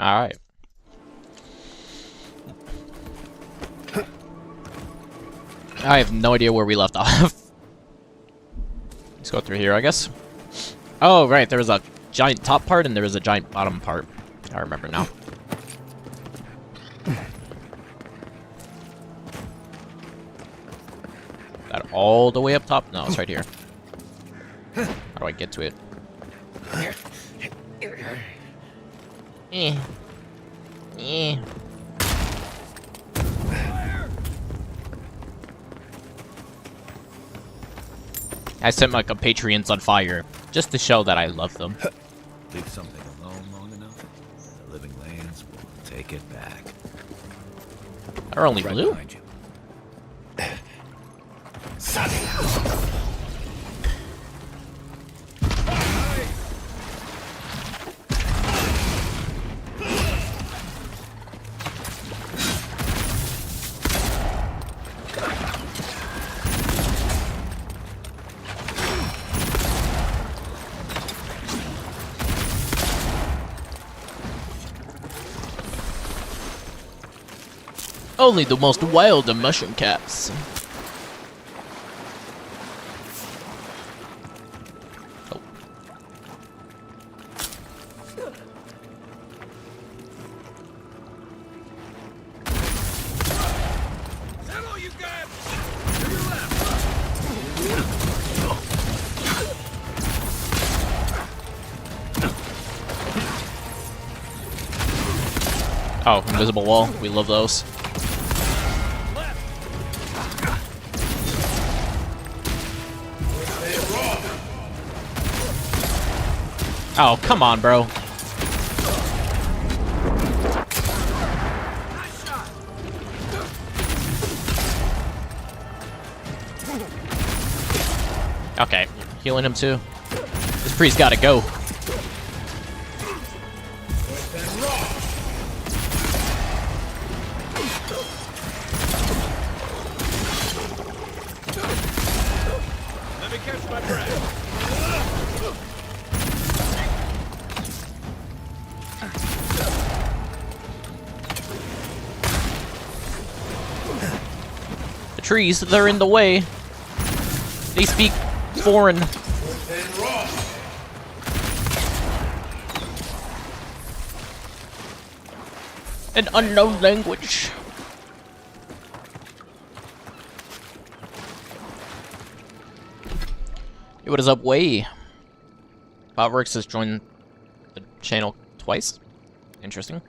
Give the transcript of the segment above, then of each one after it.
Alright. I have no idea where we left off. Let's go through here, I guess. Oh, right, there was a giant top part and there was a giant bottom part. I remember now. That all the way up top? No, it's right here. How do I get to it? I set my compatriots on fire, just to show that I love them. Leave something alone long enough, the living lands will take it back. They're only Right blue? behind you. Only the most wild of mushroom caps. Oh. Is that all you got? Oh, invisible wall. We love those. Oh, come on, bro. Okay, healing him too. This priest gotta go. Let me catch my breath. The trees, they're in the way. They speak foreign. An unknown language. Hey, what is up, Way? Botworks has joined the channel twice. Interesting.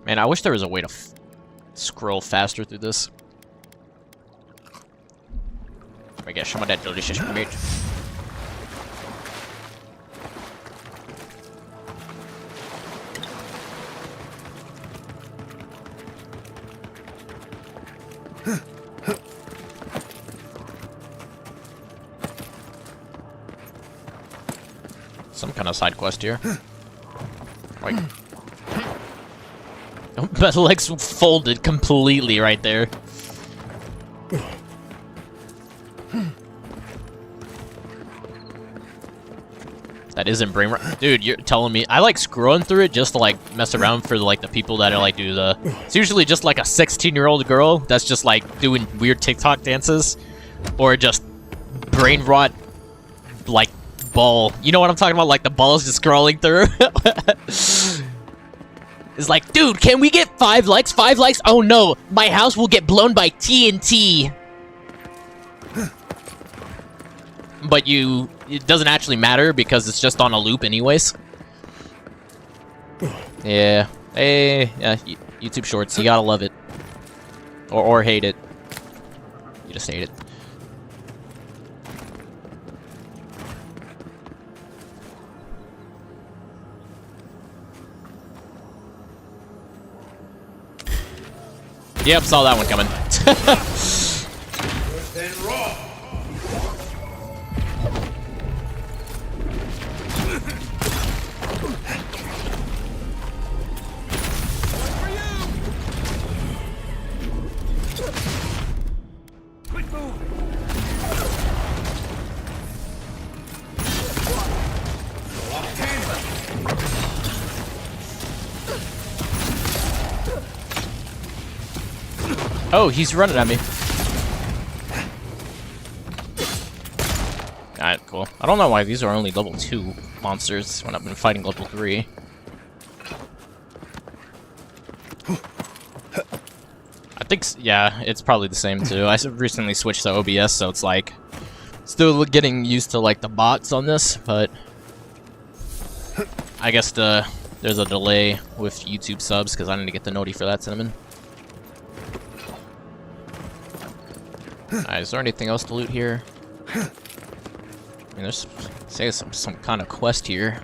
Man, I wish there was a way to scroll faster through this. I guess some of that delicious meat. Some kind of side quest here. Right. My legs folded completely right there. That isn't brain rot. Dude, you're telling me I like scrolling through it just to like mess around for like the people that are like do the. It's usually just like a 16-year-old girl that's just like doing weird TikTok dances, or just brain rot like ball. You know what I'm talking about? Like the ball's just scrolling through. It's like, dude, can we get 5 likes? 5 likes? Oh no, my house will get blown by TNT. But it doesn't actually matter because it's just on a loop anyways. Yeah. Hey, yeah, YouTube Shorts, you gotta love it. Or hate it. You just hate it. Yep, saw that one coming. Oh, he's running at me. Alright, cool. I don't know why these are only level 2 monsters when I've been fighting level 3. I think, yeah, it's probably the same too. I recently switched to OBS, so it's like still getting used to like the bots on this, but I guess there's a delay with YouTube subs because I need to get the noti for that, Cinnamon. Alright, is there anything else to loot here? I mean, there's say some kind of quest here.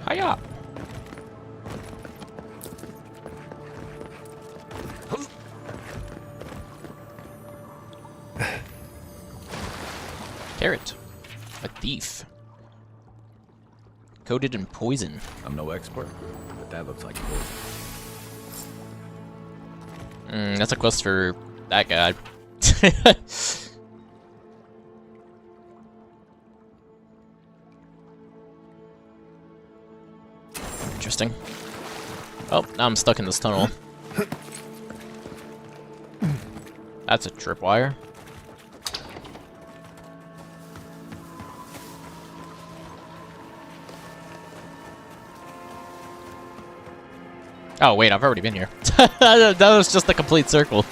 Hiya! Carrot. A thief. Coated in poison. I'm no expert, but that looks like poison. That's a quest for that guy. Interesting. Oh, now I'm stuck in this tunnel. That's a tripwire. Oh wait, I've already been here. That was just a complete circle.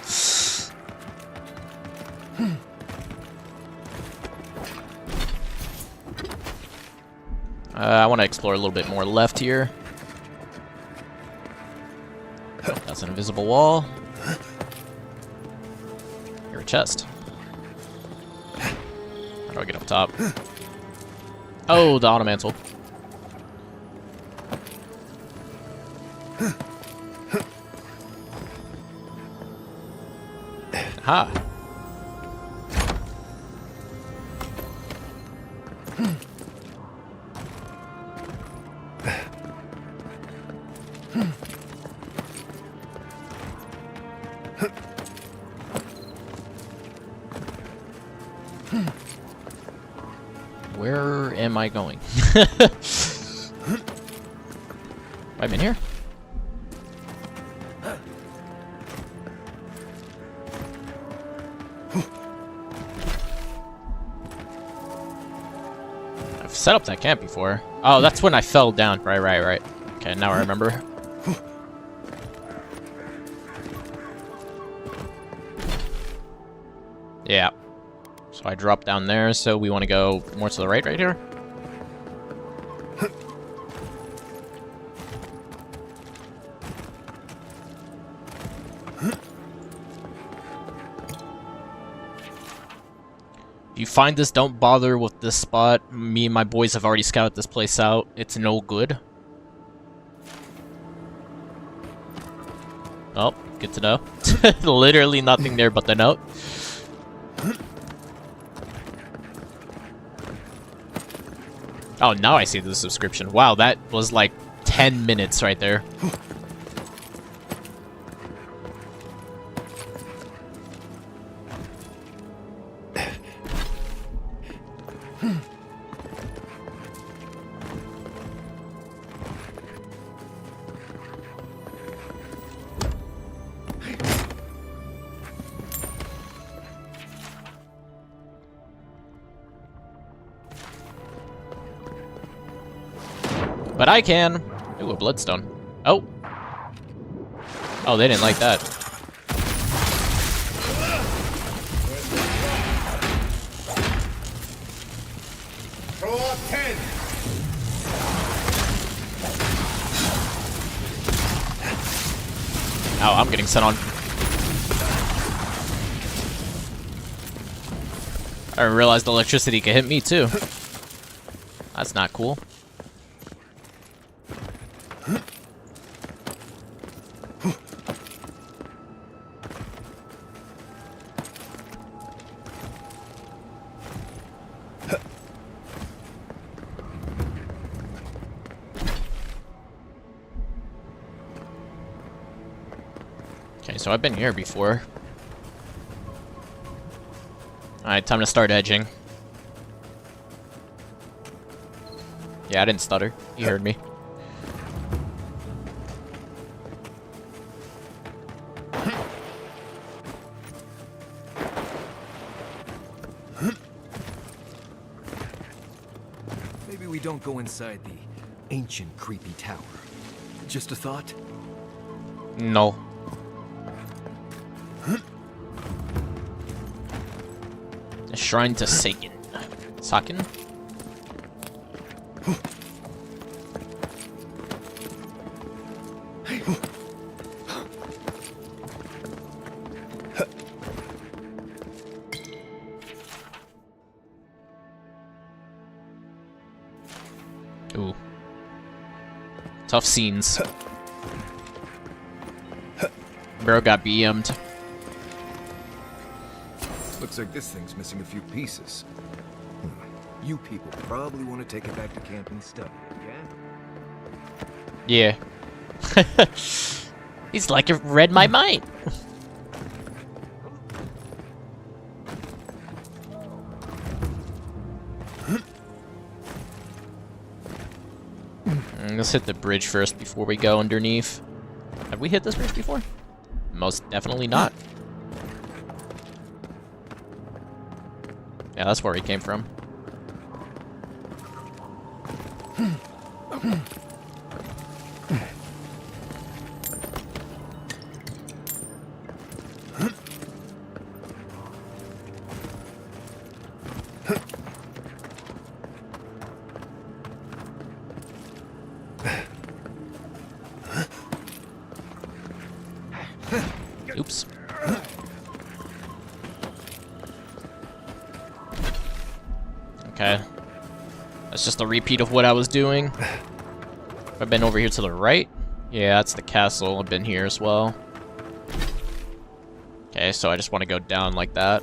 I want to explore a little bit more left here. That's an invisible wall. Here, a chest. How do I get up top? Oh, the auto mantle. Ha. Where am I going? I'm in here. I've set up that camp before. Oh, that's when I fell down. Right. Okay, now I remember. Yeah. So I dropped down there, so we want to go more to the right here? If you find this, don't bother with this spot. Me and my boys have already scouted this place out. It's no good. Oh, good to know. Literally nothing there but the note. Oh, now I see the subscription. Wow, that was like 10 minutes right there. But I can. Ooh, a bloodstone. Oh. Oh, they didn't like that. Throw up 10. Oh, I'm getting sent on. I realized electricity could hit me too. That's not cool. Okay, so I've been here before. Alright, time to start edging. Yeah, I didn't stutter. You heard me. Maybe we don't go inside the ancient creepy tower. Just a thought? No. A shrine to Sakin. Sakin? Ooh. Tough scenes. Bro got BM'd. Looks like this thing's missing a few pieces. You people probably want to take it back to camp and study it, yeah? Yeah. He's like it read my mind. Let's hit the bridge first before we go underneath. Have we hit this bridge before? Most definitely not. Yeah, that's where he came from. Oops. Okay. That's just a repeat of what I was doing. I've been over here to the right. Yeah, that's the castle. I've been here as well. Okay, so I just want to go down like that.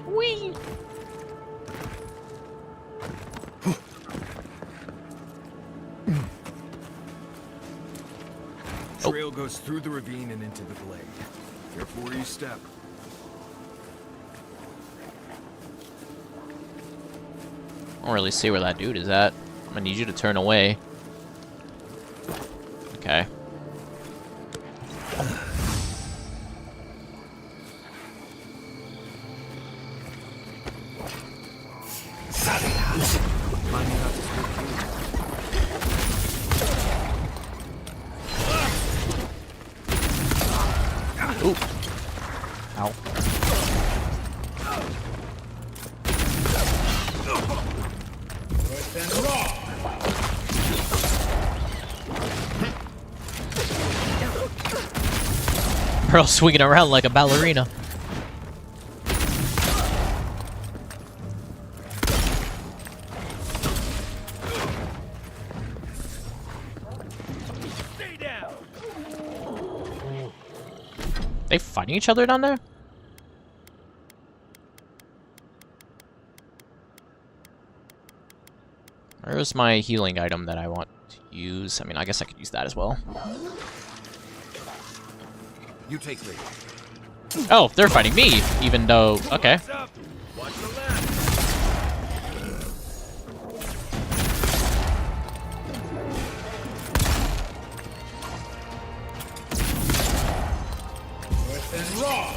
Whee! Trail goes through the ravine and into the glade. Careful where you step. I don't really see where that dude is at. I'm gonna need you to turn away. Okay. Ooh. Ow. Pearl swinging around like a ballerina. Stay down. They fighting each other down there? Where's my healing item that I want to use? I mean, I guess I could use that as well. You take lead. Oh, they're fighting me, even though... Okay. What's up? Watch the left. North and raw.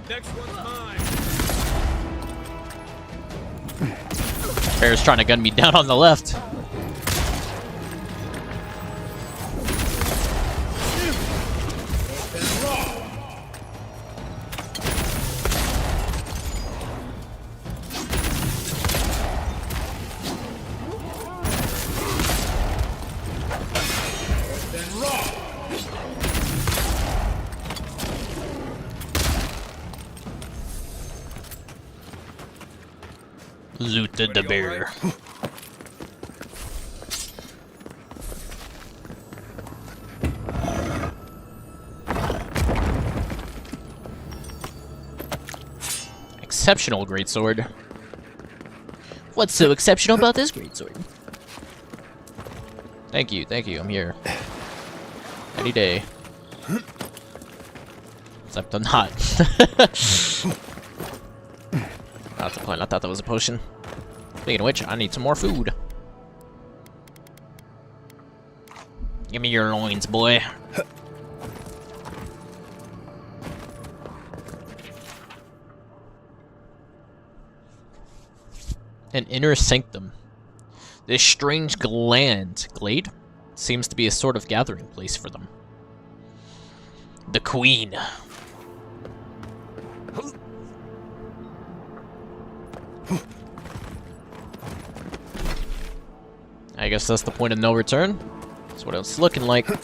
Next one's mine. Bear's trying to gun me down on the left. Looted the bear. Exceptional greatsword. What's so exceptional about this greatsword? Thank you, I'm here. Any day. Except I'm not. That's the point, I thought that was a potion. Speaking of which, I need some more food. Give me your loins, boy. An inner sanctum. This strange glade seems to be a sort of gathering place for them. The Queen. I guess that's the point of no return. That's what it's looking like. Can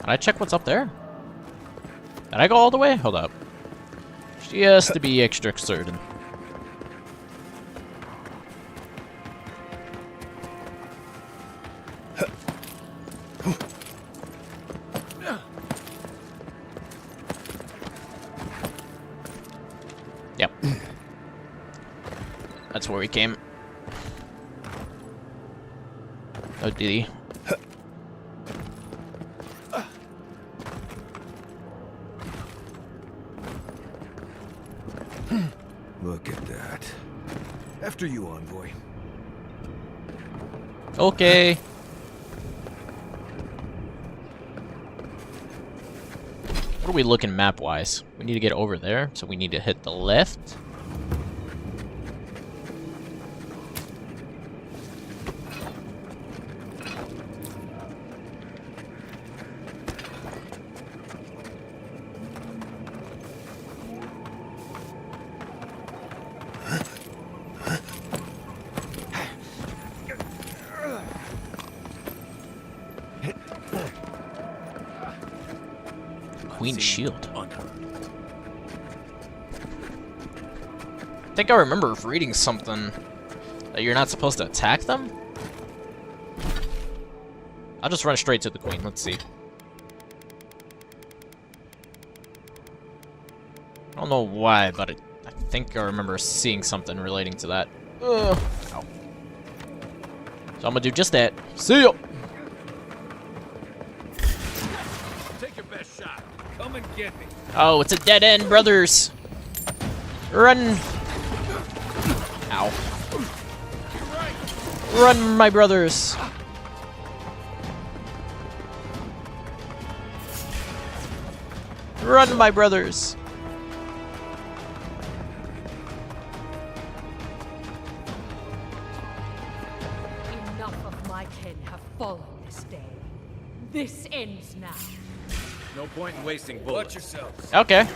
I check what's up there? Did I go all the way? Hold up. She has to be extra certain. Yep. That's where we came. Oh, did he? Look at that. After you, envoy. Okay. What are we looking map-wise? We need to get over there, so we need to hit the left. Queen Shield. I think I remember reading something that you're not supposed to attack them. I'll just run straight to the Queen. Let's see. I don't know why, but I think I remember seeing something relating to that. Ow. So I'm gonna do just that. See ya! Take your best shot. Come and get me. Oh, it's a dead end, brothers. Run. Ow. Run, my brothers. Run, my brothers. Enough of my kin have fallen this day. This ends now. No point in wasting bullets. Watch yourselves. Okay.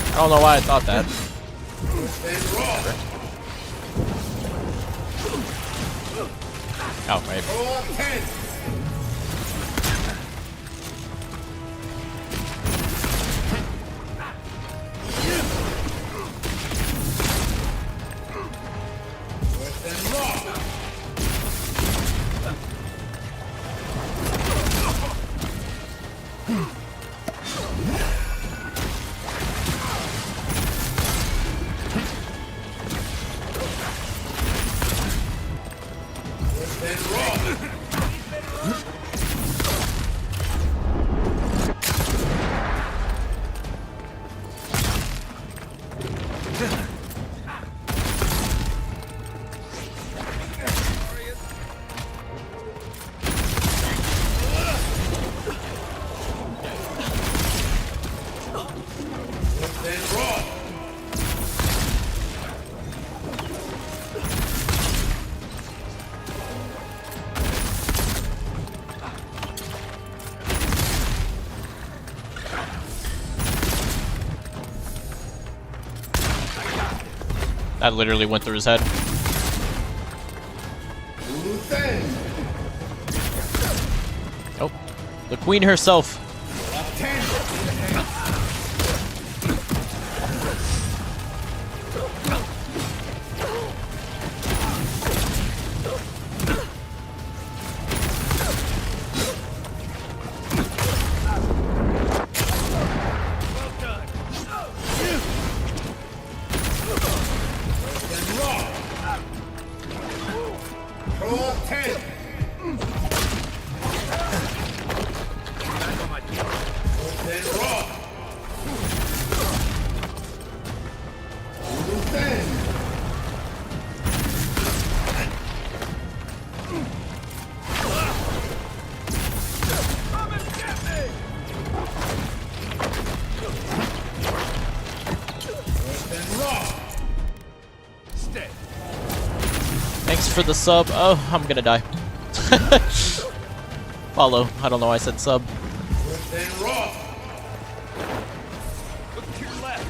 I don't know why I thought that. Oh, right. That literally went through his head. Oh, the Queen herself. Back on my Stay. Thanks for the sub. Oh, I'm gonna die. Follow. I don't know why I said sub. Look to your left.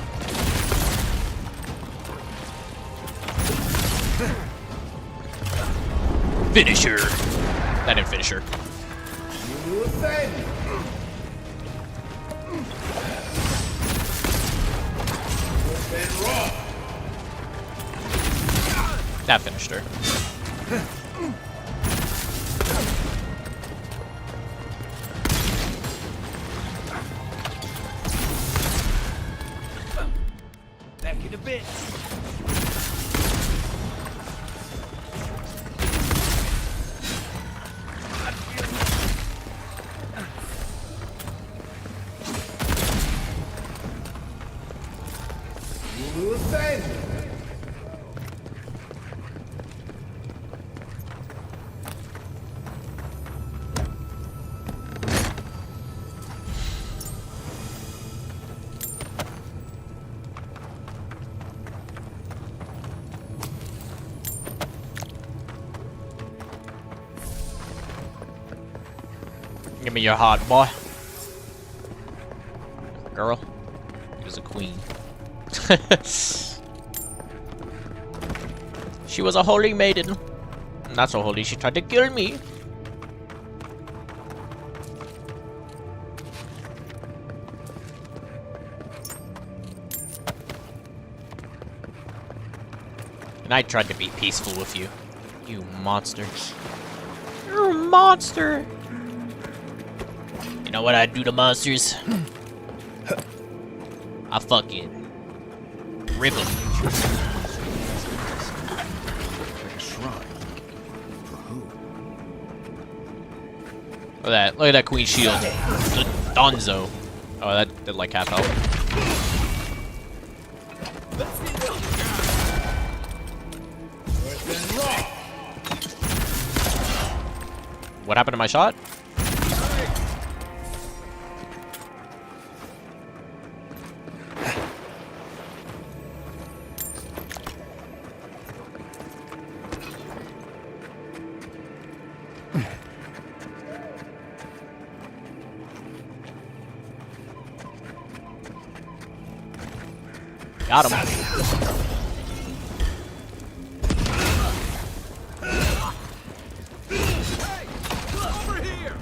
Finisher. That didn't finish her. That finished her. Back in a bit. Give me your heart, boy. Girl. She was a queen. She was a holy maiden. Not so holy, she tried to kill me. And I tried to be peaceful with you. You monster. You're a monster. You know what I do to monsters? I fucking rip them. Like a shrine. For who? Look at that queen shield. Donzo. Oh, that did like half health. What happened to my shot? Got him. Over here.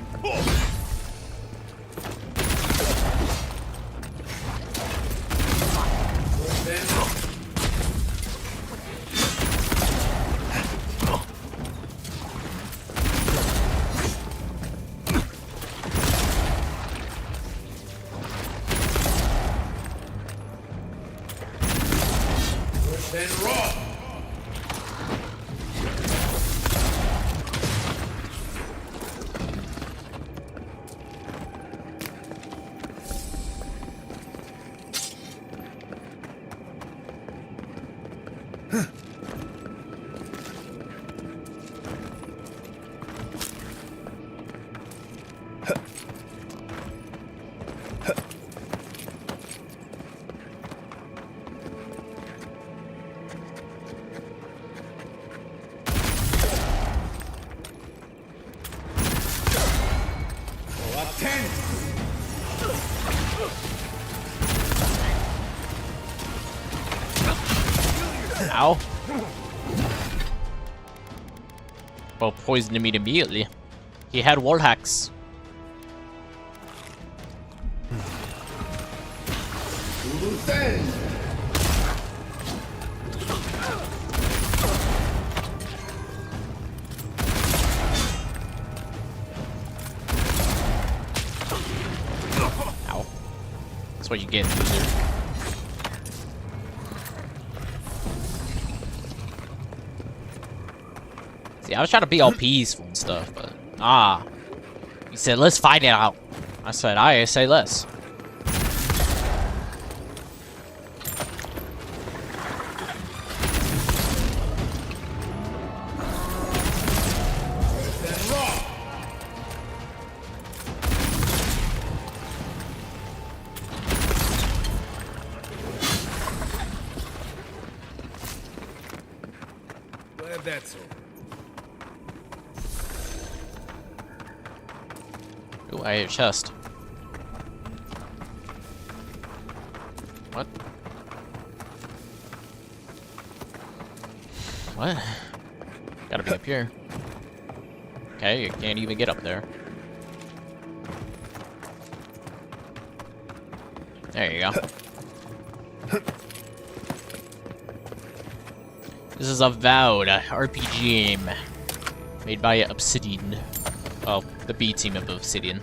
Ow. Well, poisoned me immediately. He had wall hacks. Ow. That's what you get, loser. See, I was trying to be all peaceful and stuff, but you said let's fight it out. I said I say less. glad that's over. Ooh, I have a chest. What? What? Gotta be up here. Okay, you can't even get up there. There you go. This is Avowed, a RPG game made by Obsidian. Well, the B team of Obsidian.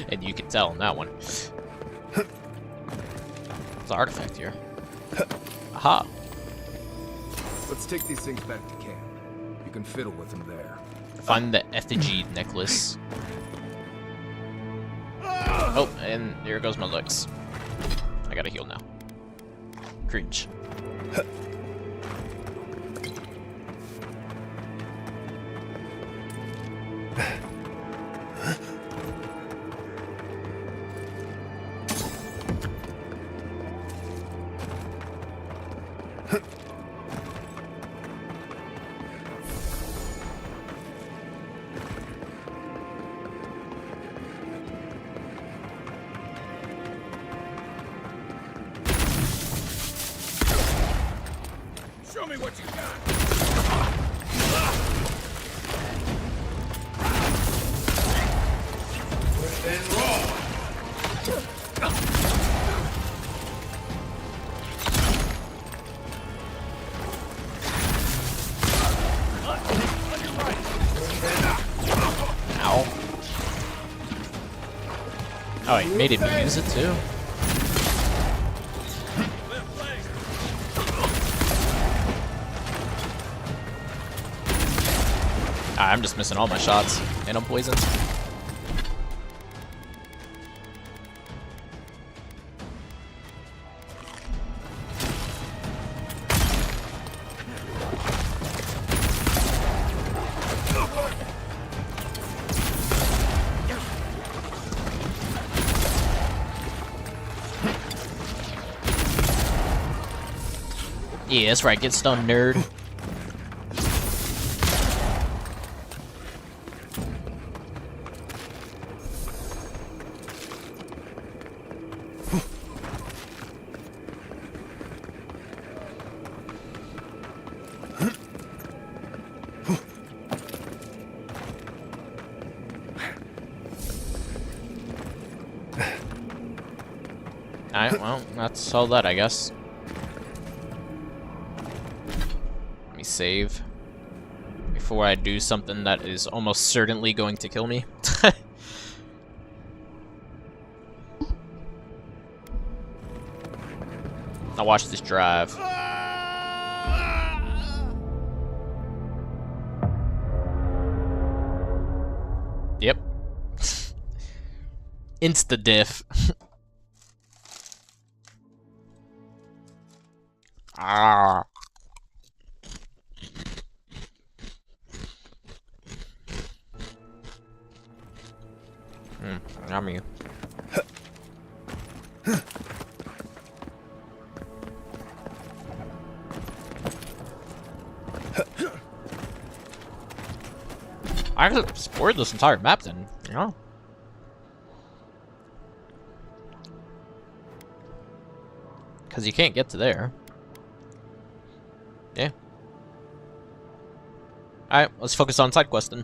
And you can tell on that one. There's an artifact here. Aha! Let's take these things back to camp. You can fiddle with them there. Find the effigy necklace. Oh, and there goes my legs. I gotta heal now. Cringe. Show me what you got. Ow. Oh, he made him use it too? Ah, I'm just missing all my shots, and I'm poisoned. Yeah, that's right, get stoned, nerd. Alright, well, that's all that, I guess. Let me save before I do something that is almost certainly going to kill me. Now watch this drive. Yep. Insta-diff. Ah. Yummy. I could explored this entire map then, you know? Because you can't get to there. Yeah. Alright, let's focus on side questing.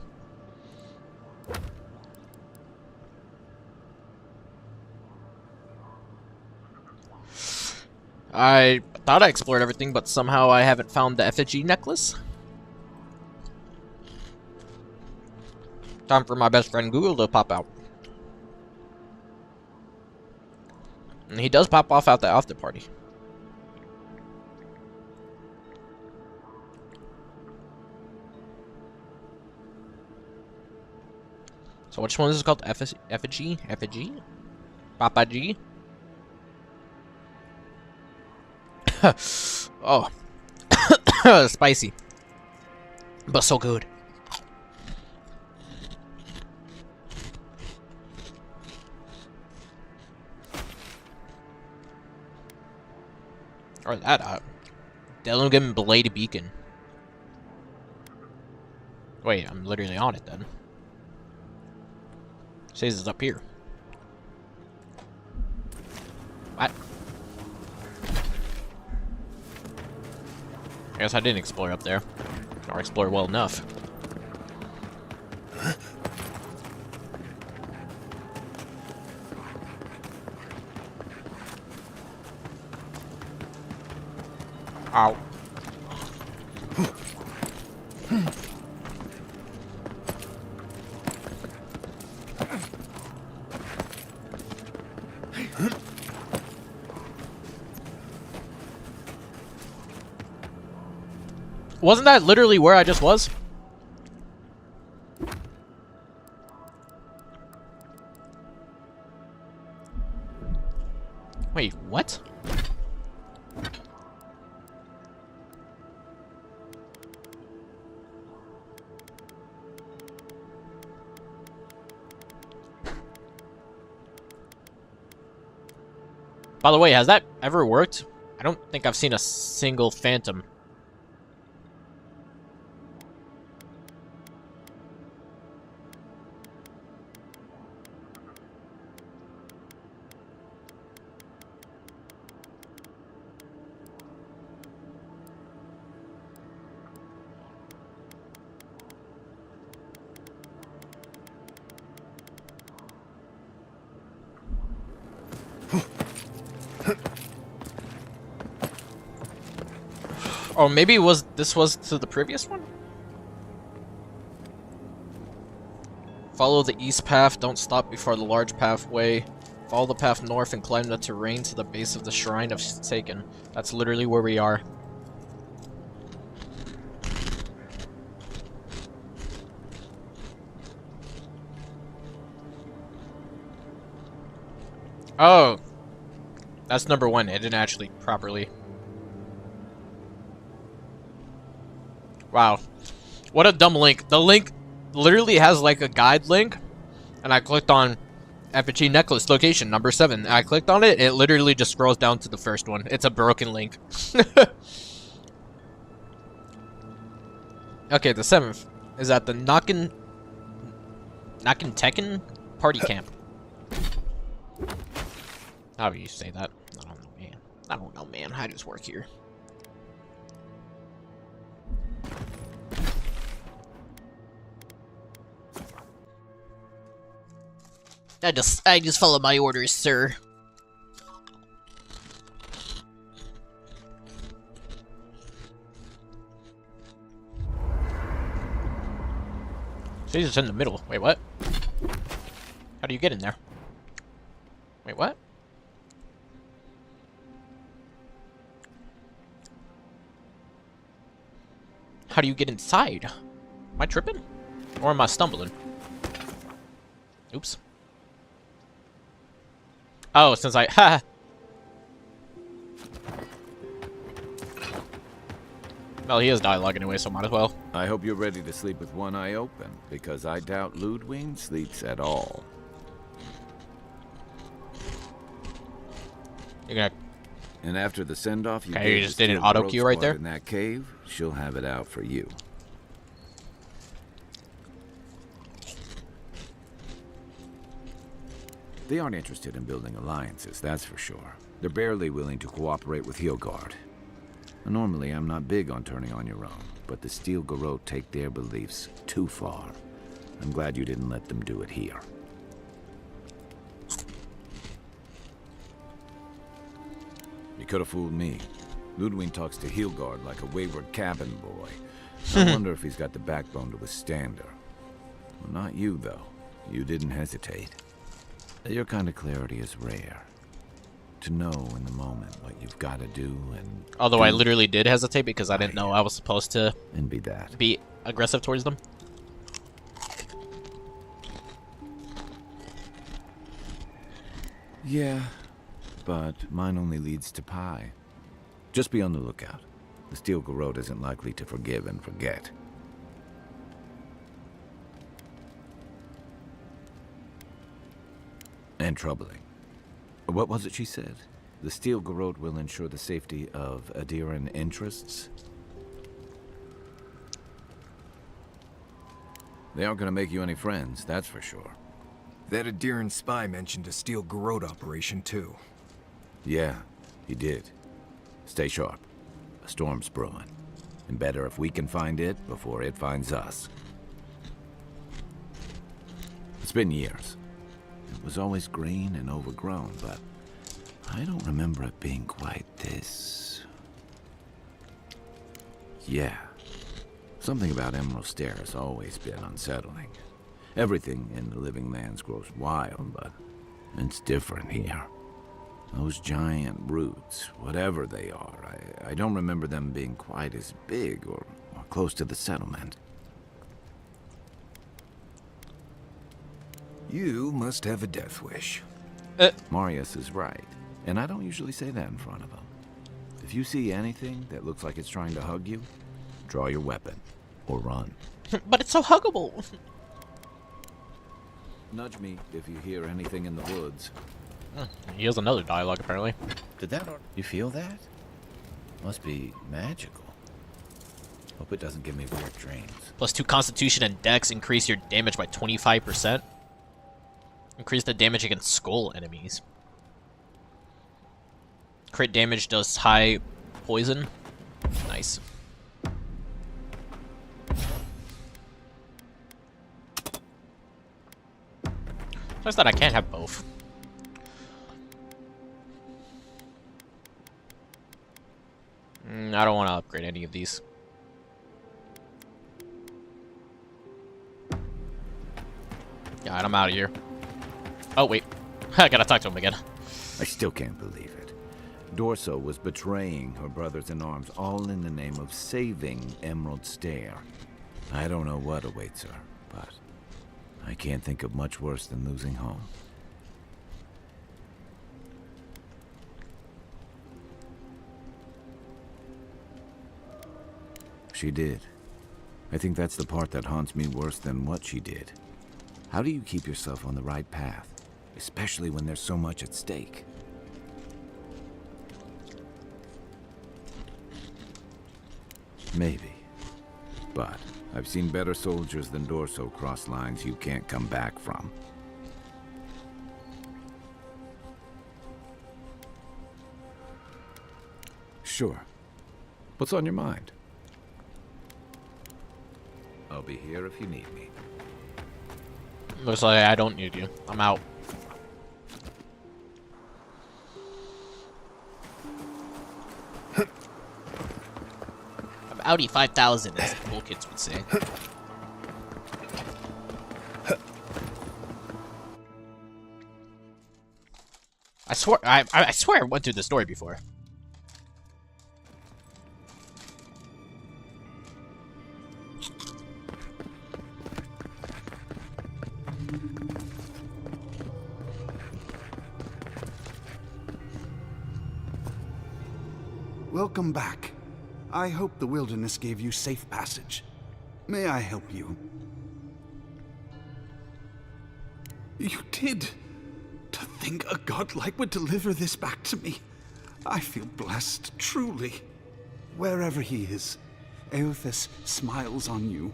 I thought I explored everything, but somehow I haven't found the effigy necklace. Time for my best friend Google to pop out. And he does pop off at the after party. So which one is it called? Effigy? Effigy? Papa G? Oh. Spicy. But so good. Or that Delegate Blade Beacon. Wait, I'm literally on it then. Says it's up here. What? I guess I didn't explore up there. Or explore well enough. Ow. Wasn't that literally where I just was? Wait, what? By the way, has that ever worked? I don't think I've seen a single phantom. Or maybe this was to the previous one? Follow the east path, don't stop before the large pathway. Follow the path north and climb the terrain to the base of the Shrine of Taken. That's literally where we are. Oh! That's number one, it didn't actually properly. Wow. What a dumb link. The link literally has like a guide link, and I clicked on Effigy Necklace location number 7. And I clicked on it, it literally just scrolls down to the first one. It's a broken link. Okay, the 7th is at the Nakin Tekken Party Camp. How do you say that? I don't know, man. I don't know, man. I just work here. I just follow my orders, sir. She's just in the middle. Wait, what? How do you get in there? Wait, what? How do you get inside? Am I tripping? Or am I stumbling? Oops. Oh, since I... Ha! Well, he has dialogue anyway, so might as well. I hope you're ready to sleep with one eye open, because I doubt Ludwig sleeps at all. You're gonna... And after the send-off, you Okay, you just did an auto cue right there? In that cave, she'll have it out for you. They aren't interested in building alliances, that's for sure. They're barely willing to cooperate with Hilgard. Normally, I'm not big on turning on your own, but the Steel Garrote take their beliefs too far. I'm glad you didn't let them do it here. You could have fooled me. Ludwig talks to Hilgard like a wayward cabin boy. I wonder if he's got the backbone to withstand her. Well, not you, though. You didn't hesitate. Your kind of clarity is rare. To know in the moment what you've got to do and... Although I literally did hesitate because I didn't know I was supposed to and be that. Be aggressive towards them. Yeah, but mine only leads to pie. Just be on the lookout. The Steel Garrote isn't likely to forgive and forget. And troubling. What was it she said? The Steel Garrote will ensure the safety of Adiran interests? They aren't gonna make you any friends, that's for sure. That Adiran spy mentioned a steel garrote operation, too. Yeah, he did. Stay sharp. A storm's brewing. And better if we can find it before it finds us. It's been years. It was always green and overgrown, but I don't remember it being quite this... Yeah. Something about Emerald Stair has always been unsettling. Everything in the living lands grows wild, but it's different here. Those giant roots, whatever they are, I don't remember them being quite as big or close to the settlement. You must have a death wish. Marius is right, and I don't usually say that in front of him. If you see anything that looks like it's trying to hug you, draw your weapon, or run. But it's so huggable. Nudge me if you hear anything in the woods. He has another dialogue, apparently. Did that... You feel that? Must be magical. Hope it doesn't give me weird dreams. +2 Constitution and Dex increase your damage by 25%. Increase the damage against skull enemies. Crit damage does high poison. Nice. Just that I can't have both. I don't want to upgrade any of these. God, I'm out of here. Oh, wait. I gotta talk to him again. I still can't believe it. Dorso was betraying her brothers-in-arms, all in the name of saving Emerald Stair. I don't know what awaits her, but I can't think of much worse than losing home. She did. I think that's the part that haunts me worse than what she did. How do you keep yourself on the right path, especially when there's so much at stake? Maybe. But I've seen better soldiers than Dorso cross lines you can't come back from. Sure. What's on your mind? I'll be here if you need me. Looks like I don't need you. I'm out. I'm outie 5,000, as the cool kids would say. I swear I went through the story before. Welcome back. I hope the wilderness gave you safe passage. May I help you? You did. To think a godlike would deliver this back to me. I feel blessed, truly. Wherever he is, Eothas smiles on you.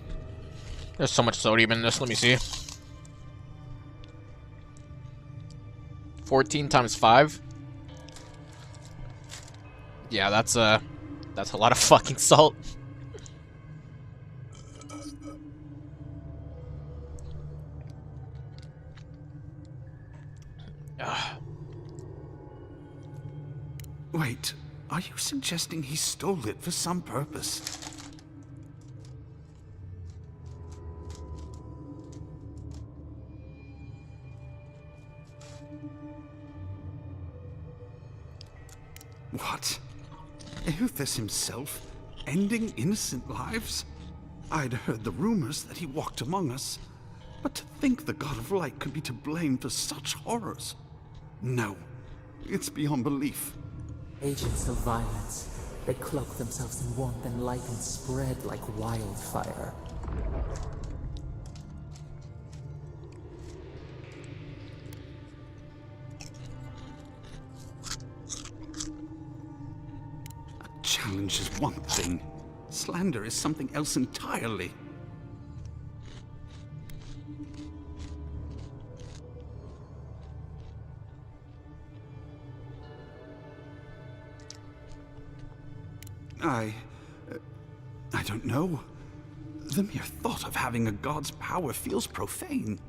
There's so much sodium in this. Let me see. 14 times 5. Yeah, that's a lot of fucking salt. Wait, are you suggesting he stole it for some purpose? What? Eothas himself, ending innocent lives? I'd heard the rumors that he walked among us, but to think the God of Light could be to blame for such horrors. No, it's beyond belief. Agents of violence. They cloak themselves in warmth and light and spread like wildfire. Challenge is one thing. Slander is something else entirely. I don't know. The mere thought of having a god's power feels profane.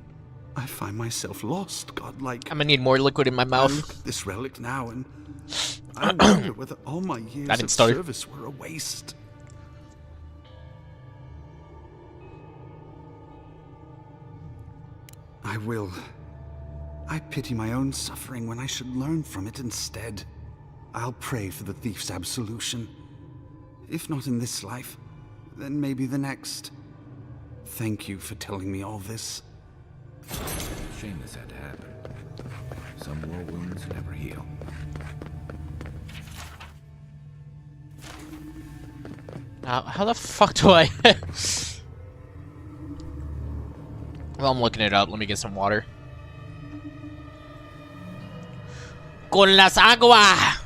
I find myself lost, godlike. I'm gonna need more liquid in my I mouth. look at this relic now, and I wonder whether all my years didn't of start. service were a waste. I will. I pity my own suffering when I should learn from it instead. I'll pray for the thief's absolution. If not in this life, then maybe the next. Thank you for telling me all this. Shame this had to happen. Some war wounds never heal. How the fuck do I... Well, I'm looking it up. Let me get some water. Con las agua!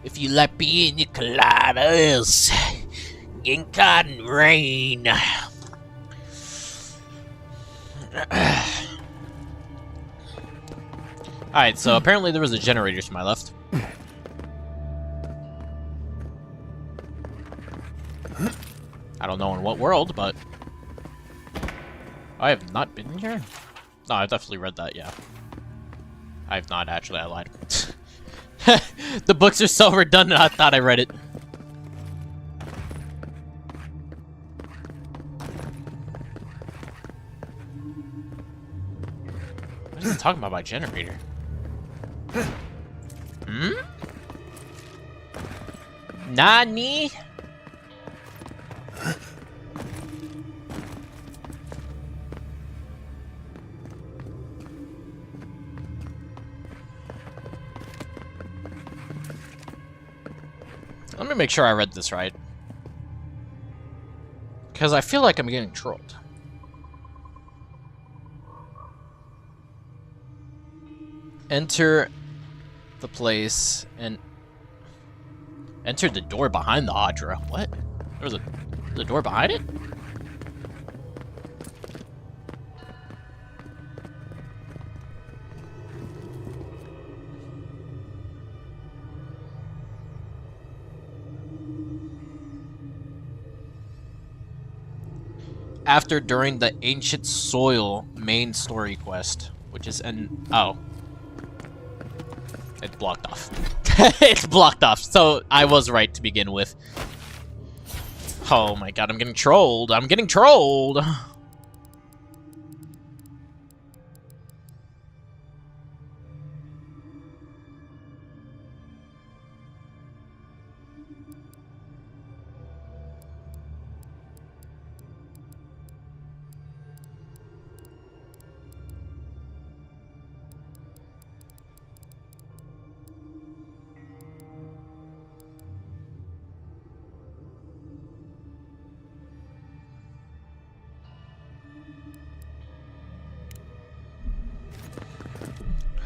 If you like pina coladas, getting caught in rain. Alright, so apparently there was a generator to my left. I don't know in what world, but... I have not been here? No, I've definitely read that, yeah. I have not, actually, I lied. The books are so redundant, I thought I read it. What is he talking about by generator? Hmm? Nani? Let me make sure I read this right. Because I feel like I'm getting trolled. Enter the place and enter the door behind the Audra. What? There's a door behind it? After during the Ancient Soil main story quest, which is an it's blocked off. It's blocked off, so I was right to begin with. Oh my god, I'm getting trolled. I'm getting trolled.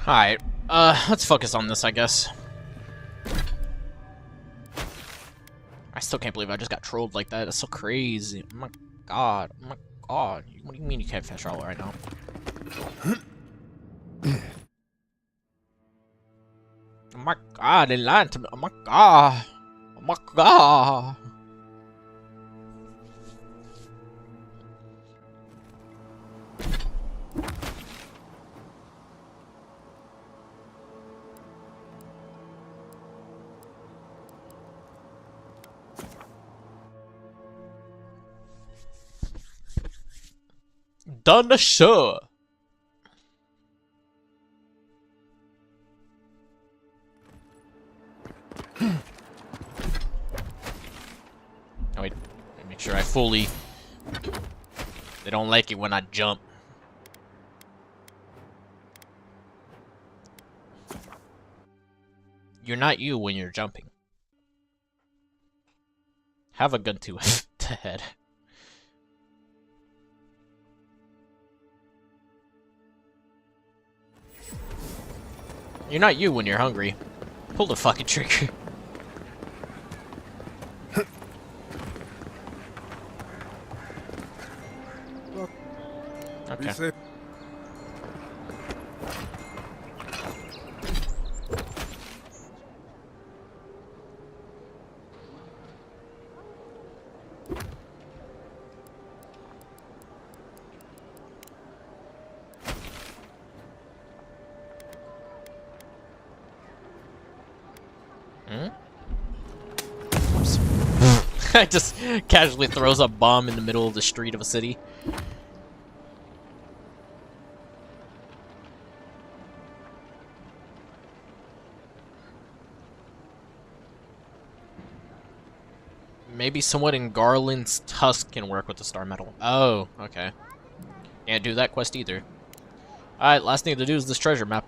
Alright, let's focus on this, I guess. I still can't believe I just got trolled like that. That's so crazy. Oh my god. Oh my god. What do you mean you can't fast travel right now? Oh my god, they lied to me. Oh my god. Oh my god. Done the show. Oh, wait, make sure I fully. They don't like it when I jump. You're not you when you're jumping. Have a gun to the head. You're not you when you're hungry. Pull the fucking trigger. Okay. I just casually throws a bomb in the middle of the street of a city. Maybe someone in Garland's tusk can work with the star metal. Oh, okay. Can't do that quest either. Alright, last thing to do is this treasure map.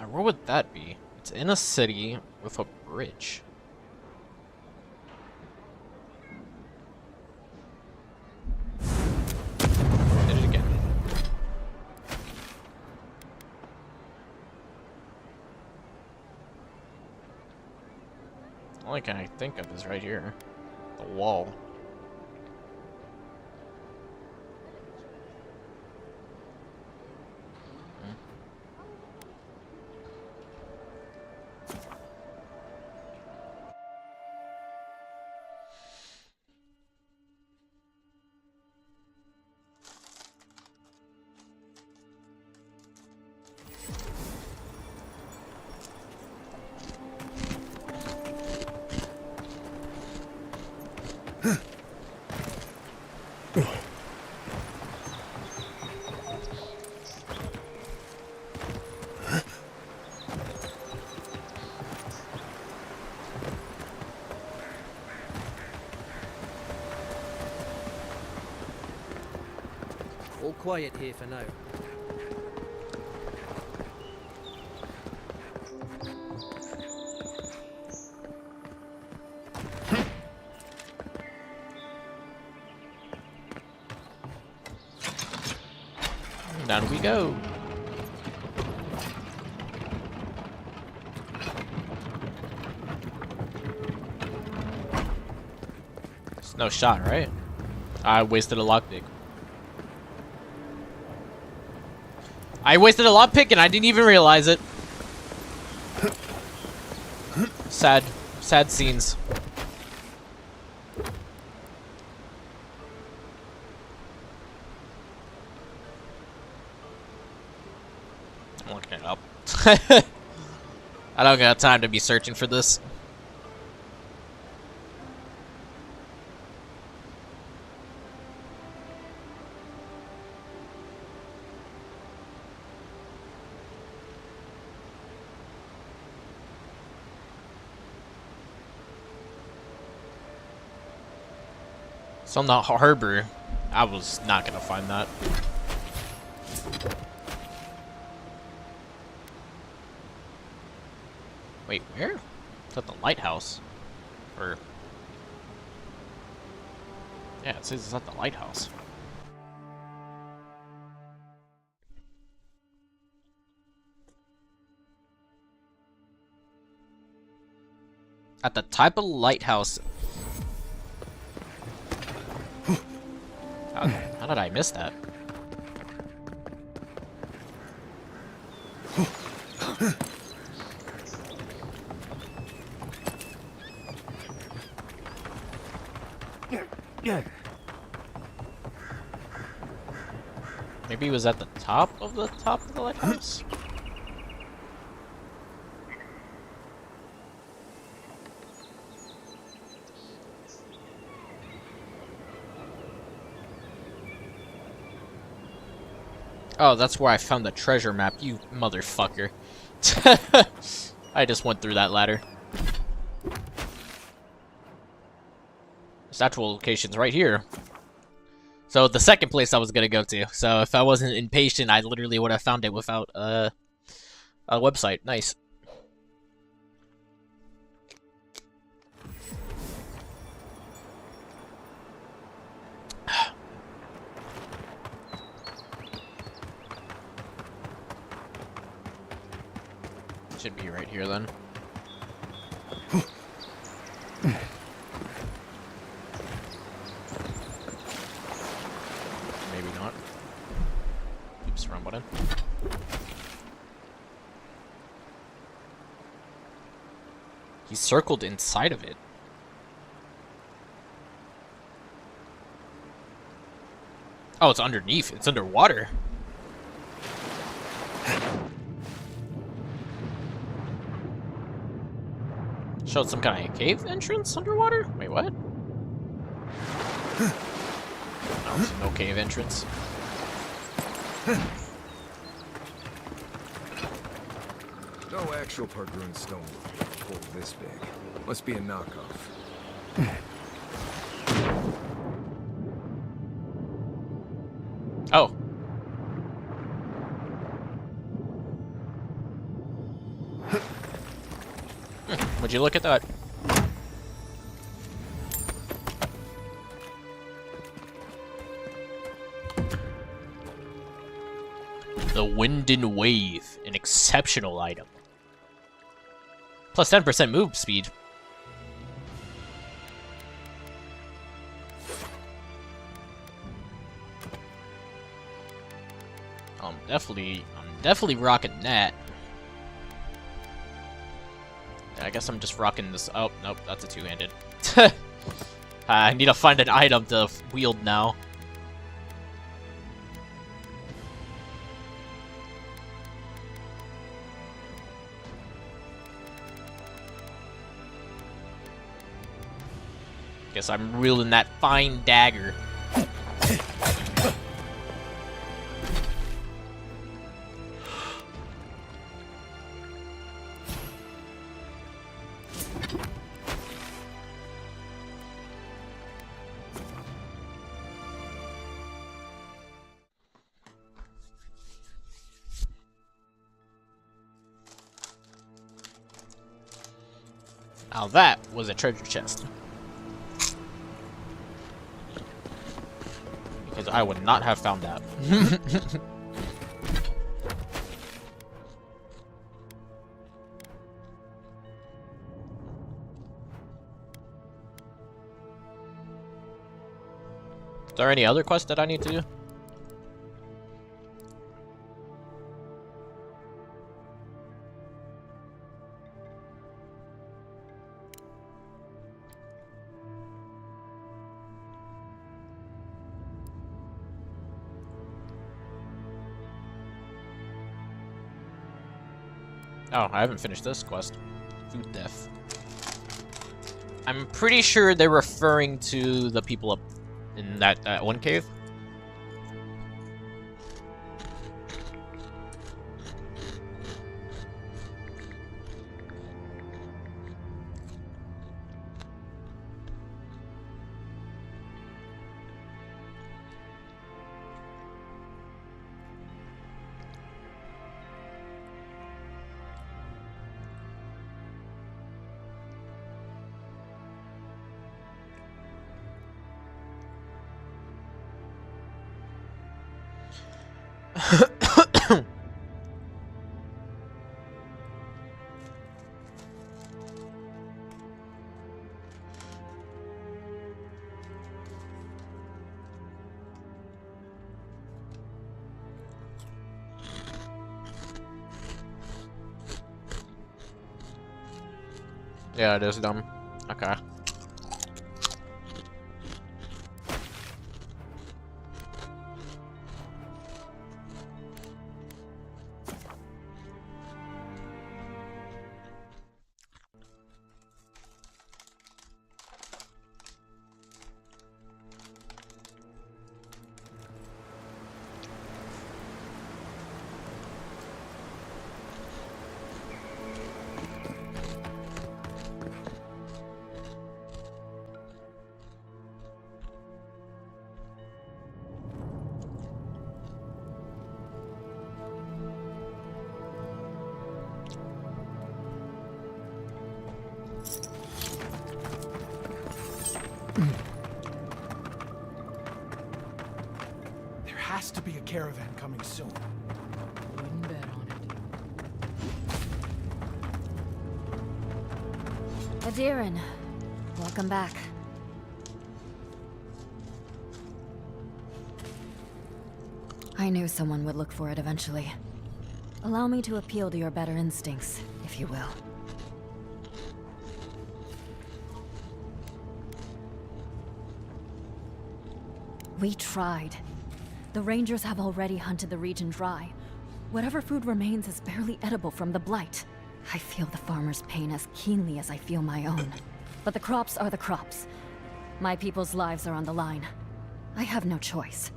Now, where would that be? It's in a city with a bridge. All I can think of is right here. The wall. All quiet here for now. Down we go. It's no shot, right? I wasted a lockpick. I wasted a lockpick and I didn't even realize it. Sad. Sad scenes. I'm looking it up. I don't got time to be searching for this. So on the harbor, I was not gonna find that. Wait, where? Is that the lighthouse? Or... yeah, it says it's at the lighthouse. At the type of lighthouse... How did I miss that? Maybe he was at the top of the lighthouse? Oh, that's where I found the treasure map, you motherfucker. I just went through that ladder. This actual location's right here. So the second place I was gonna go to. So if I wasn't impatient, I literally would have found it without a website. Nice. Should be right here then. Maybe not. Oops, wrong button. He's circled inside of it. Oh, it's underneath. It's underwater. Showed some kind of cave entrance underwater? Wait, what? No, no cave entrance. No actual Pargrun stone pulled this big. Must be a knockoff. Oh. Would you look at that? The Wind and Wave, an exceptional item. Plus 10% move speed. I'm definitely rocking that. I guess I'm just rocking this. Oh, nope, that's a two-handed. I need to find an item to wield now. Guess I'm wielding that fine dagger. Now that was a treasure chest. Because I would not have found that. Is there any other quest that I need to do? Oh, I haven't finished this quest. Food theft. I'm pretty sure they're referring to the people up in that one cave. Yeah, it is dumb. Okay. There has to be a caravan coming soon. Wouldn't bet on it. Adirin, welcome back. I knew someone would look for it eventually. Allow me to appeal to your better instincts, if you will. We tried. The Rangers have already hunted the region dry. Whatever food remains is barely edible from the blight. I feel the farmer's pain as keenly as I feel my own. But the crops are the crops. My people's lives are on the line. I have no choice.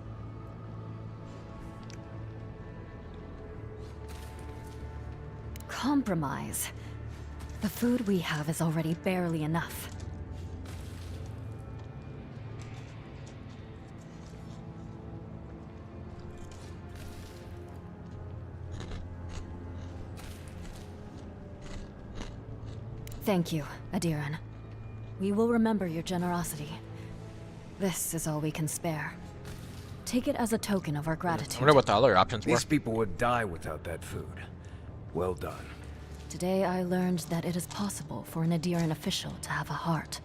Compromise. The food we have is already barely enough. Thank you, Adiran. We will remember your generosity. This is all we can spare. Take it as a token of our I gratitude. wonder what the other options were. These people would die without that food. Well done. Today I learned that it is possible for an Adiran official to have a heart.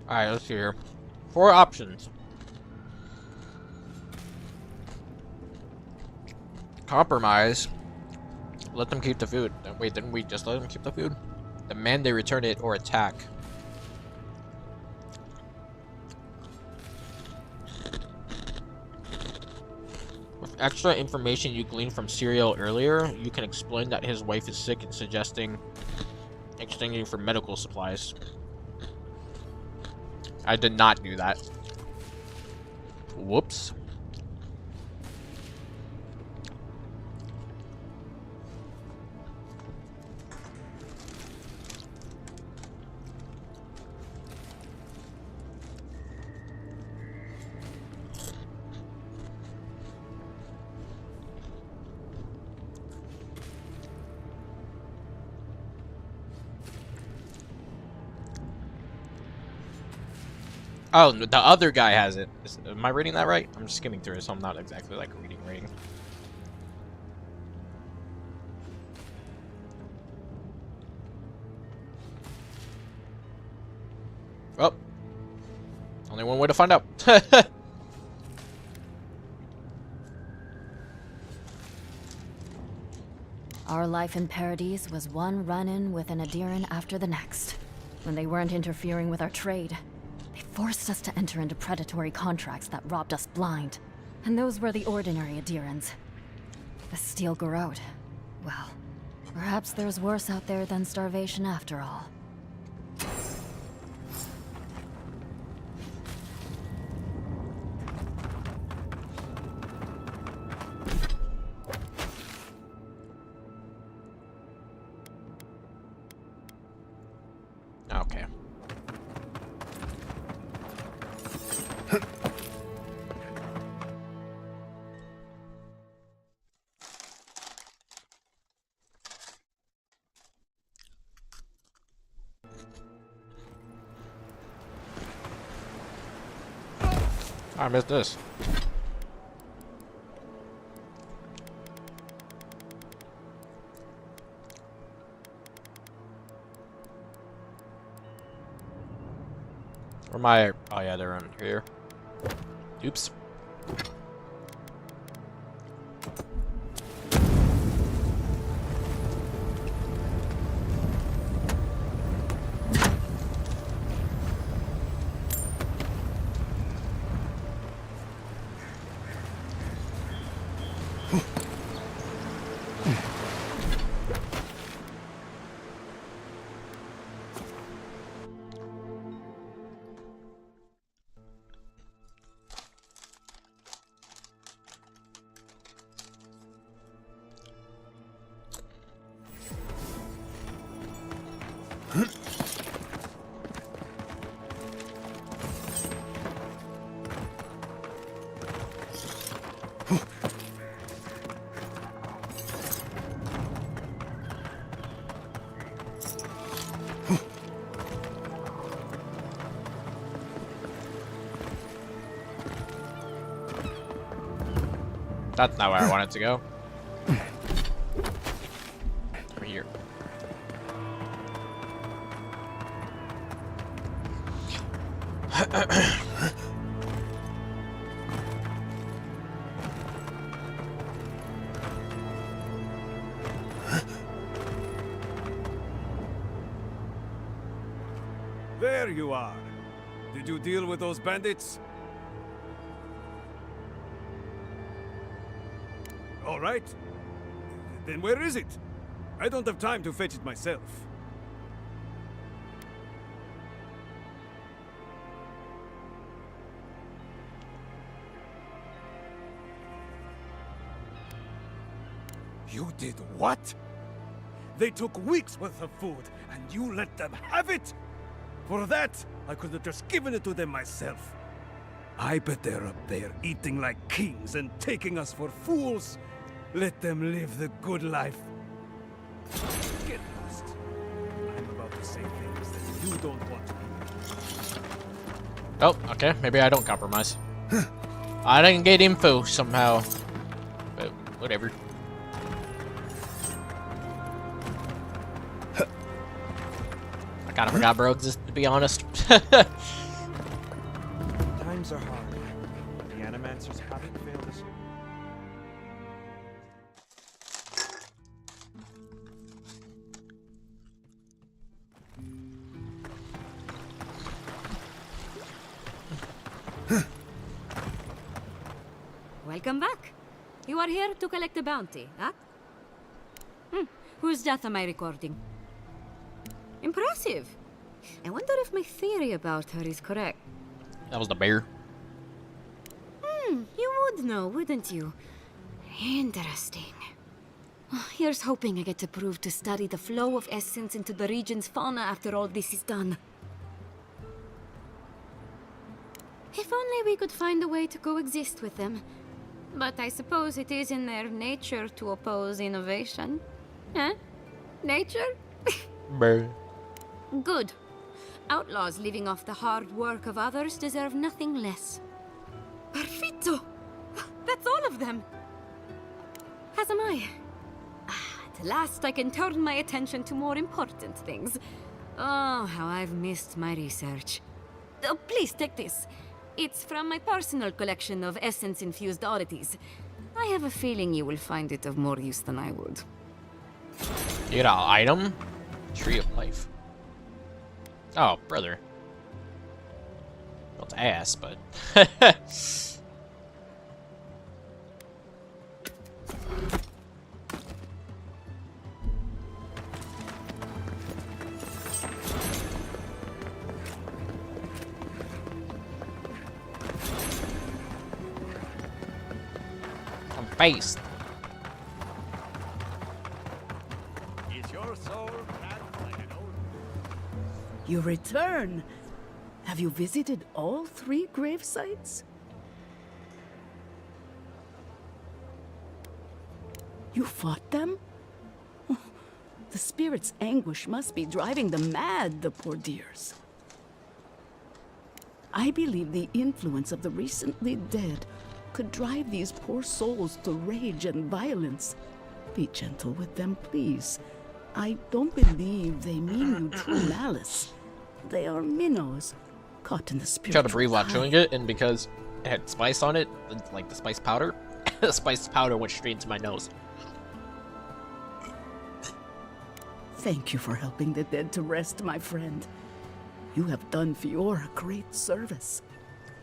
Alright, let's see here. 4 options. Compromise. Let them keep the food. Wait, didn't we just let them keep the food? Demand they return it or attack. With extra information you gleaned from Serial earlier, you can explain that his wife is sick and suggesting exchanging for medical supplies. I did not do that. Whoops. Oh, the other guy has it. Am I reading that right? I'm just skimming through it, so I'm not exactly like reading. Well, only one way to find out. Our life in Paradise was one run-in with an Adiran after the next. When they weren't interfering with our trade, they forced us to enter into predatory contracts that robbed us blind. And those were the ordinary Adirans. The Steel Garrote. Well, perhaps there's worse out there than starvation after all. Okay. I missed this. Where am I? Oh yeah, they're on here. Oops. That's not where I wanted to go. Over here. There you are. Did you deal with those bandits? All right. Then where is it? I don't have time to fetch it myself. You did what? They took weeks worth of food, and you let them have it? For that, I could have just given it to them myself. I bet they're up there eating like kings and taking us for fools. Let them live the good life. Get lost. I'm about to say things that you don't want to hear. Oh, okay. Maybe I don't compromise. I didn't get info somehow. But whatever. I kind of forgot bro existed, to be honest. Times are hard. The Animancers haven't failed us. Welcome back. You are here to collect a bounty, huh? Whose death am I recording? Impressive. I wonder if my theory about her is correct. That was the bear. You would know, wouldn't you? Interesting. Here's hoping I get approved to study the flow of essence into the region's fauna after all this is done. If only we could find a way to coexist with them. But I suppose it is in their nature to oppose innovation. Huh? Nature? Bear. Good. Outlaws living off the hard work of others deserve nothing less. Perfetto! That's all of them! As am I. At last I can turn my attention to more important things. Oh, how I've missed my research. Oh, please take this. It's from my personal collection of essence-infused oddities. I have a feeling you will find it of more use than I would. You get an item? Tree of Life. Oh, brother. Well, it's ass, but... I'm faced. Is your soul cracked like an old... You return. Have you visited all 3 grave sites? You fought them? The spirit's anguish must be driving them mad, the poor dears. I believe the influence of the recently dead could drive these poor souls to rage and violence. Be gentle with them, please. I don't believe they mean you true malice. They are minnows caught in the spirit. Try to breathe while chewing it, and because it had spice on it, like the spice powder, the spice powder went straight into my nose. Thank you for helping the dead to rest, my friend. You have done Fiora great service.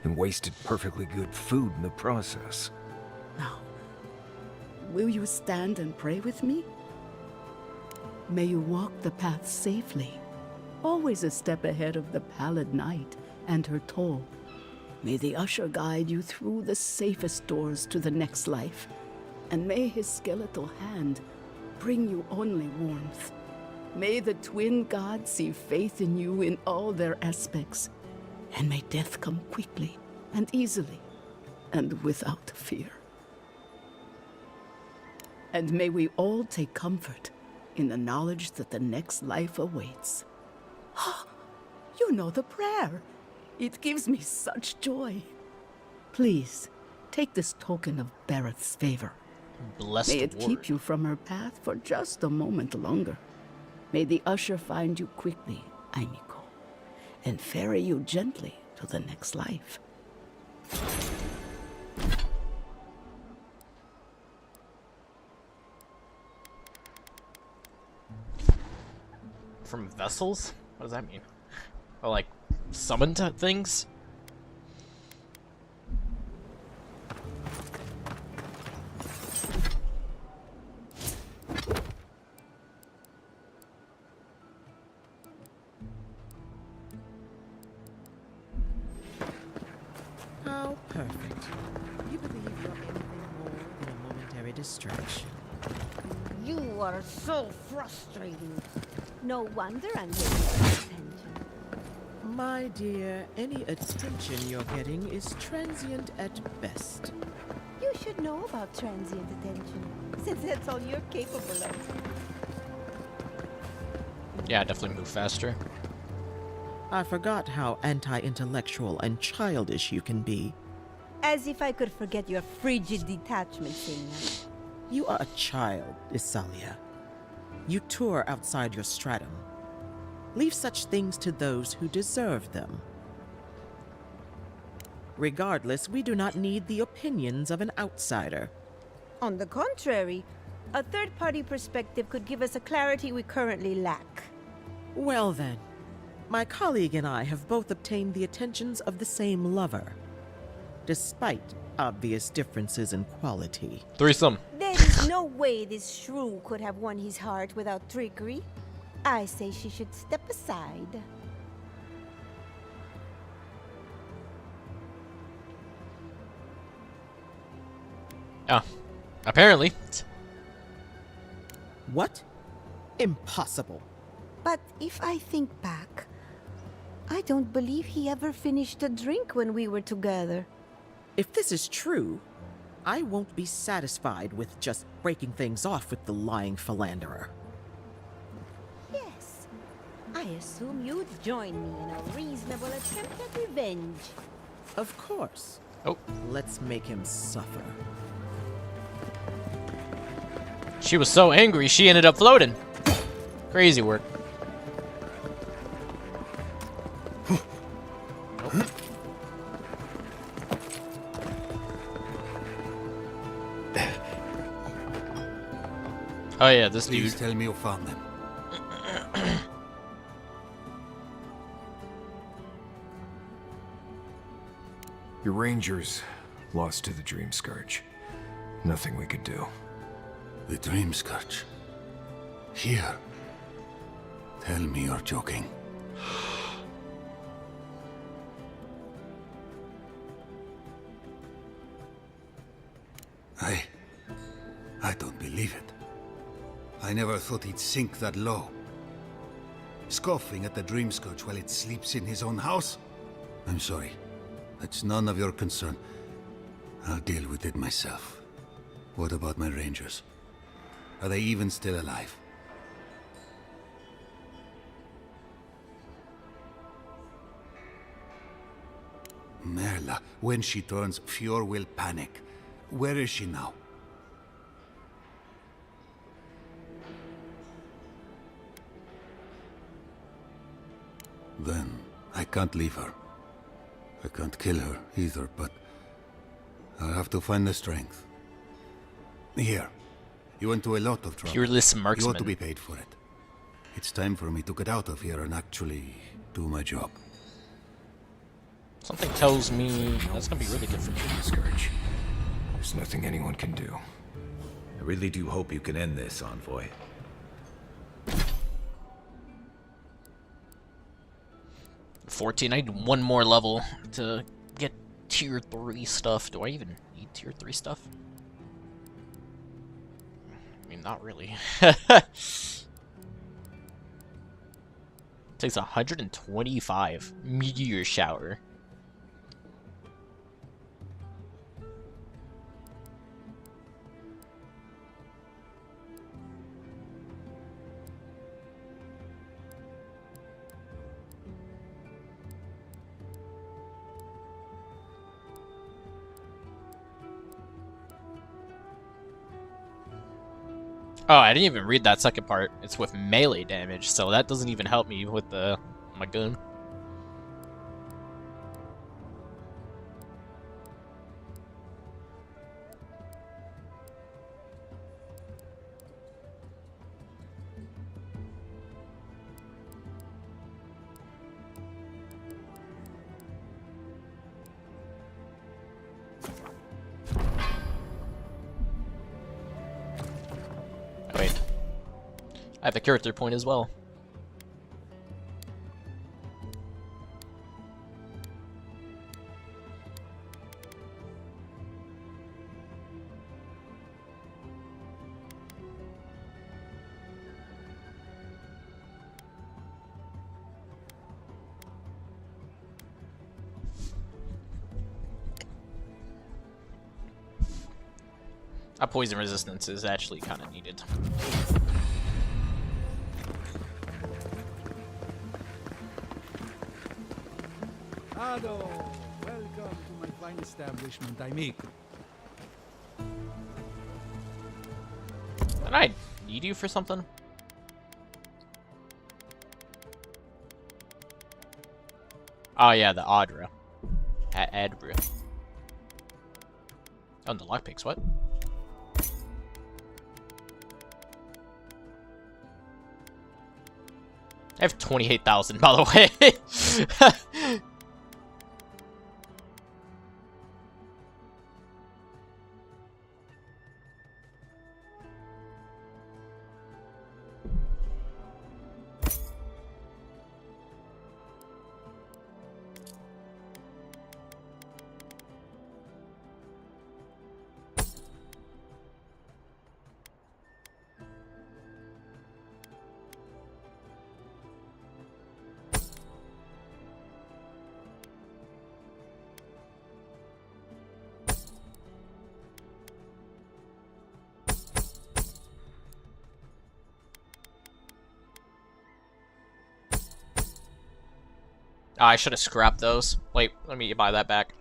And wasted perfectly good food in the process. Now, will you stand and pray with me? May you walk the path safely, always a step ahead of the pallid night and her toll. May the usher guide you through the safest doors to the next life, and may his skeletal hand bring you only warmth. May the twin gods see faith in you in all their aspects, and may death come quickly and easily and without fear. And may we all take comfort in the knowledge that the next life awaits. You know the prayer. It gives me such joy. Please, take this token of Barrett's favor. Blessed May it ward. keep you from her path for just a moment longer. May the usher find you quickly, Aimiko, and ferry you gently to the next life. From vessels? What does that mean? Or like summoned things? Oh, perfect. You believe you're anything more than a momentary distraction. You are so frustrating. No wonder I'm getting attention. My dear, any attention you're getting is transient at best. You should know about transient attention, since that's all you're capable of. Yeah, definitely move faster. I forgot how anti-intellectual and childish you can be. As if I could forget your frigid detachment thing. You are a child, Isalia. You tour outside your stratum. Leave such things to those who deserve them. Regardless, we do not need the opinions of an outsider. On the contrary, a third-party perspective could give us a clarity we currently lack. Well then, my colleague and I have both obtained the attentions of the same lover, despite obvious differences in quality. Threesome. There is no way this shrew could have won his heart without trickery. I say she should step aside. Ah, apparently. What? Impossible. But if I think back, I don't believe he ever finished a drink when we were together. If this is true, I won't be satisfied with just breaking things off with the lying philanderer. Yes. I assume you'd join me in a reasonable attempt at revenge. Of course. Oh. Let's make him suffer. She was so angry, she ended up floating. Crazy work. Oh yeah, this dude. Please tell me you found them. Your rangers lost to the Dream Scourge. Nothing we could do. The Dream Scourge? Here? Tell me you're joking. I don't believe it. I never thought he'd sink that low. Scoffing at the Dream Scourge while it sleeps in his own house? I'm sorry. That's none of your concern. I'll deal with it myself. What about my rangers? Are they even still alive? Merla, when she turns pure will panic. Where is she now? Then I can't leave her. I can't kill her either, but I'll have to find the strength. Here, you went to a lot of trouble. Peerless You marksman. ought to be paid for it. It's time for me to get out of here and actually do my job. Something tells me that's gonna be really good for me. Scourge. There's nothing anyone can do. I really do hope you can end this, Envoy. 14. I need one more level to get tier 3 stuff. Do I even need tier 3 stuff? I mean, not really. Takes 125. Meteor shower. Oh, I didn't even read that second part. It's with melee damage, so that doesn't even help me with my gun. Wait. I have a character point as well. A poison resistance is actually kind of needed. Ado, welcome to my fine establishment, I make. Did I need you for something? Oh yeah, the Audra. Ad brew. Oh, and the lockpicks, what? I have 28,000, by the way. I should have scrapped those. Wait, let me buy that back.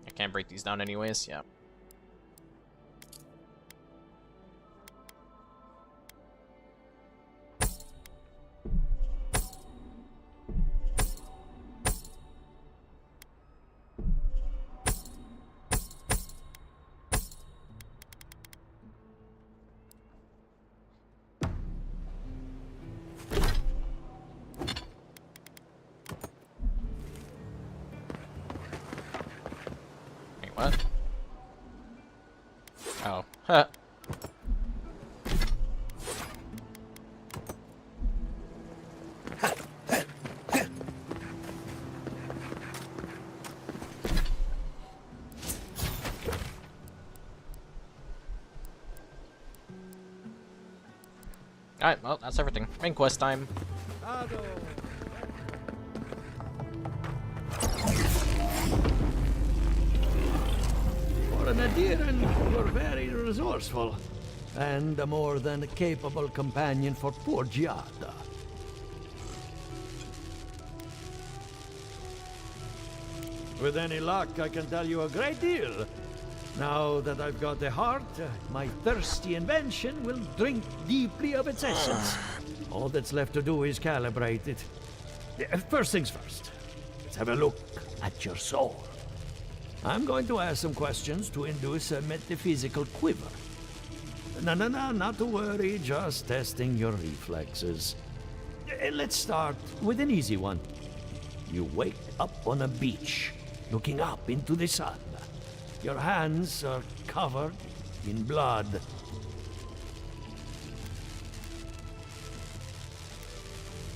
I can't break these down anyways, yeah. What? Oh. Huh. Alright, well, that's everything. Main quest time. For an Adiran, you're very resourceful, and a more than capable companion for poor Giada. With any luck, I can tell you a great deal. Now that I've got a heart, my thirsty invention will drink deeply of its essence. All that's left to do is calibrate it. First things first, let's have a look at your soul. I'm going to ask some questions to induce a metaphysical quiver. No, not to worry, just testing your reflexes. Let's start with an easy one. You wake up on a beach, looking up into the sun. Your hands are covered in blood.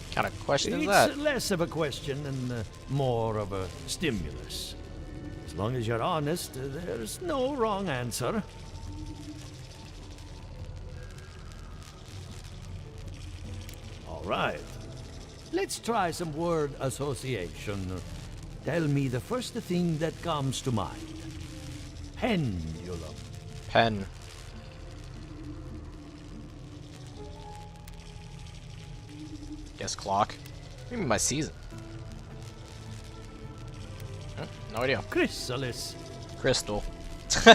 What kind of question is It's that? less of a question and more of a stimulus. As long as you're honest, there's no wrong answer. All right. Let's try some word association. Tell me the first thing that comes to mind. Pendulum. Pen. Guess clock. Maybe my season. Huh, no idea. Chrysalis. Crystal. A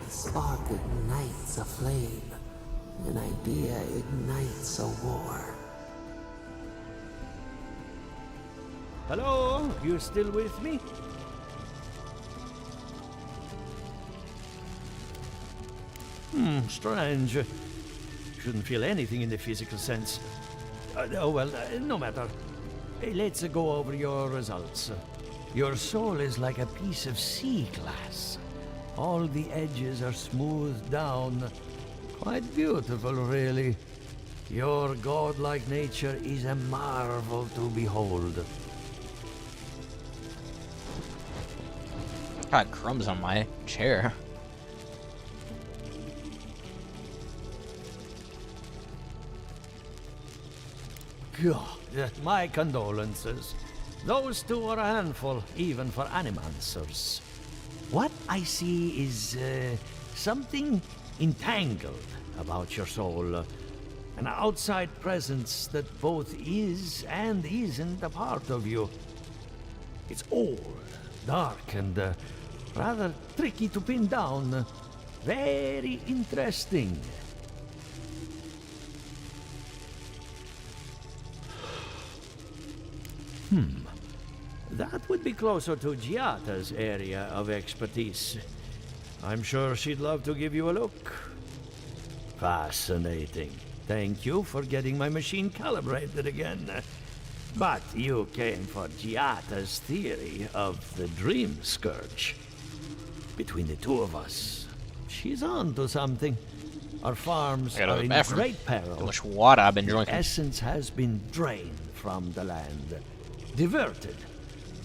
spark ignites a flame. An idea ignites a war. Hello? You still with me? Strange. Shouldn't feel anything in the physical sense. Oh well, no matter. Let's go over your results. Your soul is like a piece of sea glass. All the edges are smoothed down. Quite beautiful, really. Your godlike nature is a marvel to behold. Got crumbs on my chair. God, my condolences. Those two are a handful, even for animancers. What I see is something entangled about your soul. An outside presence that both is and isn't a part of you. It's old, dark and rather tricky to pin down. Very interesting. That would be closer to Giata's area of expertise. I'm sure she'd love to give you a look. Fascinating. Thank you for getting my machine calibrated again. But you came for Giata's theory of the Dream Scourge. Between the two of us, she's on to something. Our farms are in great peril. How much water I've been drinking. The essence has been drained from the land. Diverted,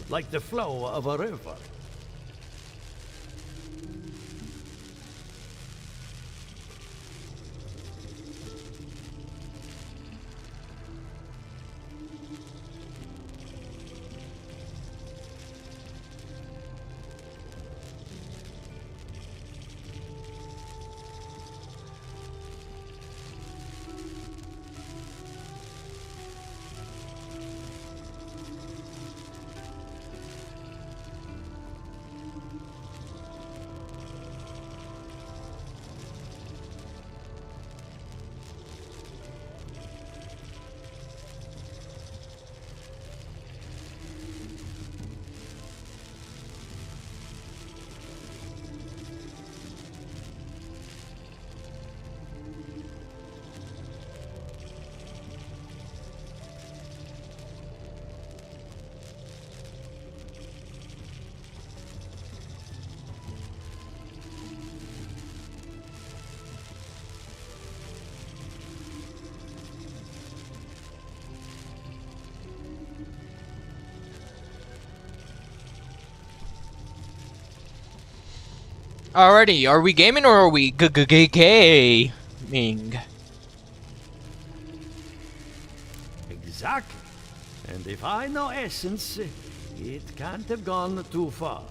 like the flow of a river. Alrighty, are we gaming or are we gaming? Exactly. And if I know essence, it can't have gone too far.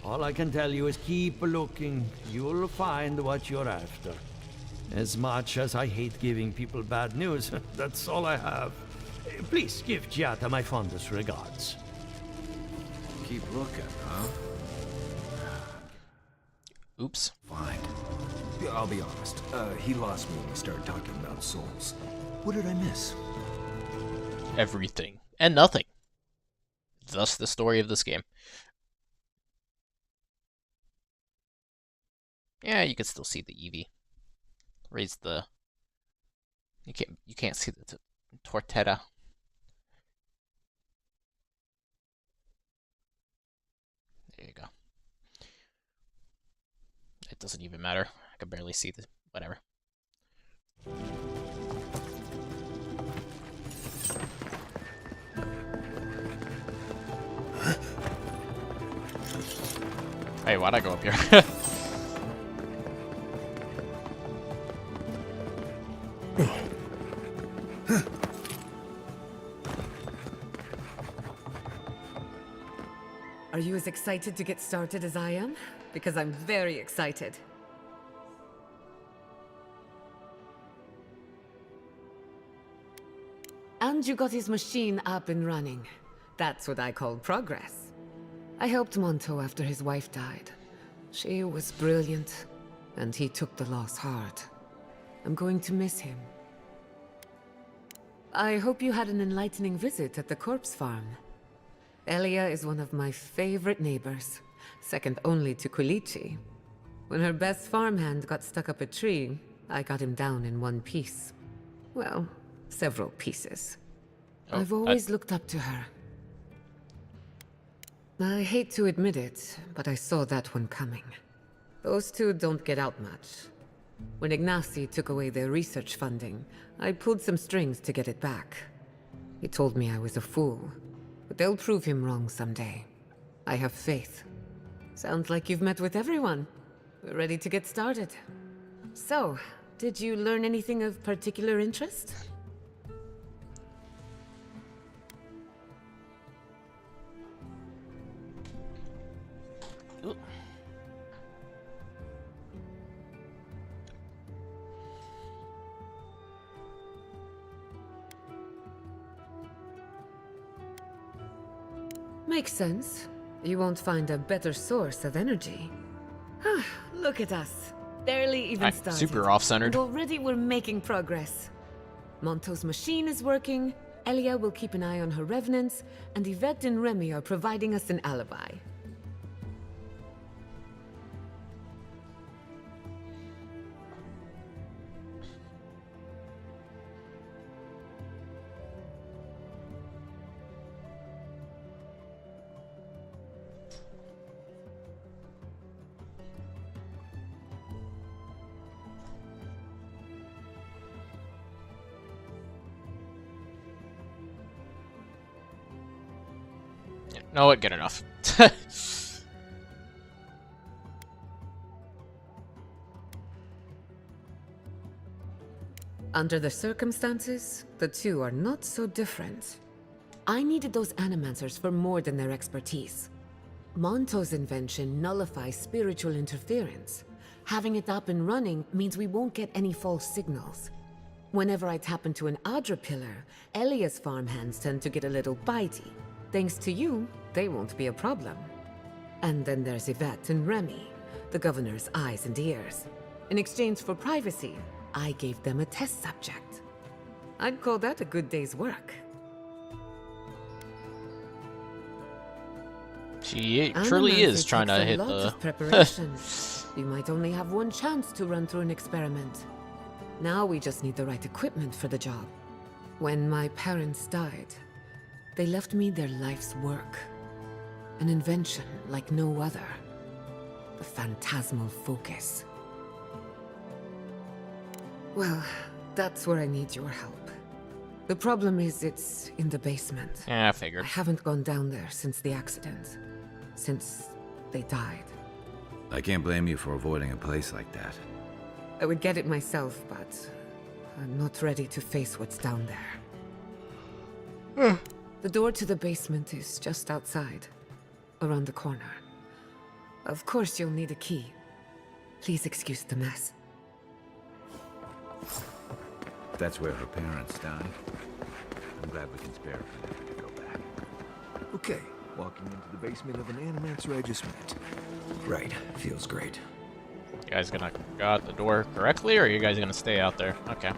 All I can tell you is keep looking. You'll find what you're after. As much as I hate giving people bad news, that's all I have. Please give Giata my fondest regards. Keep looking, huh? Oops. Fine. I'll be honest. He lost me when we started talking about souls. What did I miss? Everything. And nothing. Thus the story of this game. Yeah, you can still see the Eevee. Raise the... You can't see the Tortetta. There you go. It doesn't even matter. I can barely see the... whatever. Hey, why'd I go up here? Are you as excited to get started as I am? Because I'm very excited. And you got his machine up and running. That's what I call progress. I helped Monto after his wife died. She was brilliant, and he took the loss hard. I'm going to miss him. I hope you had an enlightening visit at the corpse farm. Elia is one of my favorite neighbors, second only to Quilici. When her best farmhand got stuck up a tree, I got him down in one piece. Well, several pieces. I've always looked up to her. I hate to admit it, but I saw that one coming. Those two don't get out much. When Ignacy took away their research funding, I pulled some strings to get it back. He told me I was a fool, but they'll prove him wrong someday. I have faith. Sounds like you've met with everyone. We're ready to get started. So, did you learn anything of particular interest? Makes sense. You won't find a better source of energy. Look at us. Barely even started. Super off-centered. And already we're making progress. Monto's machine is working, Elia will keep an eye on her revenants, and Yvette and Remy are providing us an alibi. No, what? Good enough. Under the circumstances, the two are not so different. I needed those animancers for more than their expertise. Monto's invention nullifies spiritual interference. Having it up and running means we won't get any false signals. Whenever I tap into an Adra pillar, Elia's farmhands tend to get a little bitey. Thanks to you, they won't be a problem. And then there's Yvette and Remy, the governor's eyes and ears. In exchange for privacy, I gave them a test subject. I'd call that a good day's work. She truly is trying to hit the... preparation. You might only have one chance to run through an experiment. Now we just need the right equipment for the job. When my parents died, they left me their life's work. An invention like no other. The phantasmal focus. Well, that's where I need your help. The problem is it's in the basement. Yeah, I figured. I haven't gone down there since the accident. Since they died. I can't blame you for avoiding a place like that. I would get it myself, but I'm not ready to face what's down there. The door to the basement is just outside, around the corner. Of course you'll need a key. Please excuse the mess. That's where her parents died. I'm glad we can spare her to go back. Okay, walking into the basement of an animancer I just met. Right, feels great. You guys gonna go out the door correctly, or are you guys gonna stay out there? Okay.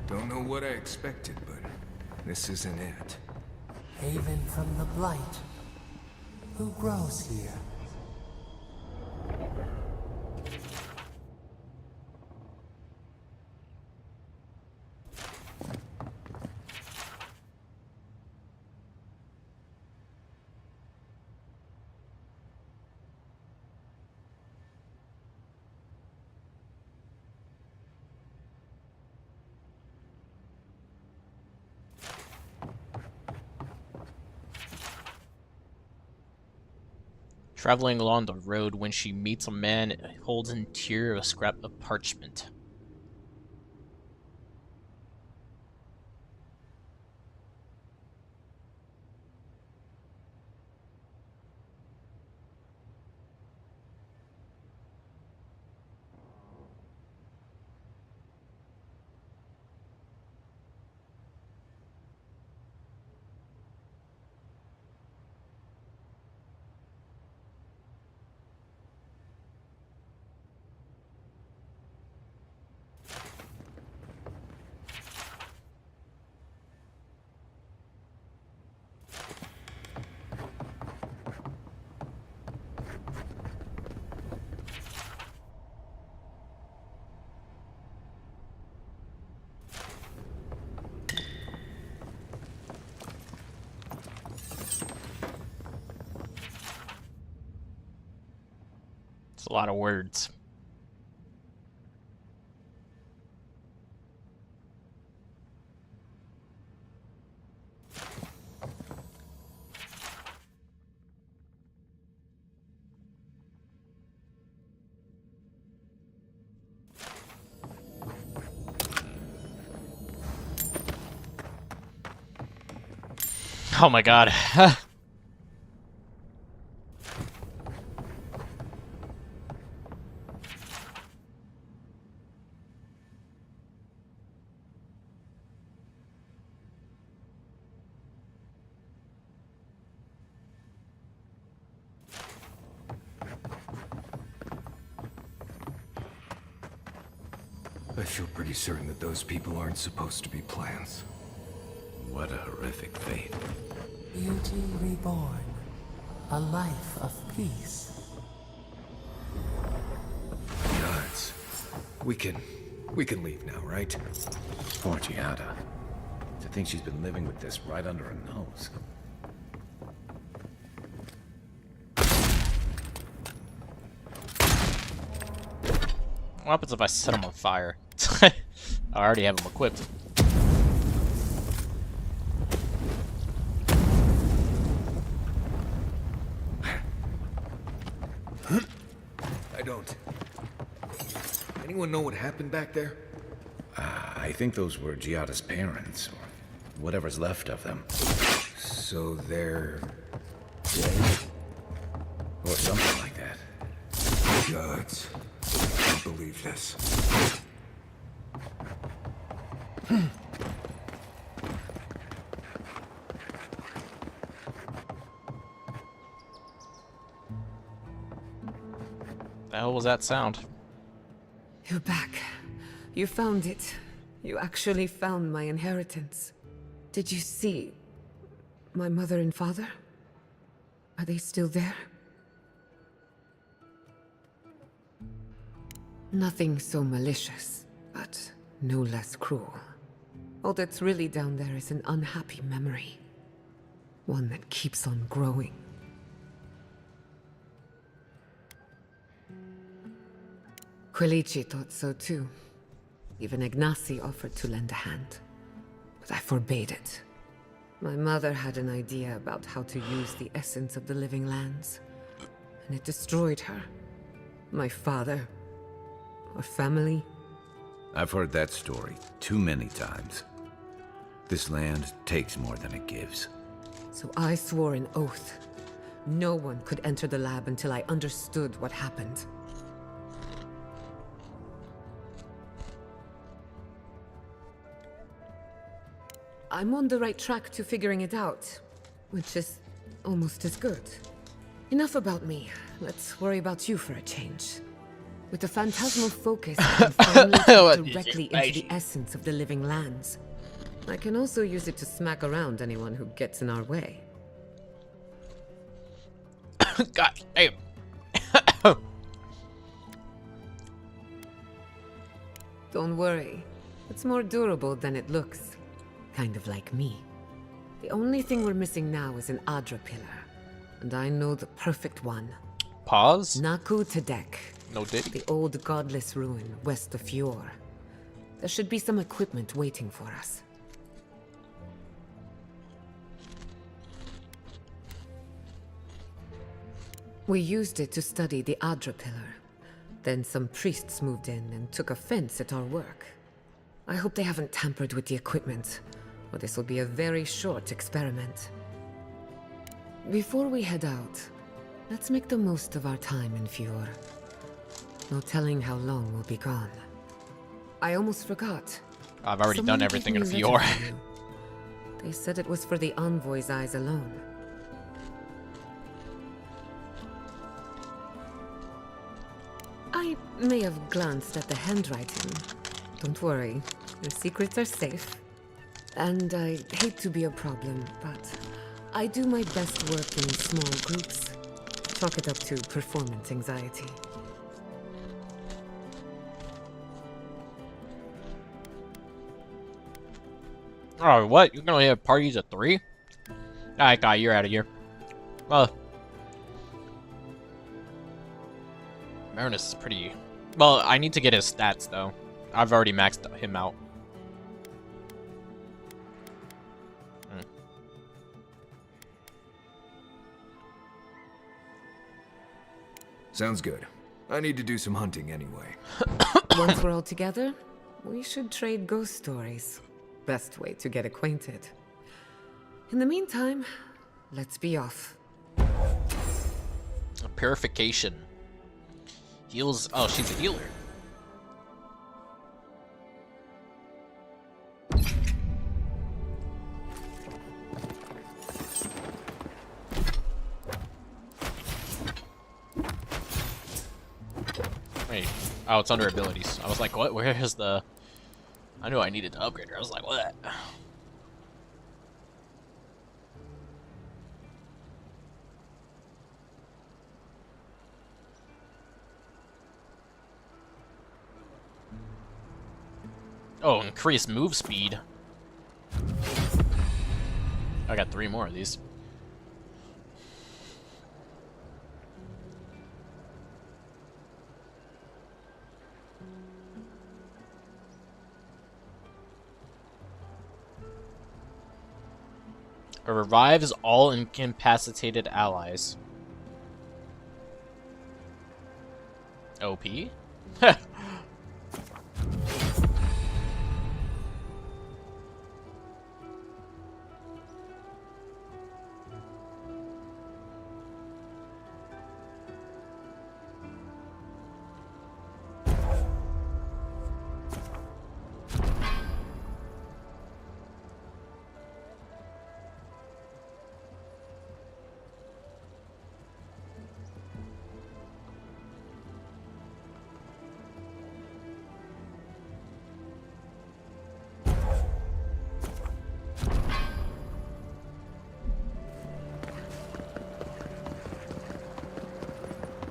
Don't know what I expected, but this isn't it. Haven from the Blight. Who grows here? Traveling along the road when she meets a man holds interior of a scrap of parchment. It's a lot of words. Oh my god. I feel pretty certain that those people aren't supposed to be plants. What a horrific fate. Beauty reborn. A life of peace. Nuts. We can leave now, right? Poor Giada. To think she's been living with this right under her nose. What happens if I set him on fire? I already have him equipped. I don't. Anyone know what happened back there? I think those were Giada's parents, or whatever's left of them. So they're dead? Or something like that. Gods. I can't believe this. The hell was that sound? You're back. You found it. You actually found my inheritance. Did you see my mother and father? Are they still there? Nothing so malicious, but no less cruel. All that's really down there is an unhappy memory. One that keeps on growing. Quilici thought so too. Even Ignacy offered to lend a hand, but I forbade it. My mother had an idea about how to use the essence of the living lands, and it destroyed her. My father, our family. I've heard that story too many times. This land takes more than it gives. So I swore an oath. No one could enter the lab until I understood what happened. I'm on the right track to figuring it out, which is almost as good. Enough about me. Let's worry about you for a change. With the phantasmal focus, I can finally tap directly into the essence of the living lands. I can also use it to smack around anyone who gets in our way. God damn. Don't worry. It's more durable than it looks. Kind of like me. The only thing we're missing now is an Adra pillar. And I know the perfect one. Pause? Naku Tedek. No diddy. The old godless ruin west of Fjord. There should be some equipment waiting for us. We used it to study the Adra pillar. Then some priests moved in and took offense at our work. I hope they haven't tampered with the equipment, or this will be a very short experiment. Before we head out, let's make the most of our time in Fjord. No telling how long we'll be gone. I almost forgot. I've already done everything in Fjord. They said it was for the envoy's eyes alone. I may have glanced at the handwriting. Don't worry, the secrets are safe. And I hate to be a problem, but I do my best work in small groups. Chalk it up to performance anxiety. Oh, what? You can only have parties of 3? Alright, guy, you're out of here. Well, Marinus is pretty... Well, I need to get his stats, though. I've already maxed him out. Sounds good. I need to do some hunting anyway. Once we're all together, we should trade ghost stories. Best way to get acquainted. In the meantime, let's be off. Purification. Heals... Oh, she's a healer. Wait. Oh, it's under abilities. I was like, what? Where is the... I knew I needed to upgrade her. I was like, what? Oh, increase move speed. I got 3 more of these. It revives all incapacitated allies. OP?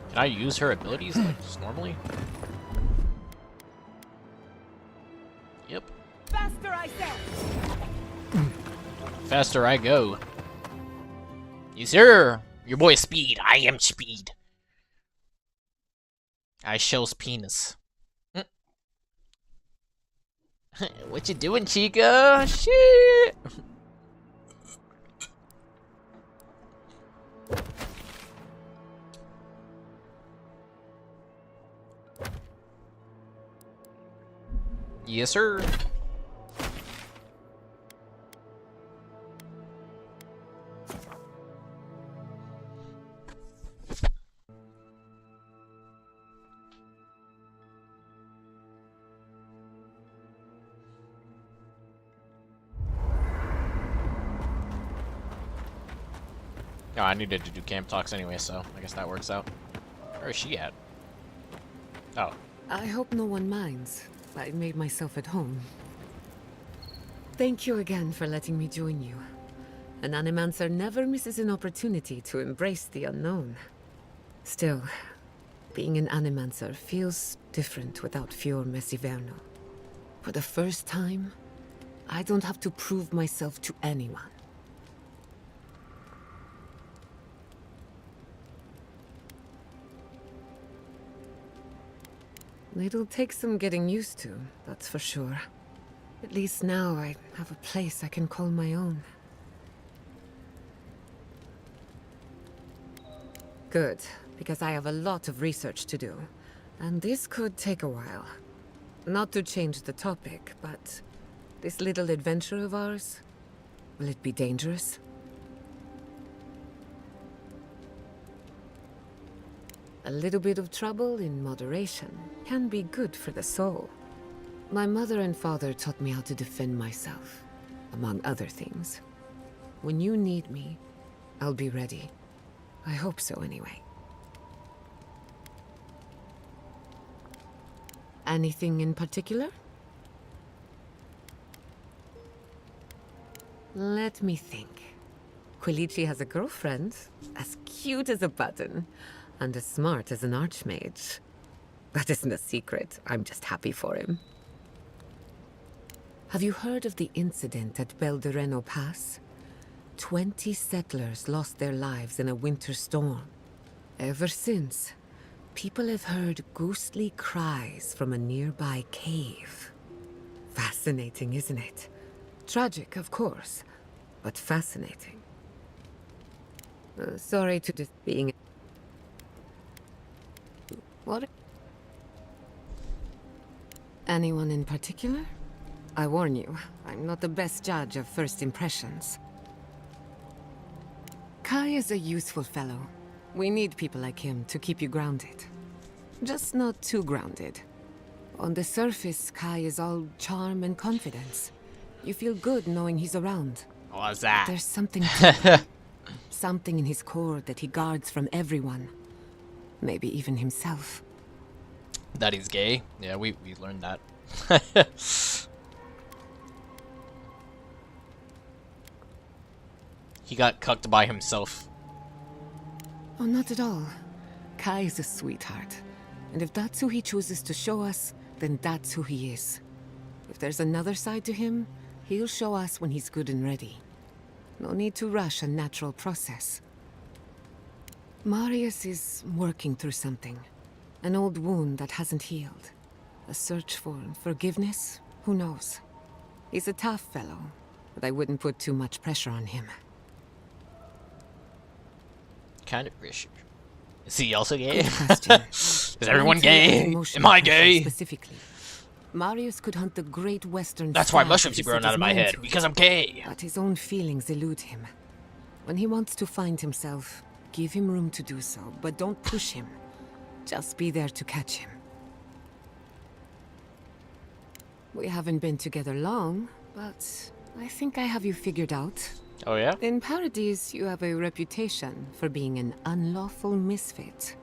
Can I use her abilities like just normally? Yep. Faster, I said! Faster I go. Yes, sir. Your boy Speed. I am Speed. I shows penis. What you doing, Chica? Shit. Yes, sir. Oh, I needed to do camp talks anyway, so I guess that works out. Where is she at? Oh. I hope no one minds. I made myself at home. Thank you again for letting me join you. An Animancer never misses an opportunity to embrace the unknown. Still, being an Animancer feels different without Fior Messiverno. For the first time, I don't have to prove myself to anyone. It'll take some getting used to, that's for sure. At least now I have a place I can call my own. Good, because I have a lot of research to do, and this could take a while. Not to change the topic, but this little adventure of ours, will it be dangerous? A little bit of trouble in moderation can be good for the soul. My mother and father taught me how to defend myself, among other things. When you need me, I'll be ready. I hope so, anyway. Anything in particular? Let me think. Quilici has a girlfriend, as cute as a button, and as smart as an archmage. That isn't a secret. I'm just happy for him. Have you heard of the incident at Beldereno Pass? 20 settlers lost their lives in a winter storm. Ever since, people have heard ghostly cries from a nearby cave. Fascinating, isn't it? Tragic, of course, but fascinating. Sorry to just being... What? Anyone in particular? I warn you, I'm not the best judge of first impressions. Kai is a useful fellow. We need people like him to keep you grounded. Just not too grounded. On the surface, Kai is all charm and confidence. You feel good knowing he's around. What's that? There's something something in his core that he guards from everyone. Maybe even himself. That he's gay? Yeah, we learned that. He got cucked by himself. Oh, not at all. Kai is a sweetheart. And if that's who he chooses to show us, then that's who he is. If there's another side to him, he'll show us when he's good and ready. No need to rush a natural process. Marius is working through something. An old wound that hasn't healed. A search for forgiveness? Who knows? He's a tough fellow, but I wouldn't put too much pressure on him. Kind of pressure. Is he also gay? Good question. Is everyone gay? Emotional Am I pressure gay? Specifically. Marius could hunt the great western That's why stag mushrooms if keep he growing set out of his my mind head, to it. because I'm gay. But his own feelings elude him. When he wants to find himself, give him room to do so, but don't push him. Just be there to catch him. We haven't been together long, but I think I have you figured out. Oh yeah? In Paradise, you have a reputation for being an unlawful misfit.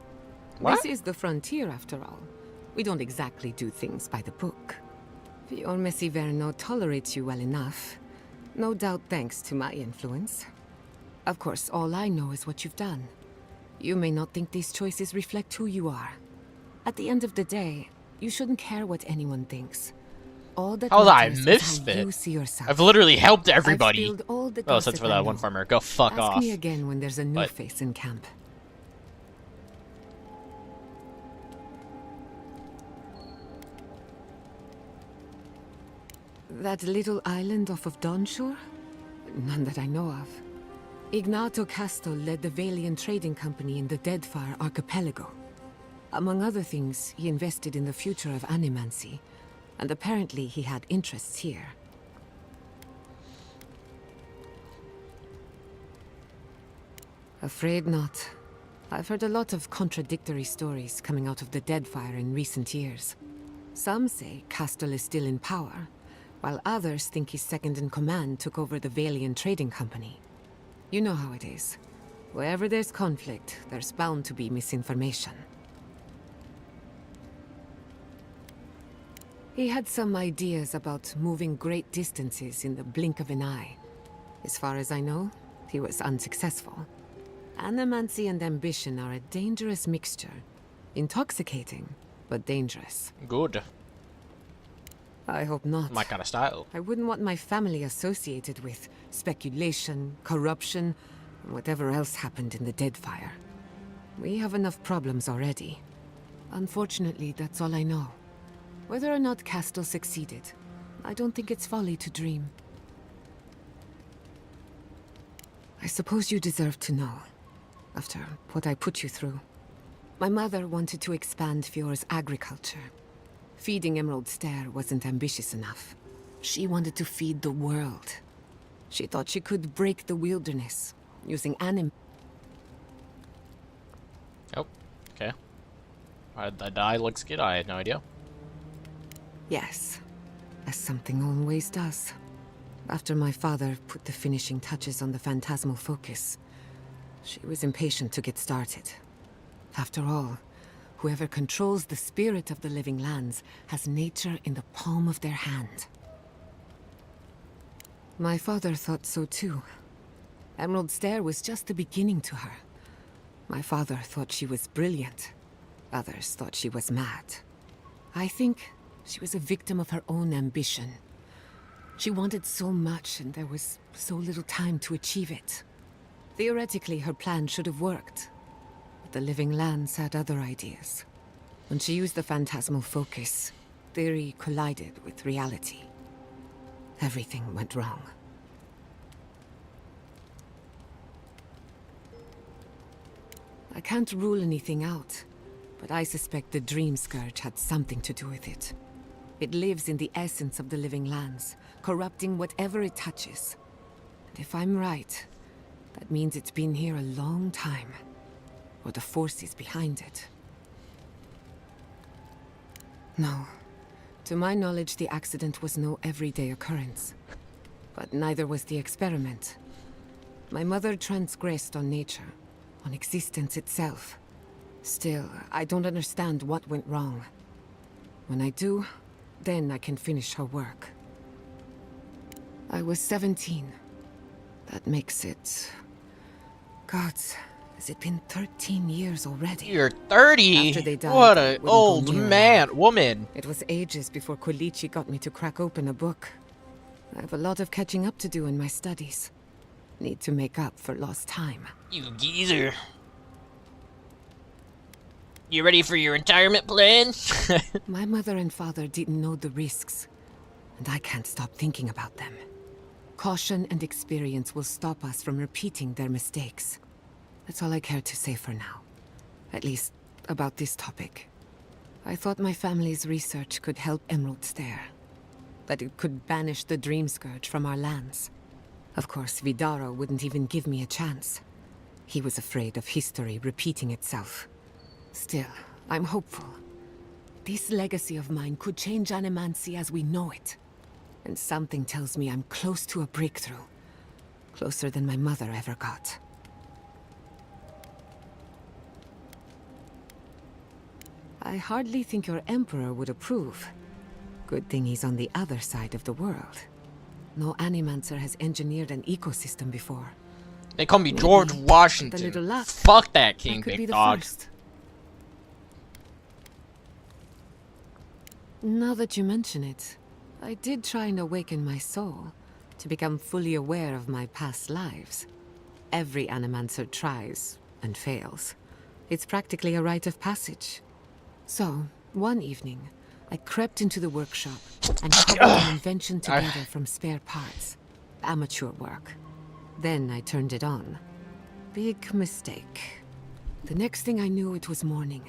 What? This is the frontier, after all. We don't exactly do things by the book. Your Messi Verno tolerates you well enough. No doubt thanks to my influence. Of course, all I know is what you've done. You may not think these choices reflect who you are. At the end of the day, you shouldn't care what anyone thinks. All that How was I matters is misfit? how you see yourself. I've literally helped everybody. I've spilled all the Oh, except gossip for I that know. one farmer. Go fuck Ask off. me again when there's a new But- face in camp. That little island off of Dawnshore? None that I know of. Ignato Casto led the Valian trading company in the Deadfire archipelago. Among other things, he invested in the future of animancy, and apparently he had interests here. Afraid not. I've heard a lot of contradictory stories coming out of the Deadfire in recent years. Some say Castle is still in power, while others think his second-in-command took over the Valian trading company. You know how it is. Wherever there's conflict, there's bound to be misinformation. He had some ideas about moving great distances in the blink of an eye. As far as I know, he was unsuccessful. Animancy and ambition are a dangerous mixture. Intoxicating, but dangerous. Good. I hope not. My kind of style. I wouldn't want my family associated with speculation, corruption, and whatever else happened in the Deadfire. We have enough problems already. Unfortunately, that's all I know. Whether or not Castle succeeded, I don't think it's folly to dream. I suppose you deserve to know, after what I put you through. My mother wanted to expand Fiore's agriculture. Feeding Emerald Stair wasn't ambitious enough. She wanted to feed the world. She thought she could break the wilderness, using Oh, okay. That die looks good. I had no idea. Yes, as something always does. After my father put the finishing touches on the phantasmal focus, she was impatient to get started. After all, whoever controls the spirit of the living lands has nature in the palm of their hand. My father thought so too. Emerald Stair was just the beginning to her. My father thought she was brilliant. Others thought she was mad. I think she was a victim of her own ambition. She wanted so much, and there was so little time to achieve it. Theoretically, her plan should have worked. But the living lands had other ideas. When she used the phantasmal focus, theory collided with reality. Everything went wrong. I can't rule anything out, but I suspect the Dream Scourge had something to do with it. It lives in the essence of the living lands, corrupting whatever it touches. And if I'm right, that means it's been here a long time, or the forces behind it. No. To my knowledge, the accident was no everyday occurrence. But neither was the experiment. My mother transgressed on nature, on existence itself. Still, I don't understand what went wrong. When I do, then I can finish her work. I was 17. That makes it... Gods, has it been 13 years already? You're 30? After they died, What I a wouldn't go old near man, woman. It was ages before Kolichi got me to crack open a book. I have a lot of catching up to do in my studies. Need to make up for lost time. You geezer. You ready for your retirement plan? My mother and father didn't know the risks, and I can't stop thinking about them. Caution and experience will stop us from repeating their mistakes. That's all I care to say for now. At least, about this topic. I thought my family's research could help Emerald Stair. That it could banish the Dream Scourge from our lands. Of course, Vidaro wouldn't even give me a chance. He was afraid of history repeating itself. Still, I'm hopeful. This legacy of mine could change Animancy as we know it. And something tells me I'm close to a breakthrough. Closer than my mother ever got. I hardly think your Emperor would approve. Good thing he's on the other side of the world. No Animancer has engineered an ecosystem before. They call me George Washington. With a little luck, Fuck that king, I could be big the dog. first. Now that you mention it, I did try and awaken my soul to become fully aware of my past lives. Every Animancer tries and fails. It's practically a rite of passage. So, one evening, I crept into the workshop and cobbled an invention together from spare parts. Amateur work. Then I turned it on. Big mistake. The next thing I knew, it was morning.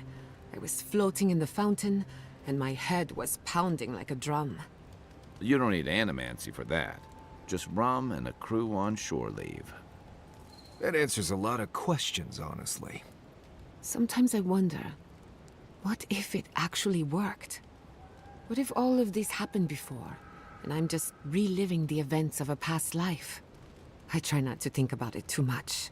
I was floating in the fountain, and my head was pounding like a drum. You don't need animancy for that. Just rum and a crew on shore leave. That answers a lot of questions, honestly. Sometimes I wonder, what if it actually worked? What if all of this happened before, and I'm just reliving the events of a past life? I try not to think about it too much.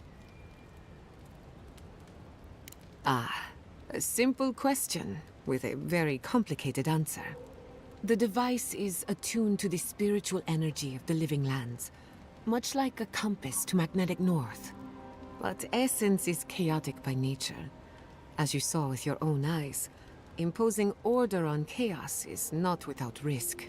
Ah, a simple question with a very complicated answer. The device is attuned to the spiritual energy of the living lands, much like a compass to magnetic north. But essence is chaotic by nature. As you saw with your own eyes, imposing order on chaos is not without risk.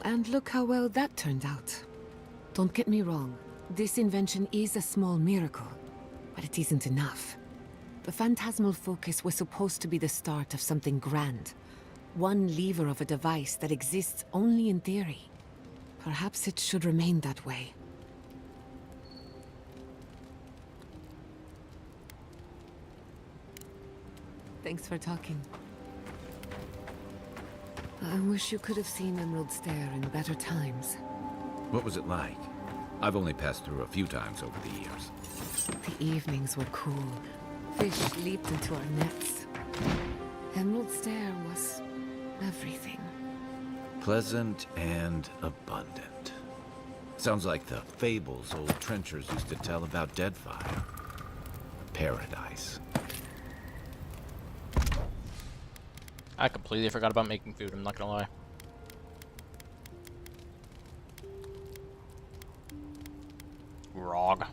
And look how well that turned out. Don't get me wrong, this invention is a small miracle, but it isn't enough. The phantasmal focus was supposed to be the start of something grand. One lever of a device that exists only in theory. Perhaps it should remain that way. Thanks for talking. I wish you could have seen Emerald Stair in better times. What was it like? I've only passed through a few times over the years. The evenings were cool. Fish leaped into our nets. Emerald Stair was everything. Pleasant and abundant. Sounds like the fables old trenchers used to tell about Deadfire. Paradise. I completely forgot about making food, I'm not gonna lie. Rog.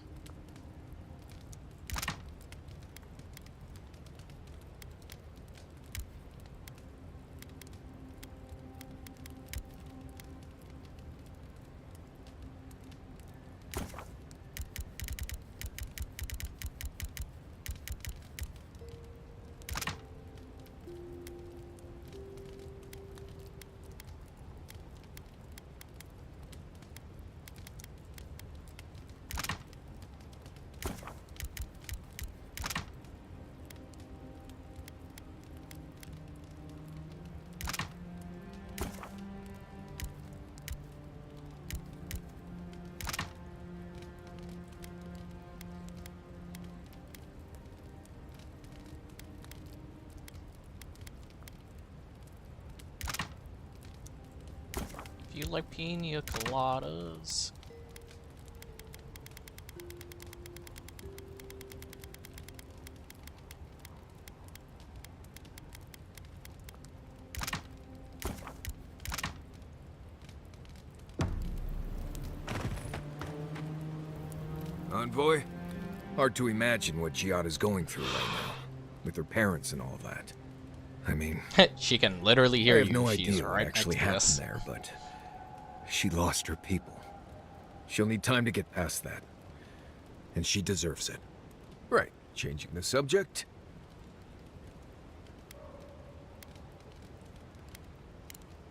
You like pina coladas? Envoy? Hard to imagine what Giada's going through right now, with her parents and all that. I mean... She can literally hear I have you. no She's idea right what next actually to happened us. there, but... she lost her people. She'll need time to get past that. And she deserves it. Right, changing the subject.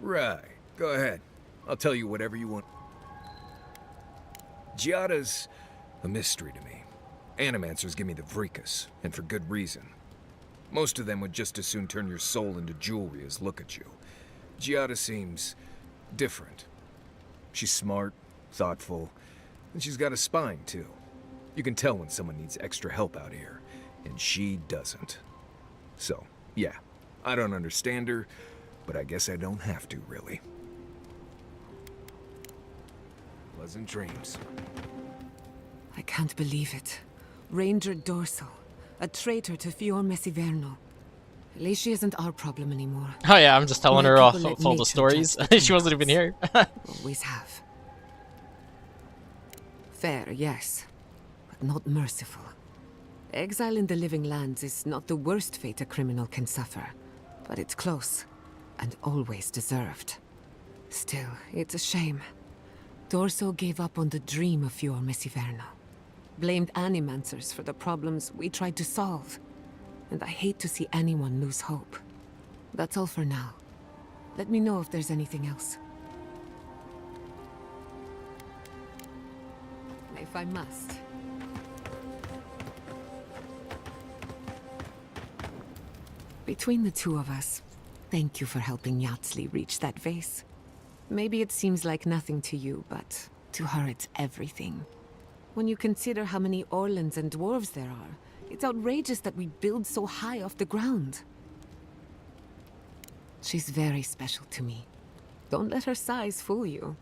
Right, go ahead. I'll tell you whatever you want. Giada's a mystery to me. Animancers give me the vricus, and for good reason. Most of them would just as soon turn your soul into jewelry as look at you. Giada seems different. She's smart, thoughtful, and she's got a spine, too. You can tell when someone needs extra help out here, and she doesn't. So, yeah, I don't understand her, but I guess I don't have to, really. Pleasant dreams. I can't believe it. Ranger Dorsal, a traitor to Fior Messiverno. At least she isn't our problem anymore. Oh yeah, I'm just telling My her people let all the nature stories. judge between She wasn't even here. Always have. Fair, yes, but not merciful. Exile in the living lands is not the worst fate a criminal can suffer, but it's close, and always deserved. Still, it's a shame. Dorso gave up on the dream of Fior Messiverno. Blamed animancers for the problems we tried to solve. And I hate to see anyone lose hope. That's all for now. Let me know if there's anything else. If I must. Between the two of us, thank you for helping Yatsli reach that vase. Maybe it seems like nothing to you, but to her it's everything. When you consider how many Orlans and dwarves there are, it's outrageous that we build so high off the ground. She's very special to me. Don't let her size fool you.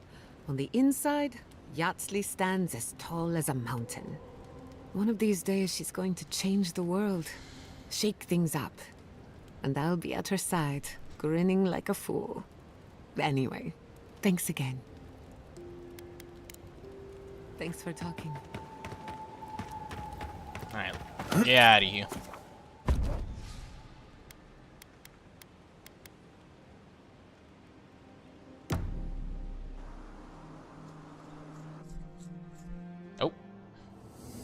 On the inside, Yatsli stands as tall as a mountain. One of these days she's going to change the world, shake things up. And I'll be at her side, grinning like a fool. Anyway, thanks again. Thanks for talking. Alright, get out of here. Oh.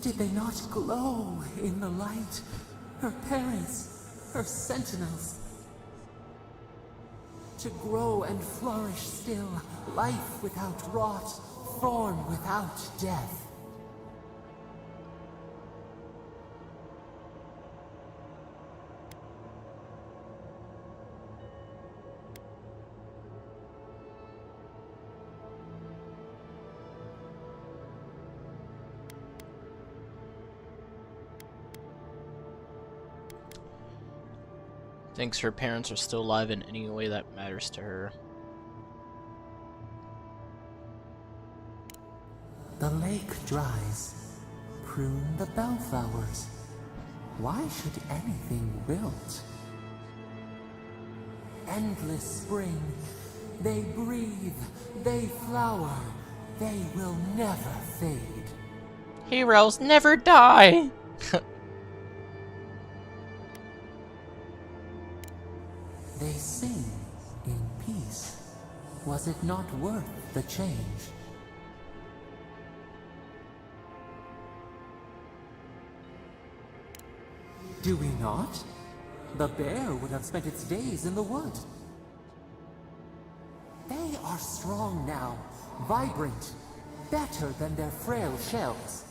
Did they not glow in the light? Her parents, her sentinels. To grow and flourish still, life without rot, form without death. Thinks her parents are still alive in any way that matters to her. The lake dries. Prune the bellflowers. Why should anything wilt? Endless spring. They breathe. They flower. They will never fade. Heroes never die! They sing in peace. Was it not worth the change? Do we not? The bear would have spent its days in the wood. They are strong now, vibrant, better than their frail shells.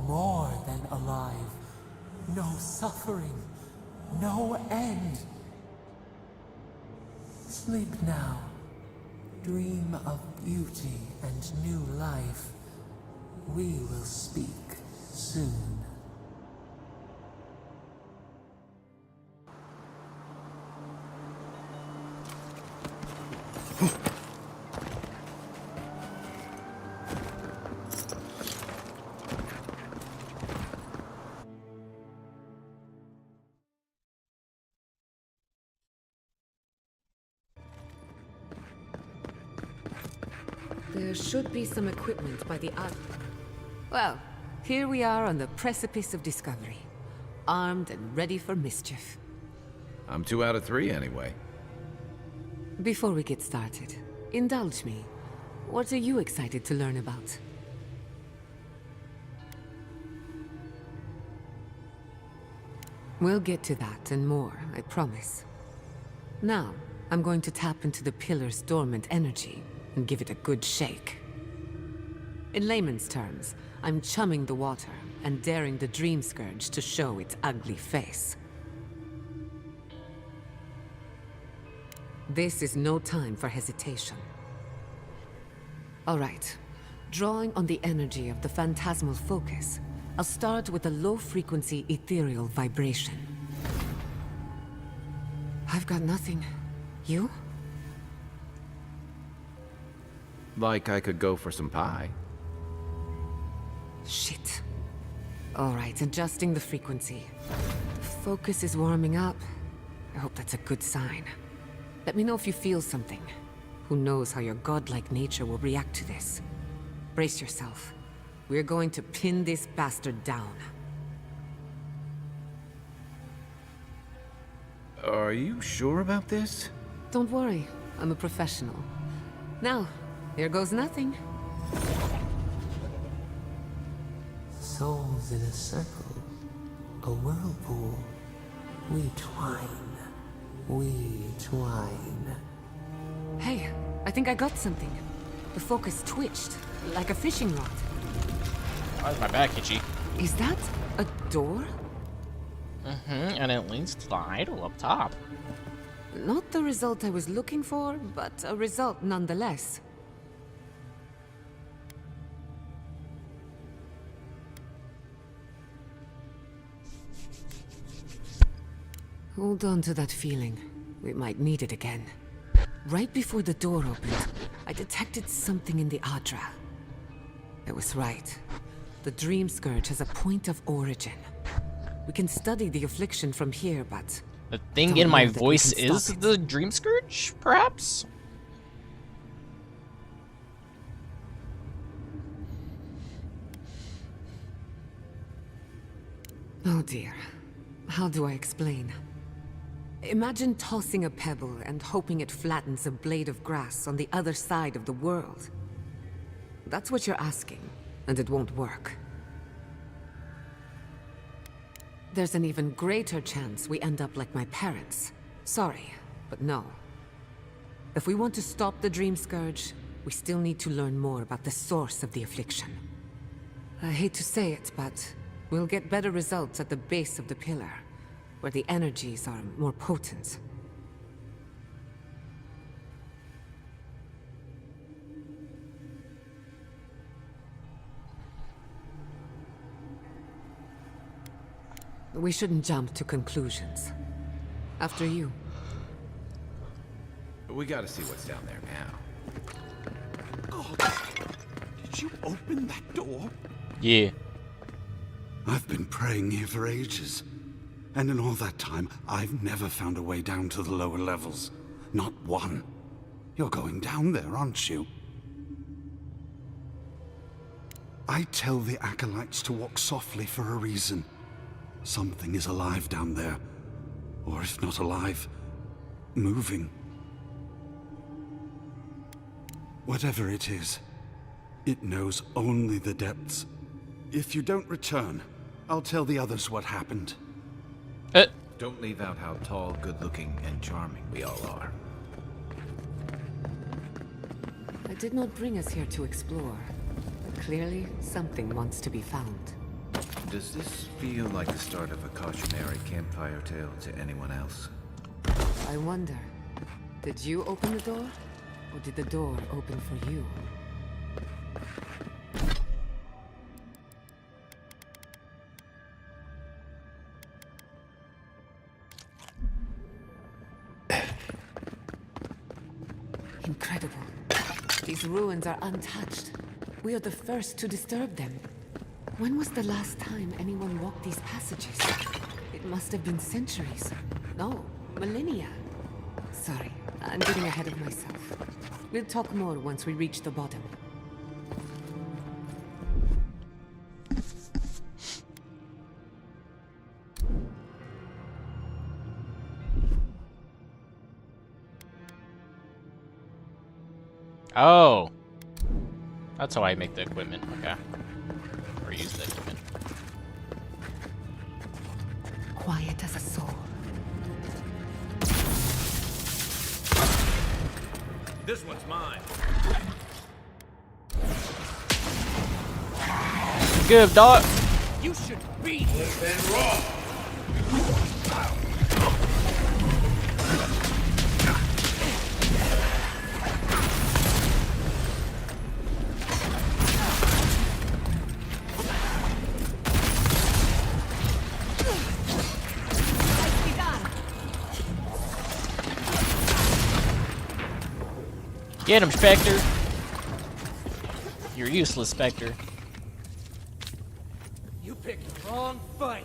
More than alive. No suffering. No end. Sleep now. Dream of beauty and new life. We will speak soon. There should be some equipment by the Well, here we are on the precipice of discovery. Armed and ready for mischief. I'm 2 out of 3 anyway. Before we get started, indulge me. What are you excited to learn about? We'll get to that and more, I promise. Now, I'm going to tap into the pillar's dormant energy and give it a good shake. In layman's terms, I'm chumming the water and daring the Dream Scourge to show its ugly face. This is no time for hesitation. All right. Drawing on the energy of the phantasmal focus, I'll start with a low-frequency ethereal vibration. I've got nothing. You? Like I could go for some pie. Shit. All right, adjusting the frequency. Focus is warming up. I hope that's a good sign. Let me know if you feel something. Who knows how your godlike nature will react to this. Brace yourself. We're going to pin this bastard down. Are you sure about this? Don't worry, I'm a professional. Now, here goes nothing. Souls in a circle, a whirlpool. We twine, we twine. Hey, I think I got something. The focus twitched, like a fishing rod. Why's my back itchy? Is that a door? And it leads to the idol up top. Not the result I was looking for, but a result nonetheless. Hold on to that feeling. We might need it again. Right before the door opened, I detected something in the Adra. I was right. The Dream Scourge has a point of origin. We can study the affliction from here, but... The thing in my voice is the Dream Scourge, perhaps? Oh dear. How do I explain? Imagine tossing a pebble and hoping it flattens a blade of grass on the other side of the world. That's what you're asking, and it won't work. There's an even greater chance we end up like my parents. Sorry, but no. If we want to stop the Dream Scourge, we still need to learn more about the source of the affliction. I hate to say it, but we'll get better results at the base of the pillar, where the energies are more potent. We shouldn't jump to conclusions. After you. We gotta see what's down there now. God, did you open that door? Yeah. I've been praying here for ages. And in all that time, I've never found a way down to the lower levels. Not one. You're going down there, aren't you? I tell the acolytes to walk softly for a reason. Something is alive down there. Or if not alive, moving. Whatever it is, it knows only the depths. If you don't return, I'll tell the others what happened. Don't leave out how tall, good-looking, and charming we all are. I did not bring us here to explore, but clearly something wants to be found. Does this feel like the start of a cautionary campfire tale to anyone else? I wonder, did you open the door? Or did the door open for you? Incredible. These ruins are untouched. We are the first to disturb them. When was the last time anyone walked these passages? It must have been centuries. No, millennia. Sorry, I'm getting ahead of myself. We'll talk more once we reach the bottom. Oh. That's how I make the equipment. Okay. Or use the equipment. Quiet as a soul. This one's mine. Good, dog. You should be here then raw. Get him, Spectre. You're useless, Spectre. You picked the wrong fight.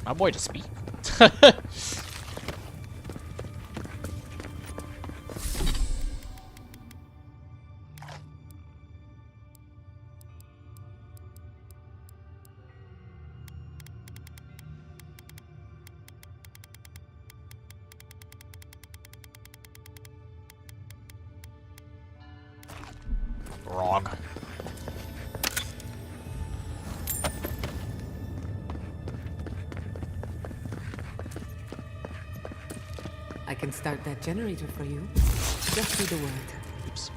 My boy just speak. Wrong. I can start that generator for you. Just say the word. Oops.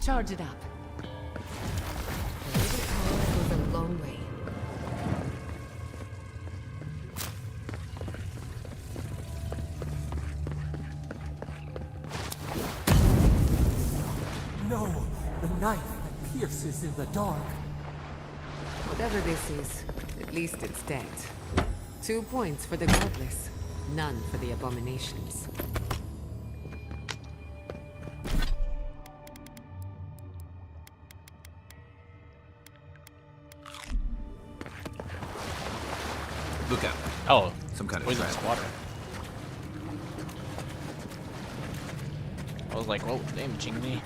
Charge it up. A little power goes a long way. No, the knife that pierces in the dark. Whatever this is, at least it's dead. 2 points for the godless, none for the abominations. Look out. Oh, some kind of poisonous trap. water. I was like, whoa, damaging me.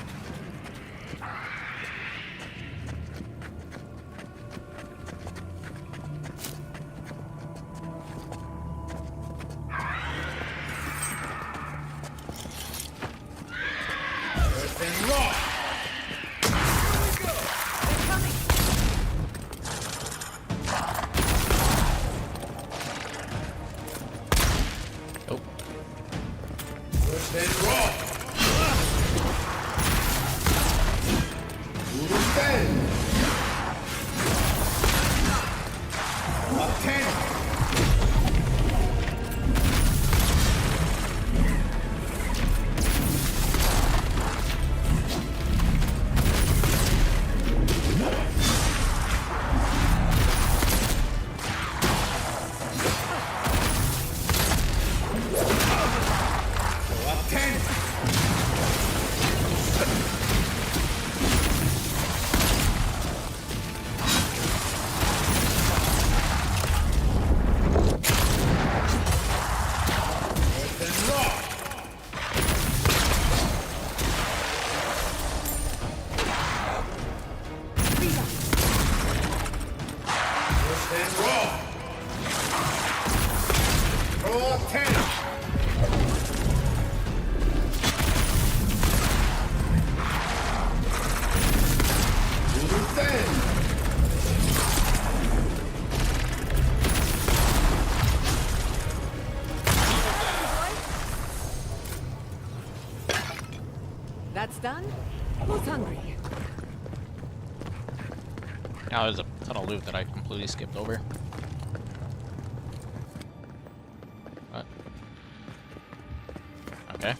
That's done? Who's hungry? Now there's a ton of loot that I completely skipped over. What? Okay.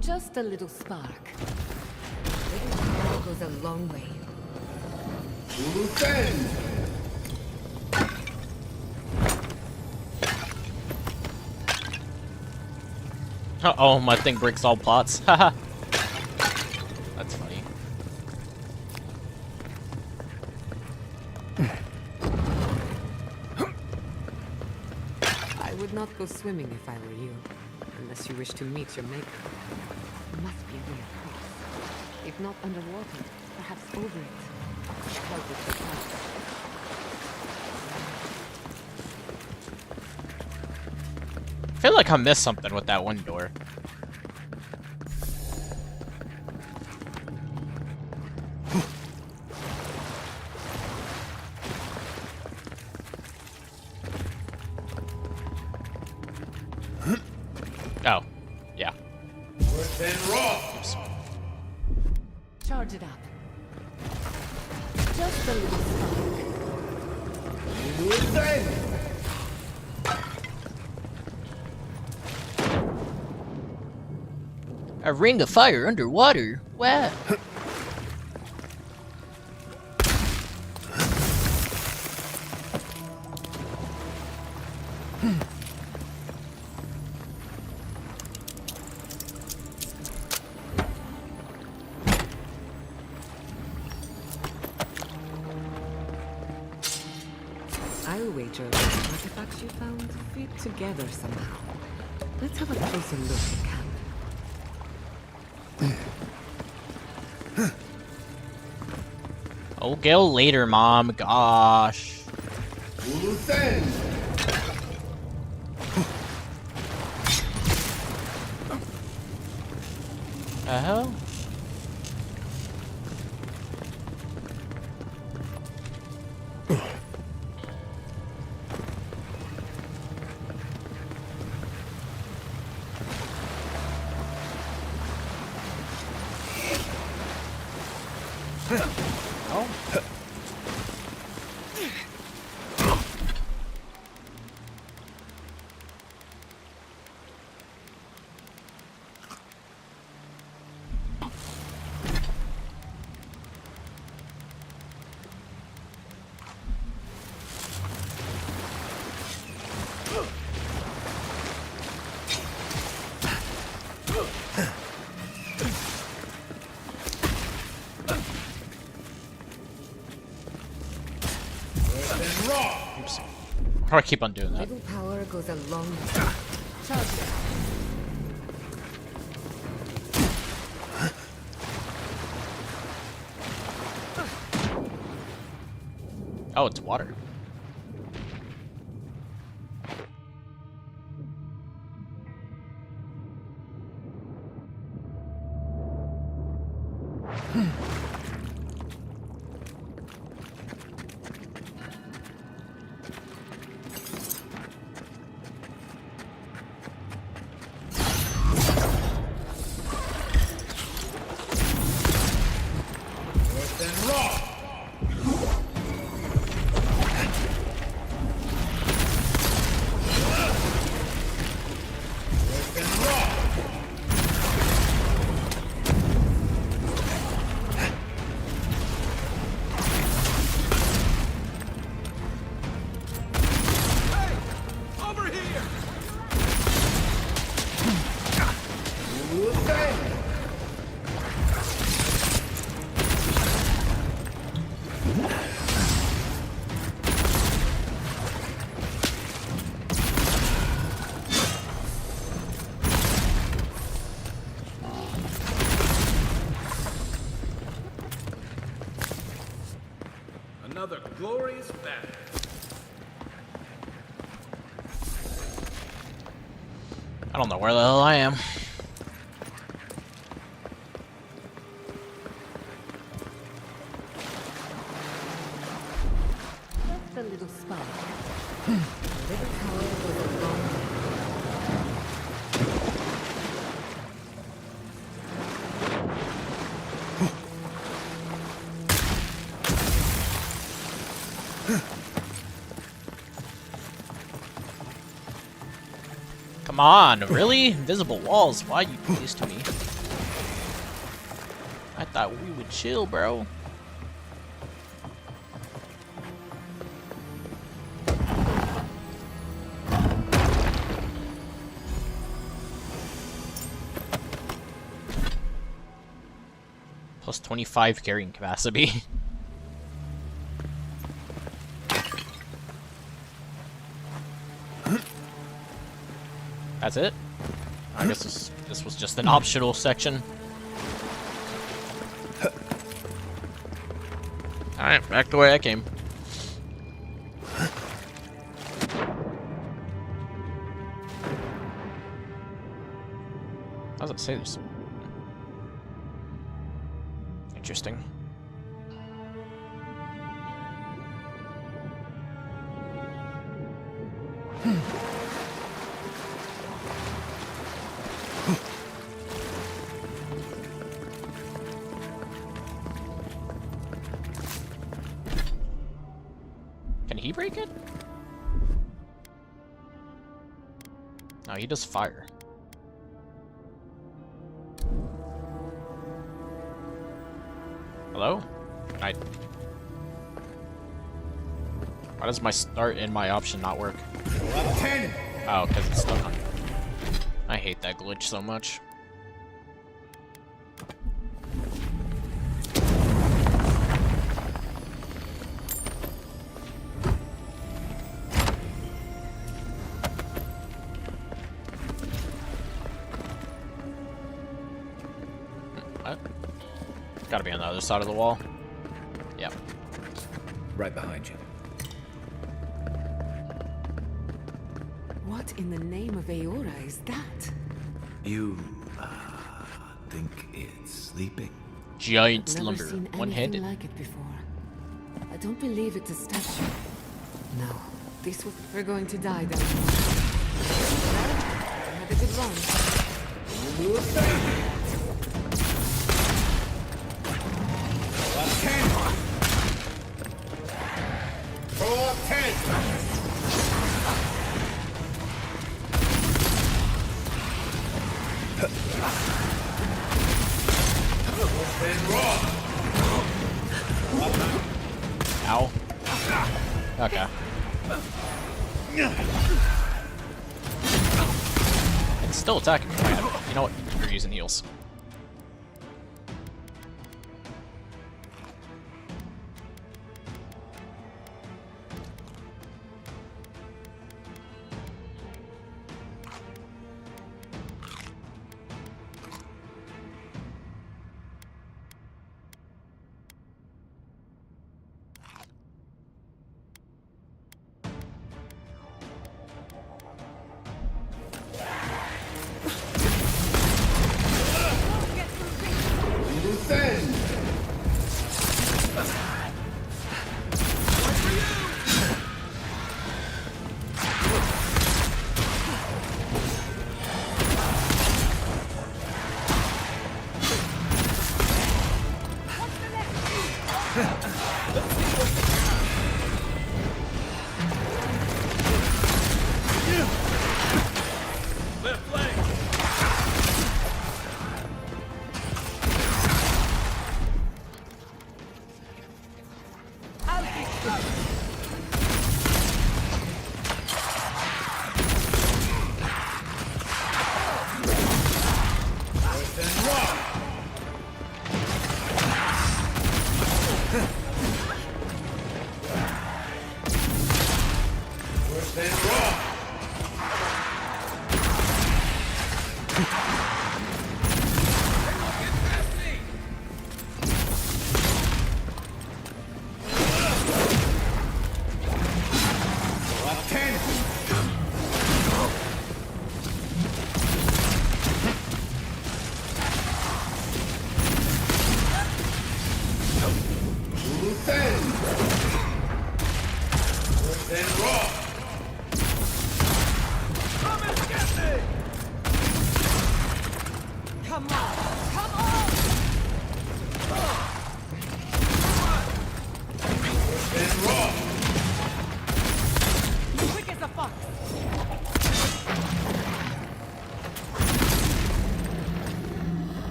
Just a little spark. A little power goes a long way. Uh-oh, my thing breaks all plots. Haha. That's funny. I would not go swimming if I were you, unless you wish to meet your maker. It must be a way across, if not underwater. Perhaps over it. Help with the task. I feel like I missed something with that one door. Oh, yeah. Worse than raw. Charge it up. Just a little spark. Do it then. A ring of fire underwater. Wow. I'll wager the artifacts you found fit together somehow. Let's have a closer look at camp. Oh, go later, Mom. Gosh. The hell? Oh. Oops. How do I keep on doing that? Little power goes a long way. Charge it up. Oh, it's water. Another glorious battle. I don't know where the hell I am. Just a little spark. Little power goes a long way. Come on, really? Invisible walls, why you do this to me? I thought we would chill, bro. Plus 25 carrying capacity. That's it? I guess this was just an optional section. Alright, back the way I came. How does it say this? Interesting. Can he break it? No, he does fire. Hello? Why does my start and my option not work? Oh, because it's stuck on. I hate that glitch so much. What? Gotta be on the other side of the wall. Yep. Right behind you. What in the name of Aora is that? You, think it's sleeping? Giant I've never slumber, seen one-handed. anything like it before. I don't believe it's a statue. No, this was... We're going to die, then. Well, I had a good run. Throw up 10! Ow. Okay. It's still attacking me. You know what? You're using heals.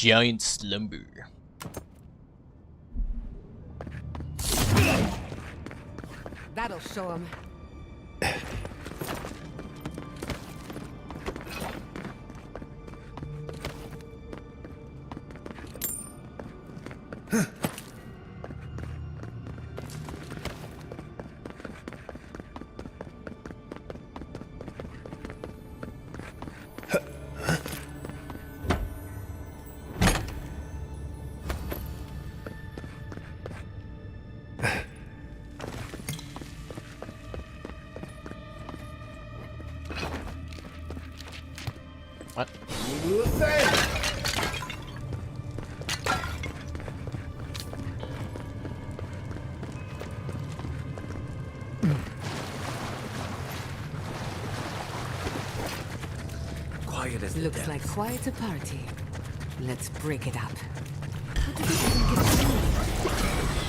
Giant slumber. That'll show him. What? Quiet as Looks like quite a party. Let's break it up. What do you think it's doing?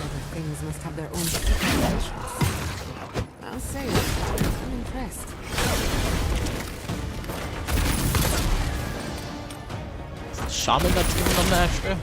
Other things must have their own secret dimensions. I'll say it. I'm impressed. It's the shaman that's giving them the extra.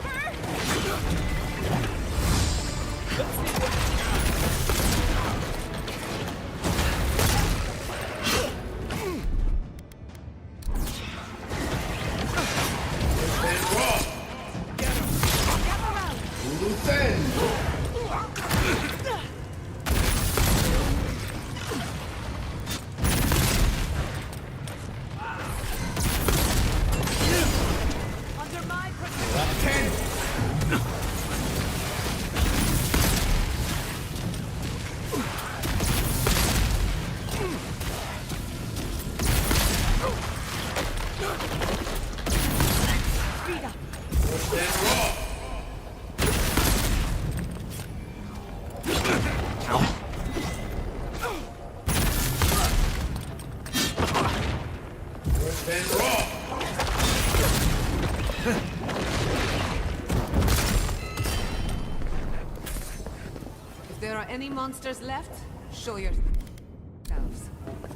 If there are any monsters left, show yourselves.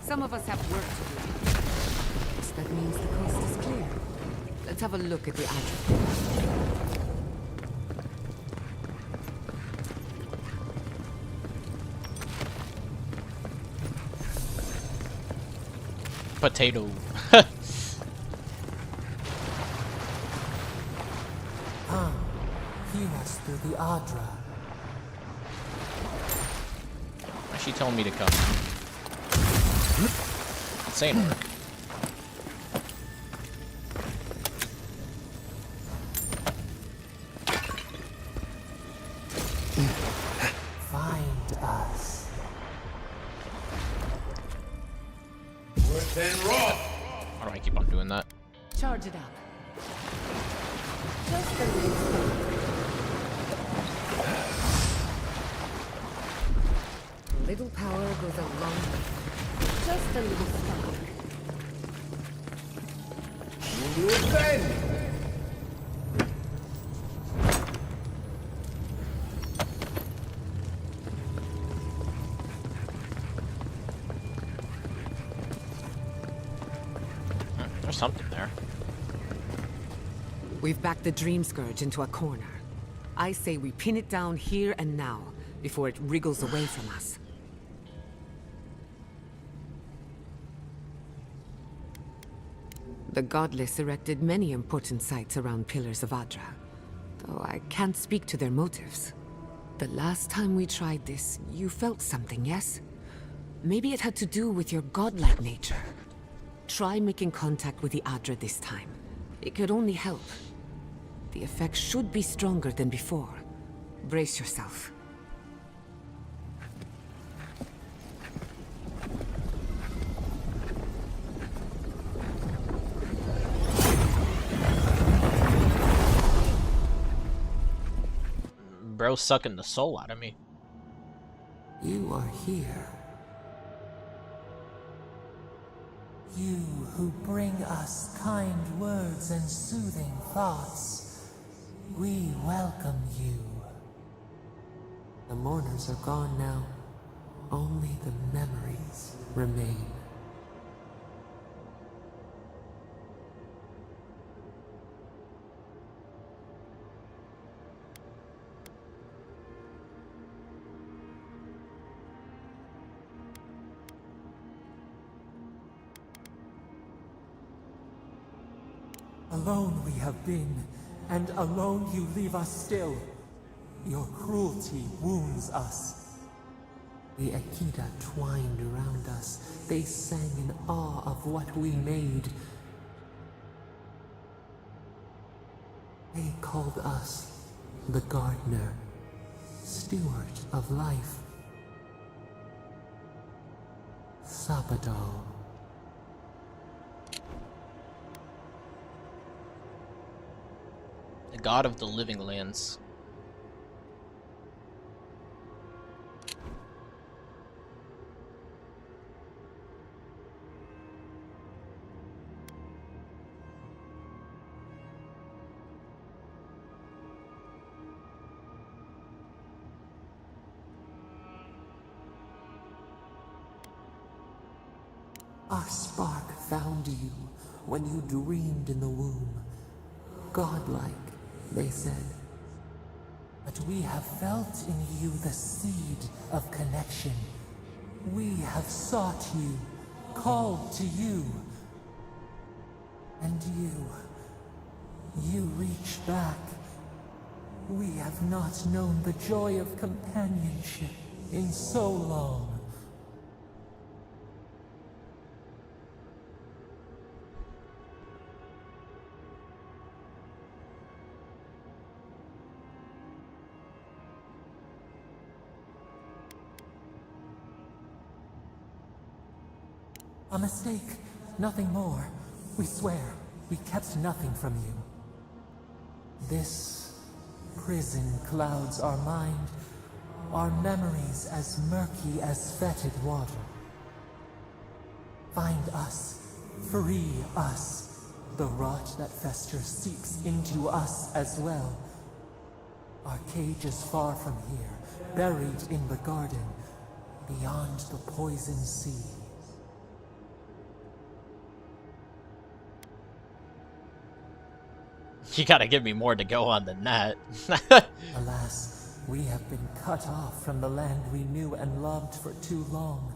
Some of us have work to do. That means the coast is clear. Let's have a look at the address. Potato. Hew us through the Adra. Why's she telling me to come? Insane her. Find us. Why do I keep on doing that? Charge it up. Just a little power goes a long way. Just a little spark. There's something there. We've backed the Dream Scourge into a corner. I say we pin it down here and now, before it wriggles away from us. The Godless erected many important sites around Pillars of Adra, though I can't speak to their motives. The last time we tried this, you felt something, yes? Maybe it had to do with your godlike nature. Try making contact with the Adra this time. It could only help. The effect should be stronger than before. Brace yourself. Bro sucking the soul out of me. You are here. You who bring us kind words and soothing thoughts, we welcome you. The mourners are gone now. Only the memories remain. Alone we have been, and alone you leave us still. Your cruelty wounds us. The Akita twined around us. They sang in awe of what we made. They called us the gardener, steward of life. Sabado. The god of the living lands. Our spark found you when you dreamed in the womb. Godlike, they said. But we have felt in you the seed of connection. We have sought you, called to you. And you reach back. We have not known the joy of companionship in so long. A mistake, nothing more. We swear, we kept nothing from you. This prison clouds our mind, our memories as murky as fetid water. Find us, free us. The rot that festers seeps into us as well. Our cage is far from here, buried in the garden, beyond the poison sea. You gotta give me more to go on than that. Alas, we have been cut off from the land we knew and loved for too long.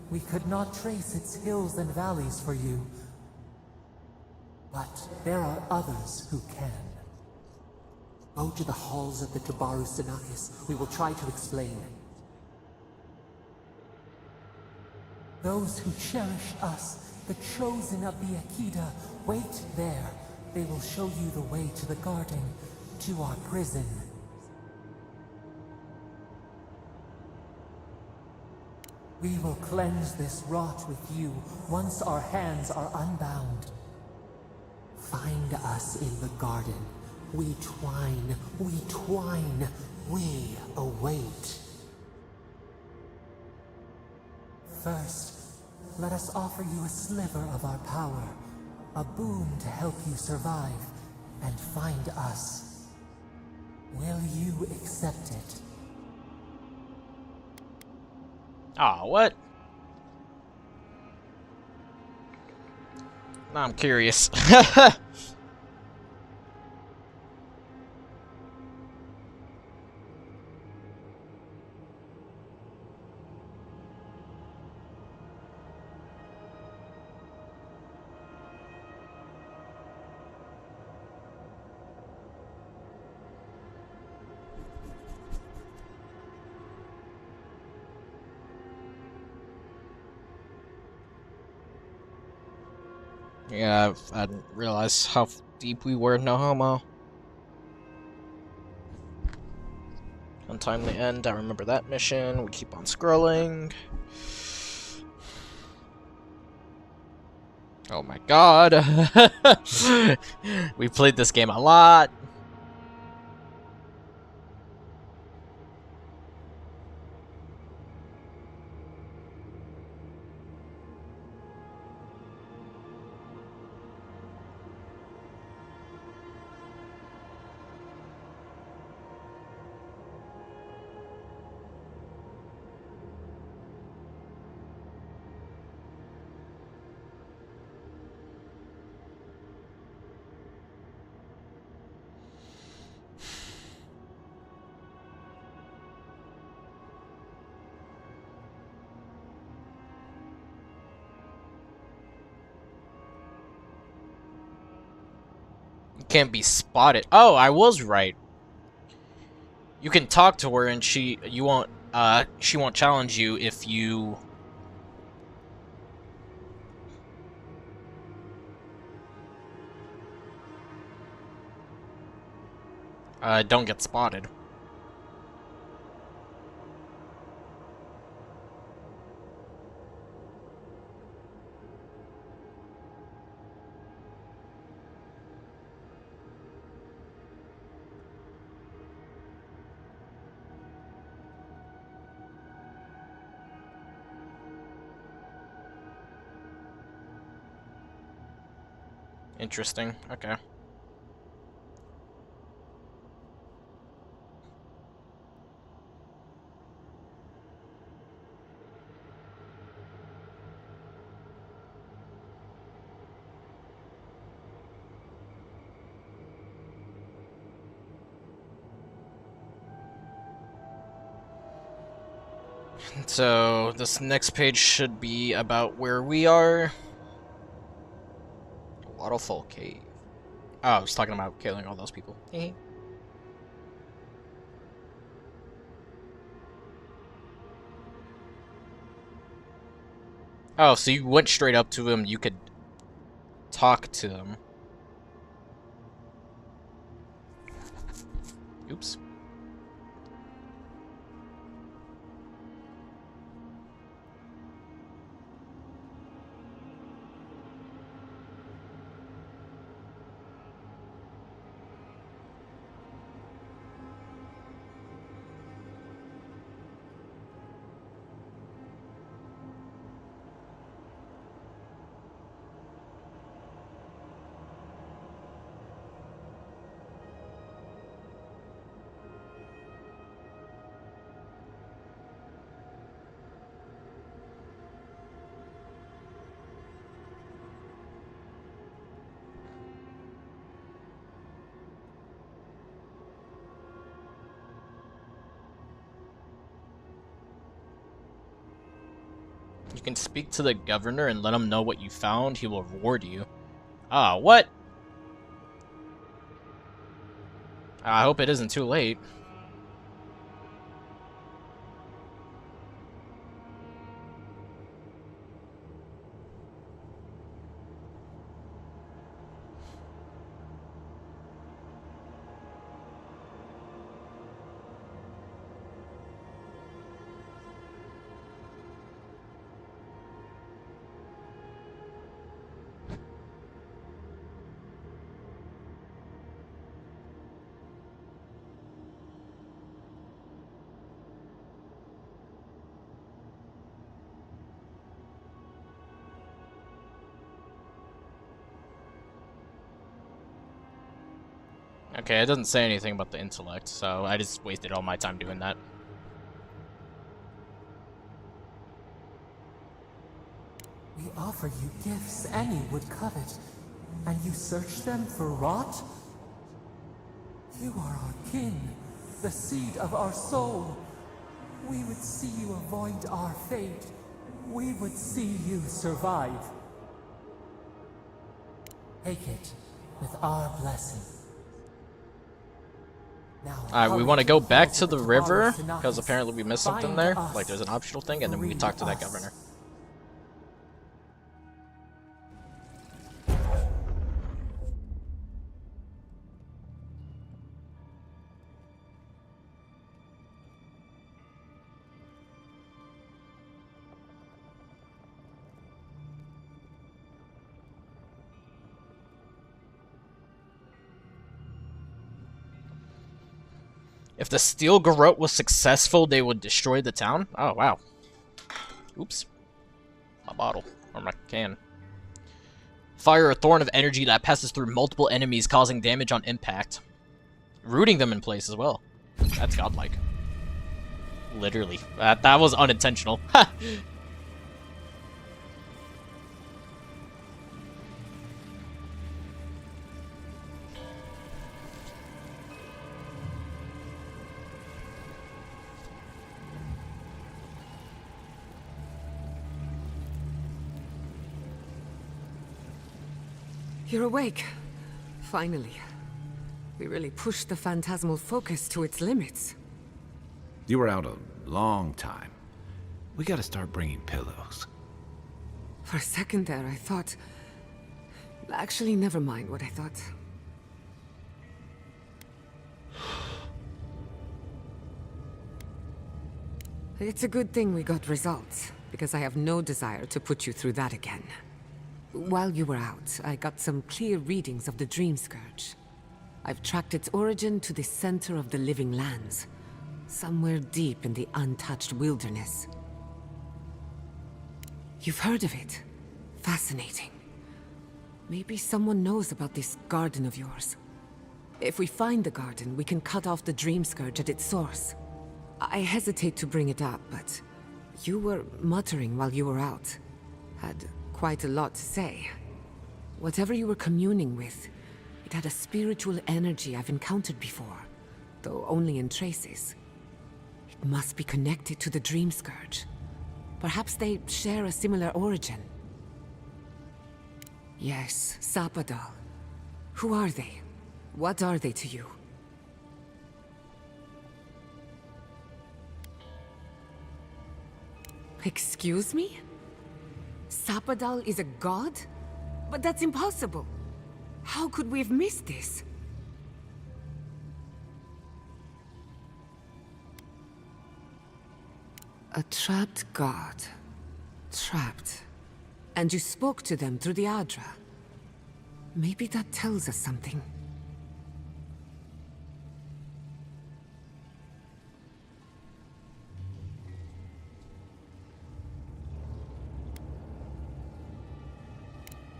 We could not trace its hills and valleys for you. But there are others who can. Go to the halls of the Tabaru Sinakis. We will try to explain. Those who cherish us, the chosen of the Akita, wait there. They will show you the way to the garden, to our prison. We will cleanse this rot with you once our hands are unbound. Find us in the garden. We twine, we await. First, let us offer you a sliver of our power. A boon to help you survive and find us. Will you accept it? Ah, what? Now I'm curious. Yeah, I didn't realize how deep we were, no homo. Untimely end, I remember that mission. We keep on scrolling. Oh my god. We played this game a lot. You can't be spotted. Oh, I was right. You can talk to her and she won't challenge you if you don't get spotted. Interesting. Okay. So, this next page should be about where we are. Waterfall Cave. Oh, I was talking about killing all those people. Oh, so you went straight up to him, you could talk to him. Oops. You can speak to the governor and let him know what you found. He will reward you. Ah, what? I hope it isn't too late. Okay, it doesn't say anything about the intellect, so I just wasted all my time doing that. We offer you gifts any would covet, and you search them for rot? You are our kin, the seed of our soul. We would see you avoid our fate. We would see you survive. Take it with our blessing. Alright, we want to go back to the river, because apparently we missed something there. Like, there's an optional thing, and then we can talk to that governor. If the steel garrote was successful, they would destroy the town? Oh, wow. Oops. My bottle. Or my can. Fire a thorn of energy that passes through multiple enemies, causing damage on impact. Rooting them in place as well. That's godlike. Literally. That was unintentional. Ha! You're awake. Finally. We really pushed the phantasmal focus to its limits. You were out a long time. We gotta start bringing pillows. For a second there, I thought... Actually, never mind what I thought. It's a good thing we got results, because I have no desire to put you through that again. While you were out, I got some clear readings of the Dream Scourge. I've tracked its origin to the center of the Living Lands, somewhere deep in the untouched wilderness. You've heard of it? Fascinating. Maybe someone knows about this garden of yours. If we find the garden, we can cut off the Dream Scourge at its source. I hesitate to bring it up, but you were muttering while you were out. Had quite a lot to say. Whatever you were communing with, it had a spiritual energy I've encountered before, though only in traces. It must be connected to the Dream Scourge. Perhaps they share a similar origin. Yes, Sapadal. Who are they? What are they to you? Excuse me? Sapadal is a god? But that's impossible. How could we have missed this? A trapped god. Trapped. And you spoke to them through the Adra. Maybe that tells us something.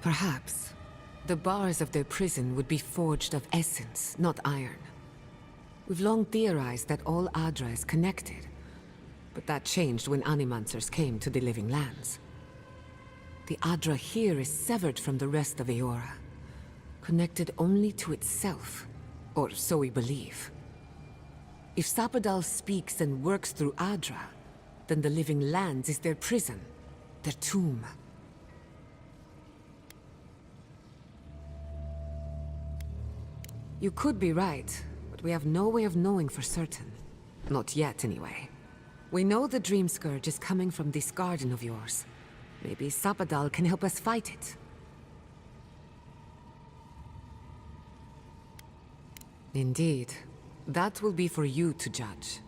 Perhaps the bars of their prison would be forged of essence, not iron. We've long theorized that all Adra is connected, but that changed when Animancers came to the Living Lands. The Adra here is severed from the rest of Eora, connected only to itself, or so we believe. If Sapadal speaks and works through Adra, then the Living Lands is their prison, their tomb. You could be right, but we have no way of knowing for certain. Not yet, anyway. We know the Dream Scourge is coming from this garden of yours. Maybe Sapadal can help us fight it. Indeed. That will be for you to judge.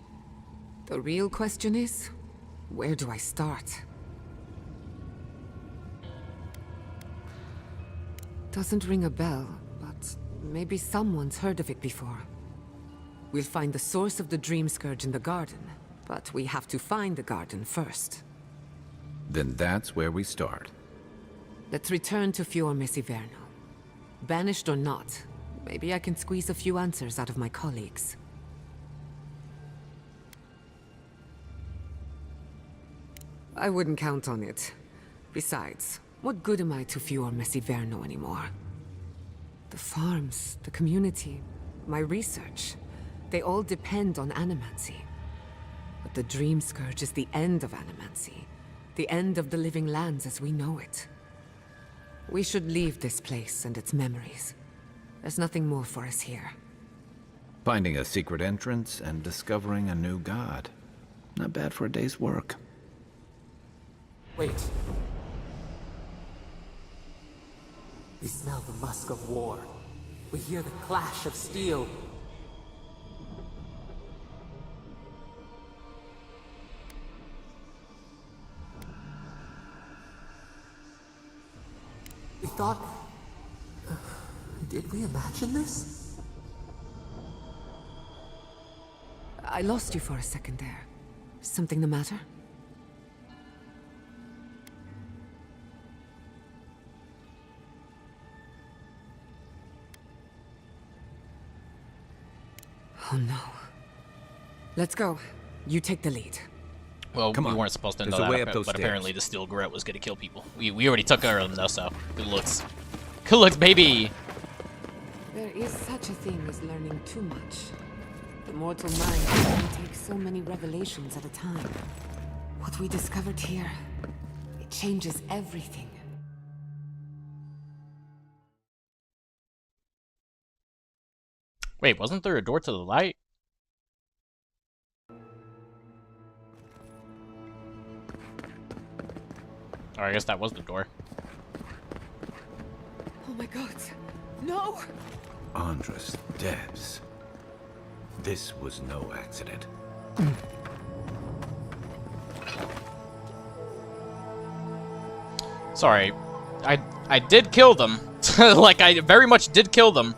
The real question is, where do I start? Doesn't ring a bell, but maybe someone's heard of it before. We'll find the source of the Dream Scourge in the garden, but we have to find the garden first. Then that's where we start. Let's return to Fior Messiverno. Banished or not, maybe I can squeeze a few answers out of my colleagues. I wouldn't count on it. Besides, what good am I to Fior Messiverno anymore? The farms, the community, my research, they all depend on animancy. But the Dream Scourge is the end of animancy. The end of the Living Lands as we know it. We should leave this place and its memories. There's nothing more for us here. Finding a secret entrance and discovering a new god. Not bad for a day's work. Wait. We smell the musk of war. We hear the clash of steel. We thought... did we imagine this? I lost you for a second there. Something the matter? Oh no. Let's go. You take the lead. Well, Come we on. weren't supposed to know There's a way that, up those but stairs. apparently the steel garret was gonna kill people. We already took care of them though, so good looks. Good looks, baby! There is such a thing as learning too much. The mortal mind can only take so many revelations at a time. What we discovered here, it changes everything. Wait, wasn't there a door to the light? Oh, I guess that was the door. Oh my god. No! Andres Debs. This was no accident. Sorry. I did kill them. Like, I very much did kill them.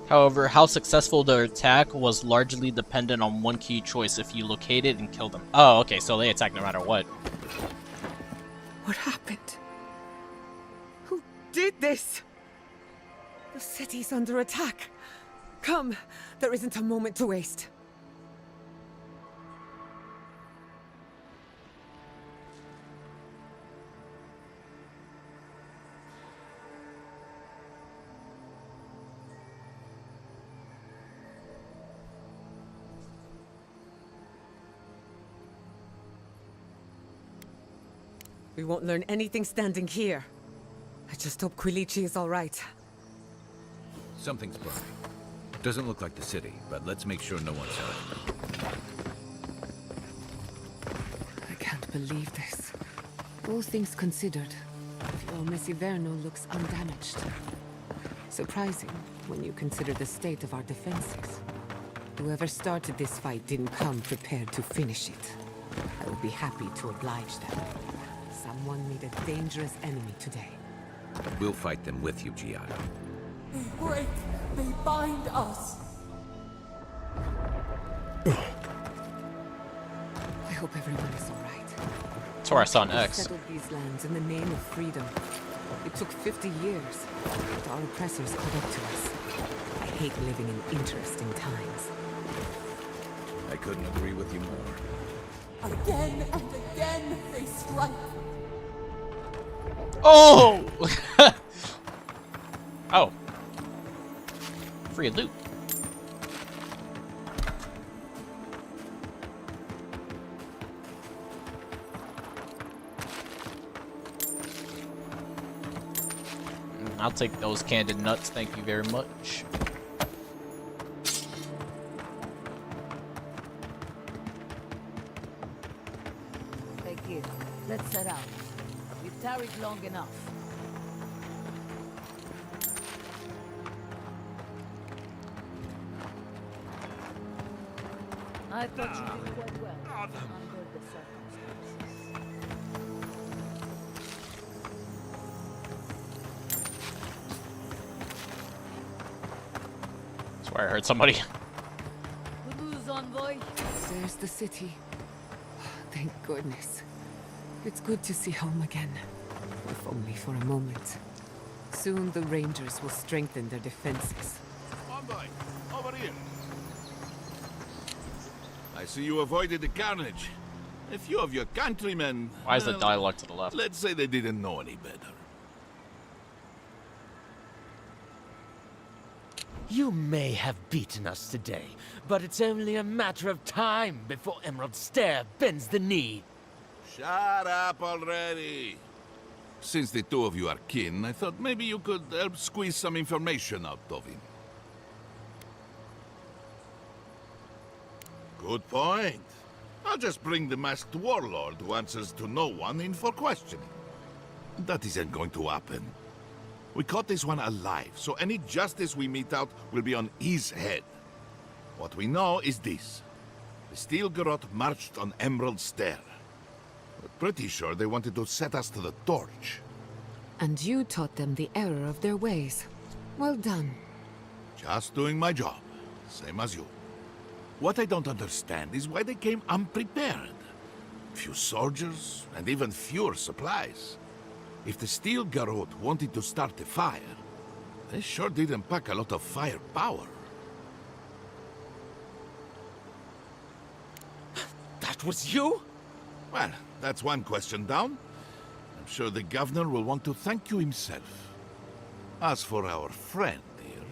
However, how successful the attack was largely dependent on one key choice: if you located and killed them. Oh, okay, so they attack no matter what. What happened? Who did this? The city's under attack. Come, there isn't a moment to waste. We won't learn anything standing here. I just hope Quilichi is all right. Something's burning. Doesn't look like the city, but let's make sure no one's hurt. I can't believe this. All things considered, Fiume Siverno looks undamaged. Surprising when you consider the state of our defenses. Whoever started this fight didn't come prepared to finish it. I will be happy to oblige them. Someone made a dangerous enemy today. We'll fight them with you, Giada. They break, they bind us. I hope everyone is all right. That's where I saw an X. Settled these lands in the name of freedom. It took 50 years, but our oppressors caught up to us. I hate living in interesting times. I couldn't agree with you more. Again and again they strike. Oh! Oh. Free loot. I'll take those candied nuts, thank you very much. Thank you. Let's set out. We've tarried long enough. I thought you did quite well under the circumstances. That's where I heard somebody. Good news, envoy. There's the city. Thank goodness. It's good to see home again, if only for a moment. Soon the Rangers will strengthen their defenses. Envoy, over here. I see you avoided the carnage. A few of your countrymen... Why is the dialogue to the left? Let's say they didn't know any better. You may have beaten us today, but it's only a matter of time before Emerald Stair bends the knee. Shut up already. Since the two of you are kin, I thought maybe you could help squeeze some information out of him. Good point. I'll just bring the masked warlord who answers to no one in for questioning. That isn't going to happen. We caught this one alive, so any justice we mete out will be on his head. What we know is this. The Steel Garrote marched on Emerald Stair. We're pretty sure they wanted to set us to the torch. And you taught them the error of their ways. Well done. Just doing my job, same as you. What I don't understand is why they came unprepared. Few soldiers, and even fewer supplies. If the Steel Garrote wanted to start a fire, They sure didn't pack a lot of firepower. That was you? Well, that's one question down. I'm sure the governor will want to thank you himself. As for our friend here...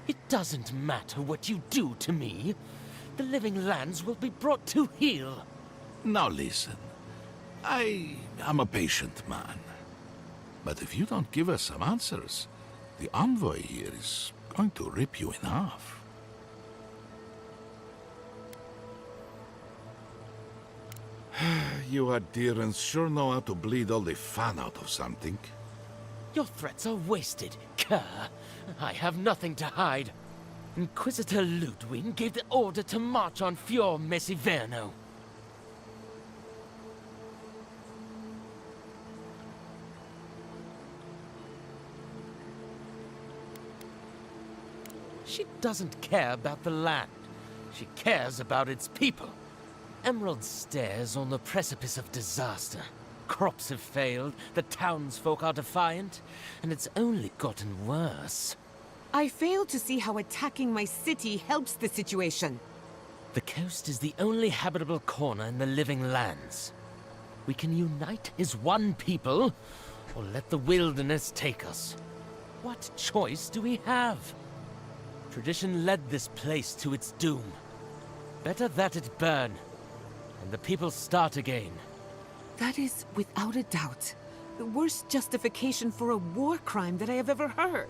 It doesn't matter what you do to me. The living lands will be brought to heel. Now listen. I am a patient man. But if you don't give us some answers, the envoy here is going to rip you in half. You Adherents sure know how to bleed all the fun out of something. Your threats are wasted, Kerr. I have nothing to hide. Inquisitor Ludwig gave the order to march on Fior Messiverno. She doesn't care about the land. She cares about its people. Emerald stares on the precipice of disaster. Crops have failed, the townsfolk are defiant, and it's only gotten worse. I fail to see how attacking my city helps the situation. The coast is the only habitable corner in the living lands. We can unite as one people, or let the wilderness take us. What choice do we have? Tradition led this place to its doom. Better that it burn, and the people start again. That is, without a doubt, the worst justification for a war crime that I have ever heard.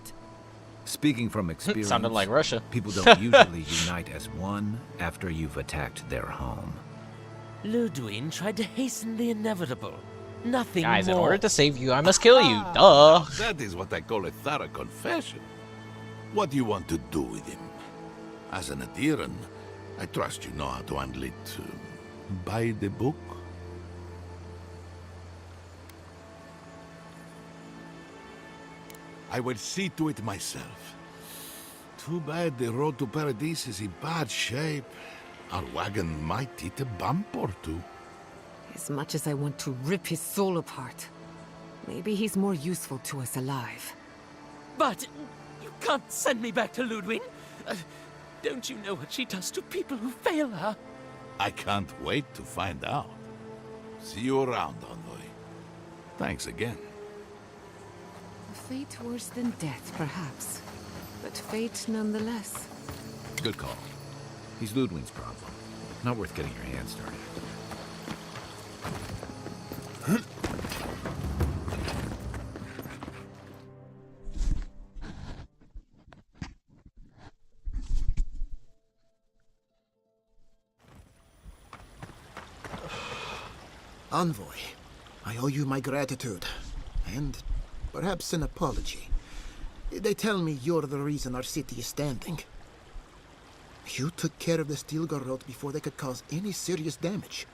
Speaking from experience, Sounded like Russia. People don't usually unite as one after you've attacked their home. Ludwig tried to hasten the inevitable. Nothing Guys, more. in order to save you, I must kill you. Duh. That is what I call a thorough confession. What do you want to do with him? As an adherent, I trust you know how to handle it by the book. I will see to it myself. Too bad the road to Paradise is in bad shape. Our wagon might hit a bump or two. As much as I want to rip his soul apart, maybe he's more useful to us alive. But you can't send me back to Ludwig. Don't you know what she does to people who fail her? I can't wait to find out. See you around, Envoy. Thanks again. A fate worse than death, perhaps. But fate nonetheless. Good call. He's Ludwig's problem. Not worth getting your hands dirty. Envoy, I owe you my gratitude, and perhaps an apology. They tell me you're the reason our city is standing. You took care of the Stilgarrot before they could cause any serious damage.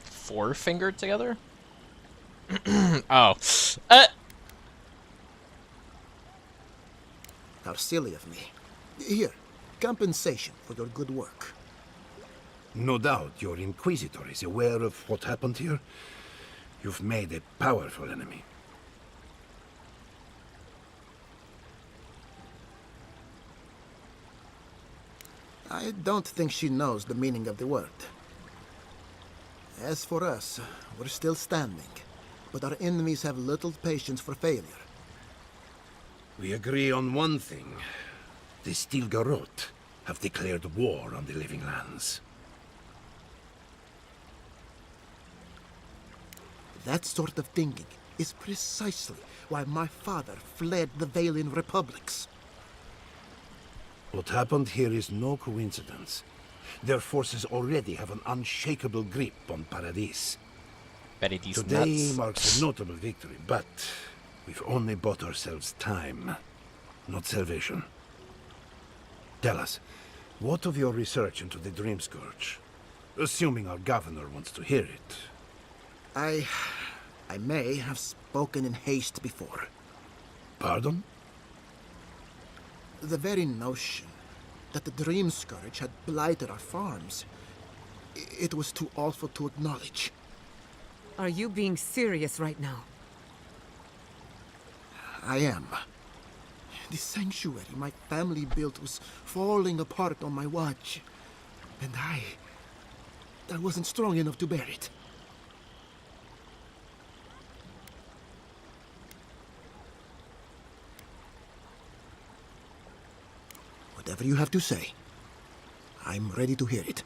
Four fingered together? Oh. How silly of me. Here, compensation for your good work. No doubt your Inquisitor is aware of what happened here. You've made a powerful enemy. I don't think she knows the meaning of the word. As for us, we're still standing, but our enemies have little patience for failure. We agree on one thing. The Stilgarrot have declared war on the living lands. That sort of thinking is precisely why my father fled the Valian republics. What happened here is no coincidence. Their forces already have an unshakable grip on Paradise. Today marks a notable victory, but we've only bought ourselves time, not salvation. Tell us, what of your research into the Dream Scourge? Assuming our governor wants to hear it. I may have spoken in haste before. Pardon? The very notion that the Dream Scourge had blighted our farms. It was too awful to acknowledge. Are you being serious right now? I am. The sanctuary my family built was falling apart on my watch. And I wasn't strong enough to bear it. Whatever you have to say, I'm ready to hear it.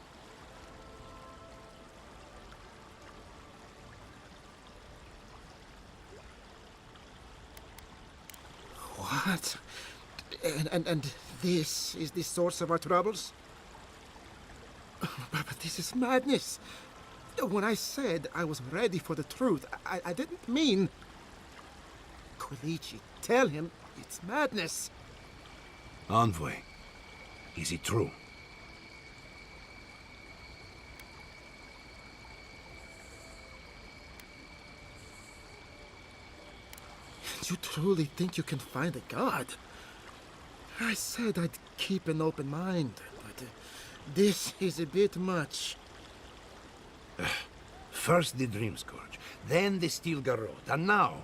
What? And this is the source of our troubles? But this is madness. When I said I was ready for the truth, I didn't mean... Quilici, tell him it's madness. Envoy, is it true? You truly think you can find a god? I said I'd keep an open mind, but this is a bit much. First the Dream Scourge, then the Steel Garrote, and now,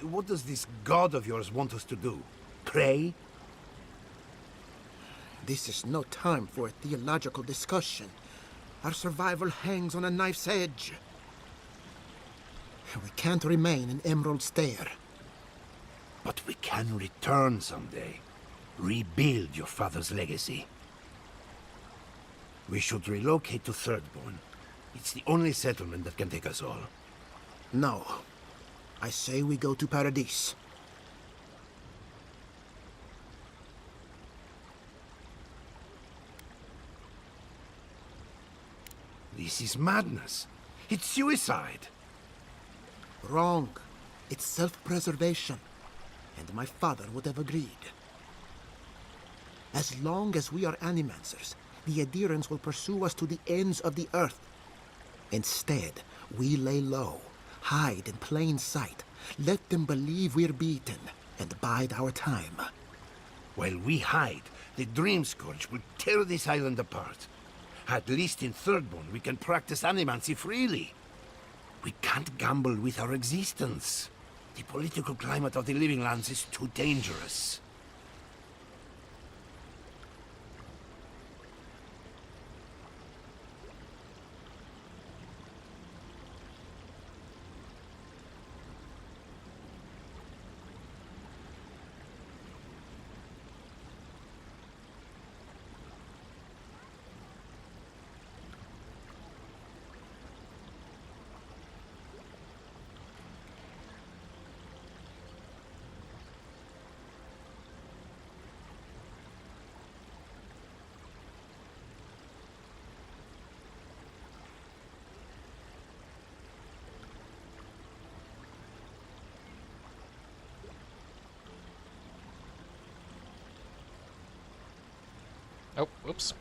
what does this god of yours want us to do? Pray? This is no time for a theological discussion. Our survival hangs on a knife's edge. We can't remain in Emerald Stair. But we can return someday. Rebuild your father's legacy. We should relocate to Thirdborn. It's the only settlement that can take us all. No. I say we go to Paradise. This is madness. It's suicide. Wrong. It's self-preservation. And my father would have agreed. As long as we are Animancers, the adherents will pursue us to the ends of the earth. Instead, we lay low, hide in plain sight, let them believe we're beaten, and bide our time. While we hide, the Dream Scourge will tear this island apart. At least in Thirdborn, we can practice animancy freely. We can't gamble with our existence. The political climate of the Living Lands is too dangerous. Oh, whoops.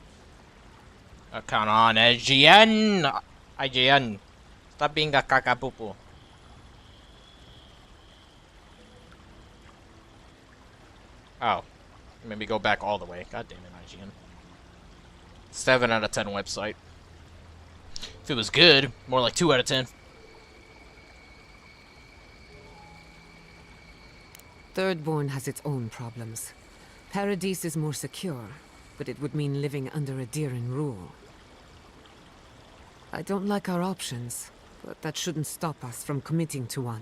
Come on, IGN! IGN. Stop being a kakapupu. Oh. Maybe go back all the way. God damn it, IGN. 7 out of 10 website. If it was good, more like 2 out of 10. Thirdborn has its own problems. Paradise is more secure, but it would mean living under a Diran rule. I don't like our options, but that shouldn't stop us from committing to one.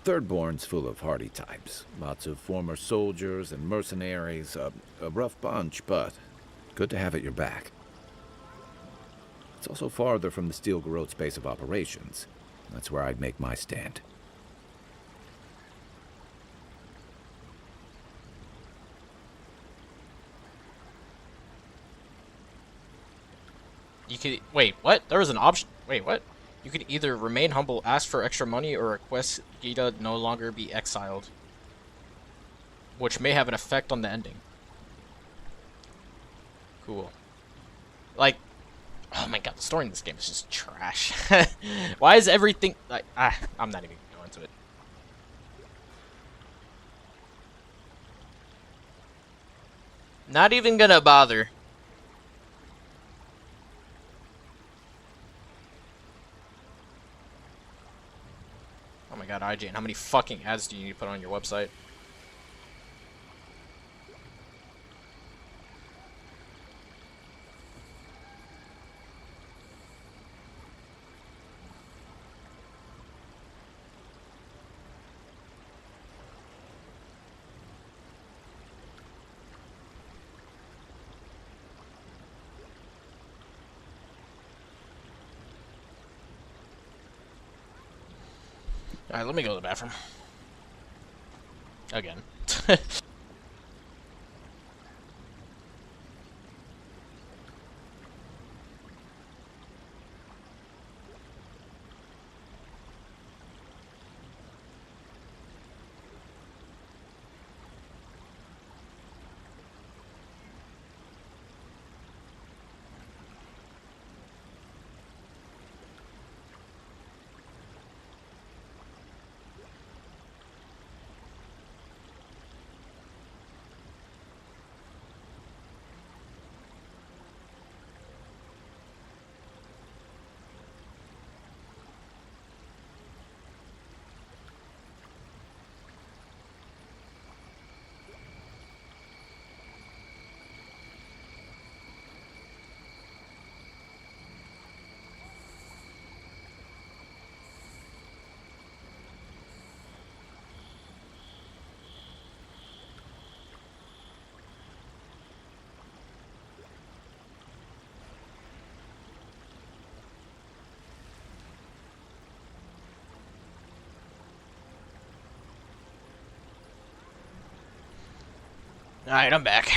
Thirdborn's full of hardy types. Lots of former soldiers and mercenaries. A rough bunch, but good to have at your back. It's also farther from the Steel Garrote's base of operations. That's where I'd make my stand. You could wait. What? There was an option. Wait, what? You could either remain humble, ask for extra money, or request Gita no longer be exiled, which may have an effect on the ending. Cool. Like, oh my god, the story in this game is just trash. Why is everything like? I'm not even going into it. Not even gonna bother. Oh my god, IGN, how many fucking ads do you need to put on your website? Alright, let me go to the bathroom. Again. Alright, I'm back.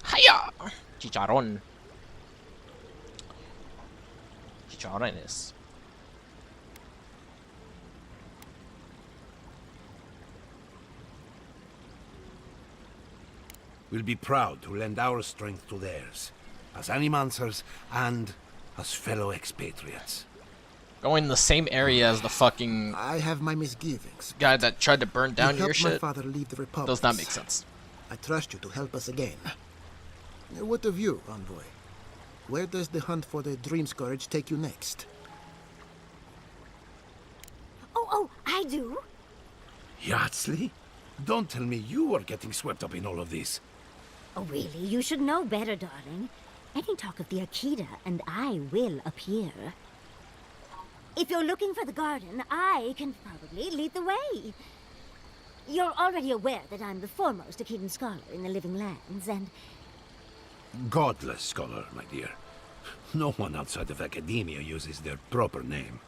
Hiya! Chicharron. Chicharrones. We'll be proud to lend our strength to theirs, as animancers and as fellow expatriates. Going in the same area as the fucking... I have my misgivings. Guy that tried to burn down your my shit. father leave the Republic. Does not make sense. I trust you to help us again. What of you, envoy? Where does the hunt for the Dream Scourge take you next? Oh, I do. Yardsley? Don't tell me you are getting swept up in all of this. Oh, really? You should know better, darling. Any talk of the Akita, and I will appear. If you're looking for the garden, I can probably lead the way. You're already aware that I'm the foremost Akitan scholar in the Living Lands, and... Godless scholar, my dear. No one outside of academia uses their proper name.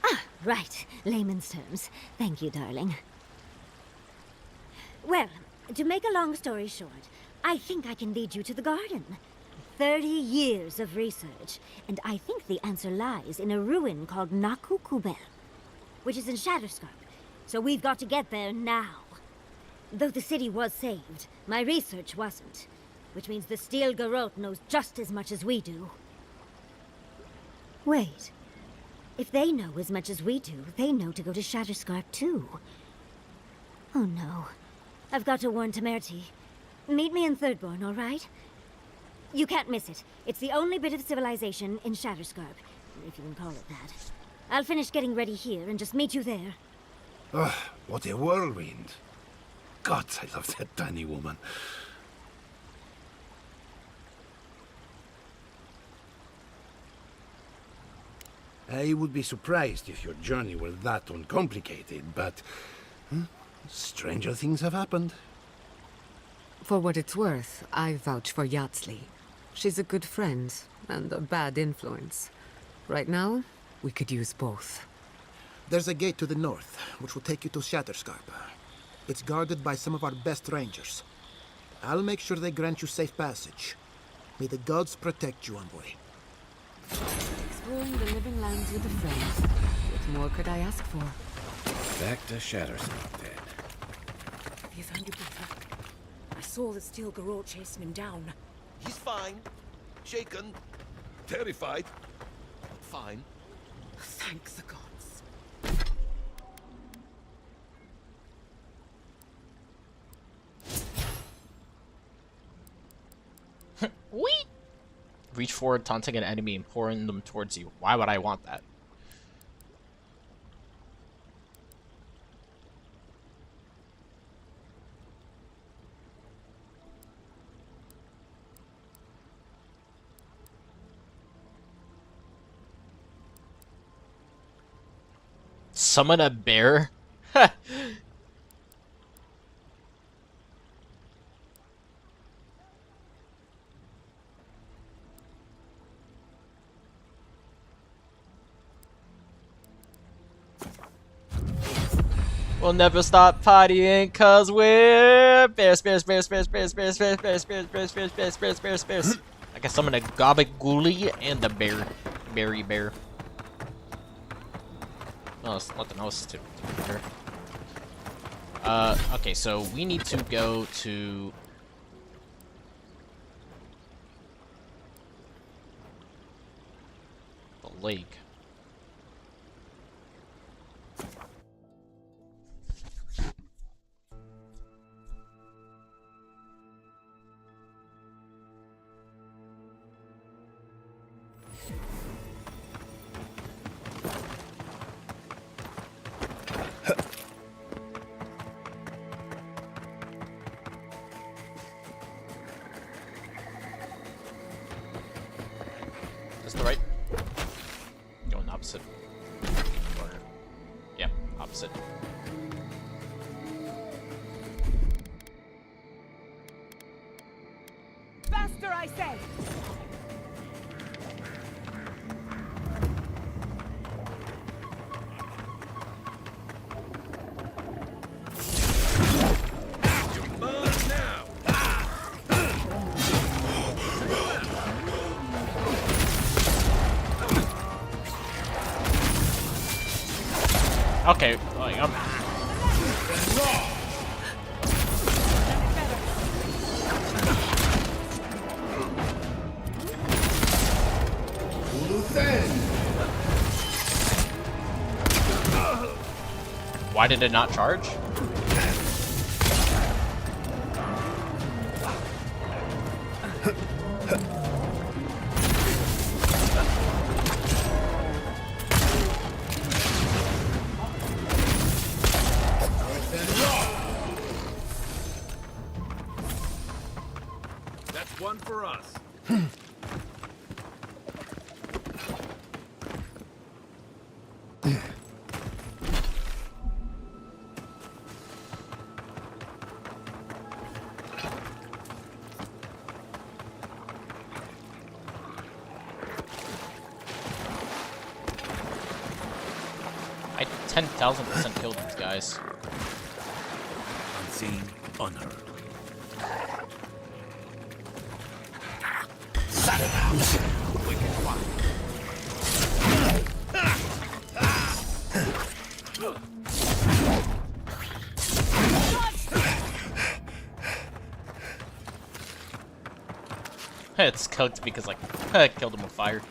Ah, right. Layman's terms. Thank you, darling. Well, to make a long story short, I think I can lead you to the garden. 30 years of research, and I think the answer lies in a ruin called Naku Kubel, which is in Shatterscarp. So we've got to get there now. Though the city was saved, my research wasn't, which means the Steel Garrote knows just as much as we do. Wait. If they know as much as we do, they know to go to Shatterscarp too. Oh no. I've got to warn Temerity. Meet me in Thirdborn, all right? You can't miss it. It's the only bit of civilization in Shatterscarp, if you can call it that. I'll finish getting ready here and just meet you there. Ugh, what a whirlwind. God, I love that tiny woman. I would be surprised if your journey were that uncomplicated, but stranger things have happened. For what it's worth, I vouch for Yardsley. She's a good friend and a bad influence. Right now, we could use both. There's a gate to the north, which will take you to Shatterscarp. It's guarded by some of our best rangers. I'll make sure they grant you safe passage. May the gods protect you, envoy. Exploring the Living Lands with a friend. What more could I ask for? Back to Shatterscarp, then. Have you found your brother? I saw the Steel Garrote chasing him down. He's fine. Shaken. Terrified. Fine. Thank the gods. Whee! Reach forward, taunting an enemy and pouring them towards you. Why would I want that? Summon a bear? We'll never stop partying cause we're bears. I can summon a Gabagooli and a bear. Berry bear. Oh, it's nothing else to do here. Okay, so we need to go to... the lake. Is the right? Going opposite. Or, yeah, opposite. Faster, I say! Okay, like, I'm... Why did it not charge? That's one for us. I 10,000% killed these guys. Unseen, unheard. It's cooked because, like, I killed him with fire.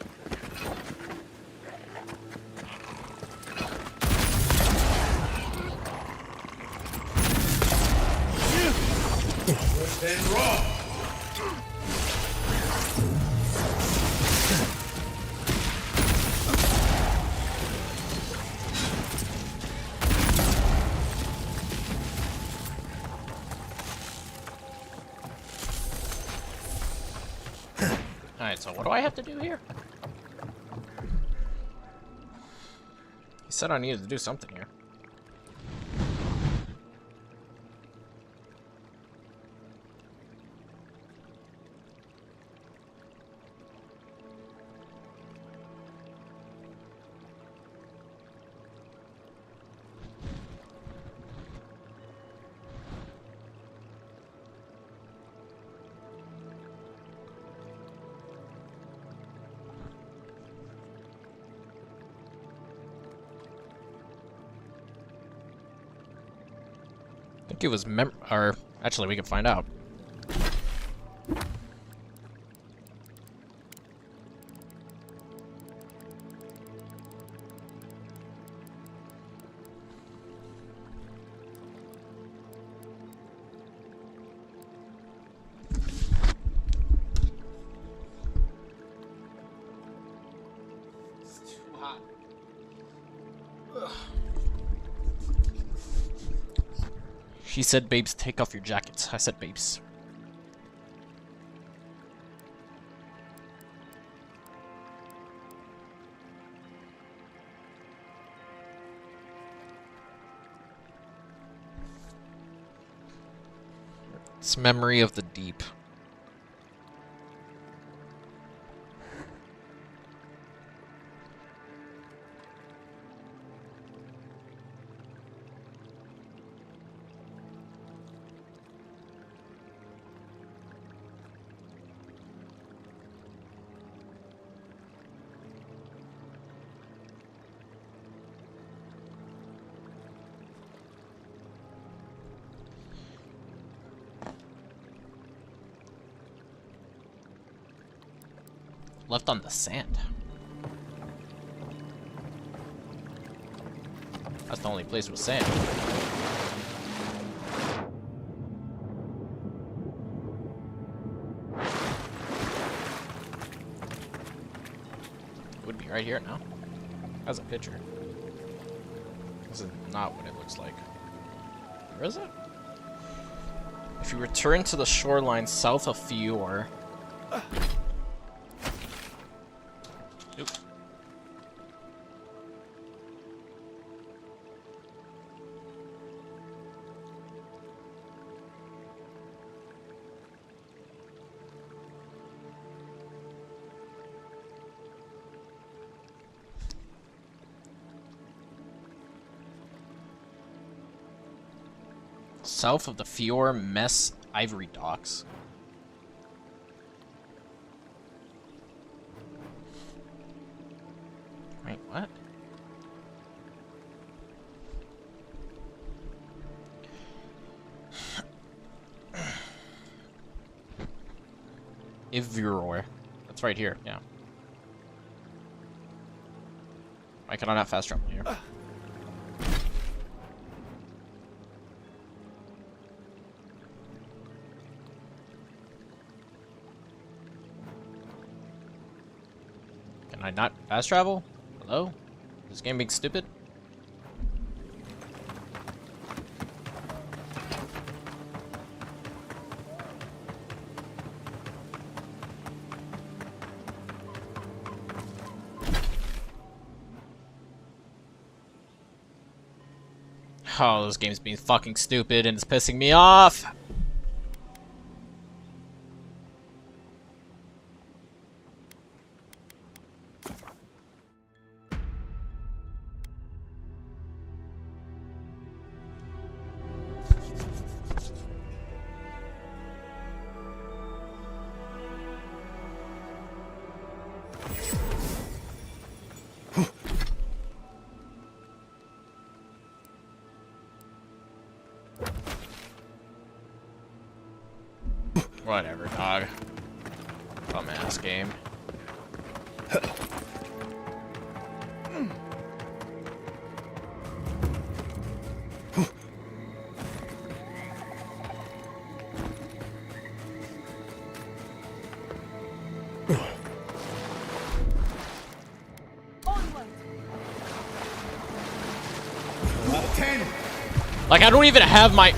Alright, so what do I have to do here? He said I needed to do something here. I think it was or actually we can find out. She said, babes, take off your jackets. I said, babes. It's memory of the deep. Left on the sand. That's the only place with sand. It would be right here now. That's a picture. This is not what it looks like. Where is it? If you return to the shoreline south of Fior. Oop. South of the Fior Mess Ivory Docks. Wait, what? Ivuror. That's right here, yeah. Why can I not fast travel here? Can I not fast travel? Hello? Is this game being stupid? Oh, this game's being fucking stupid and it's pissing me off! Whatever, dog. Dumbass game. Like, I don't even have my...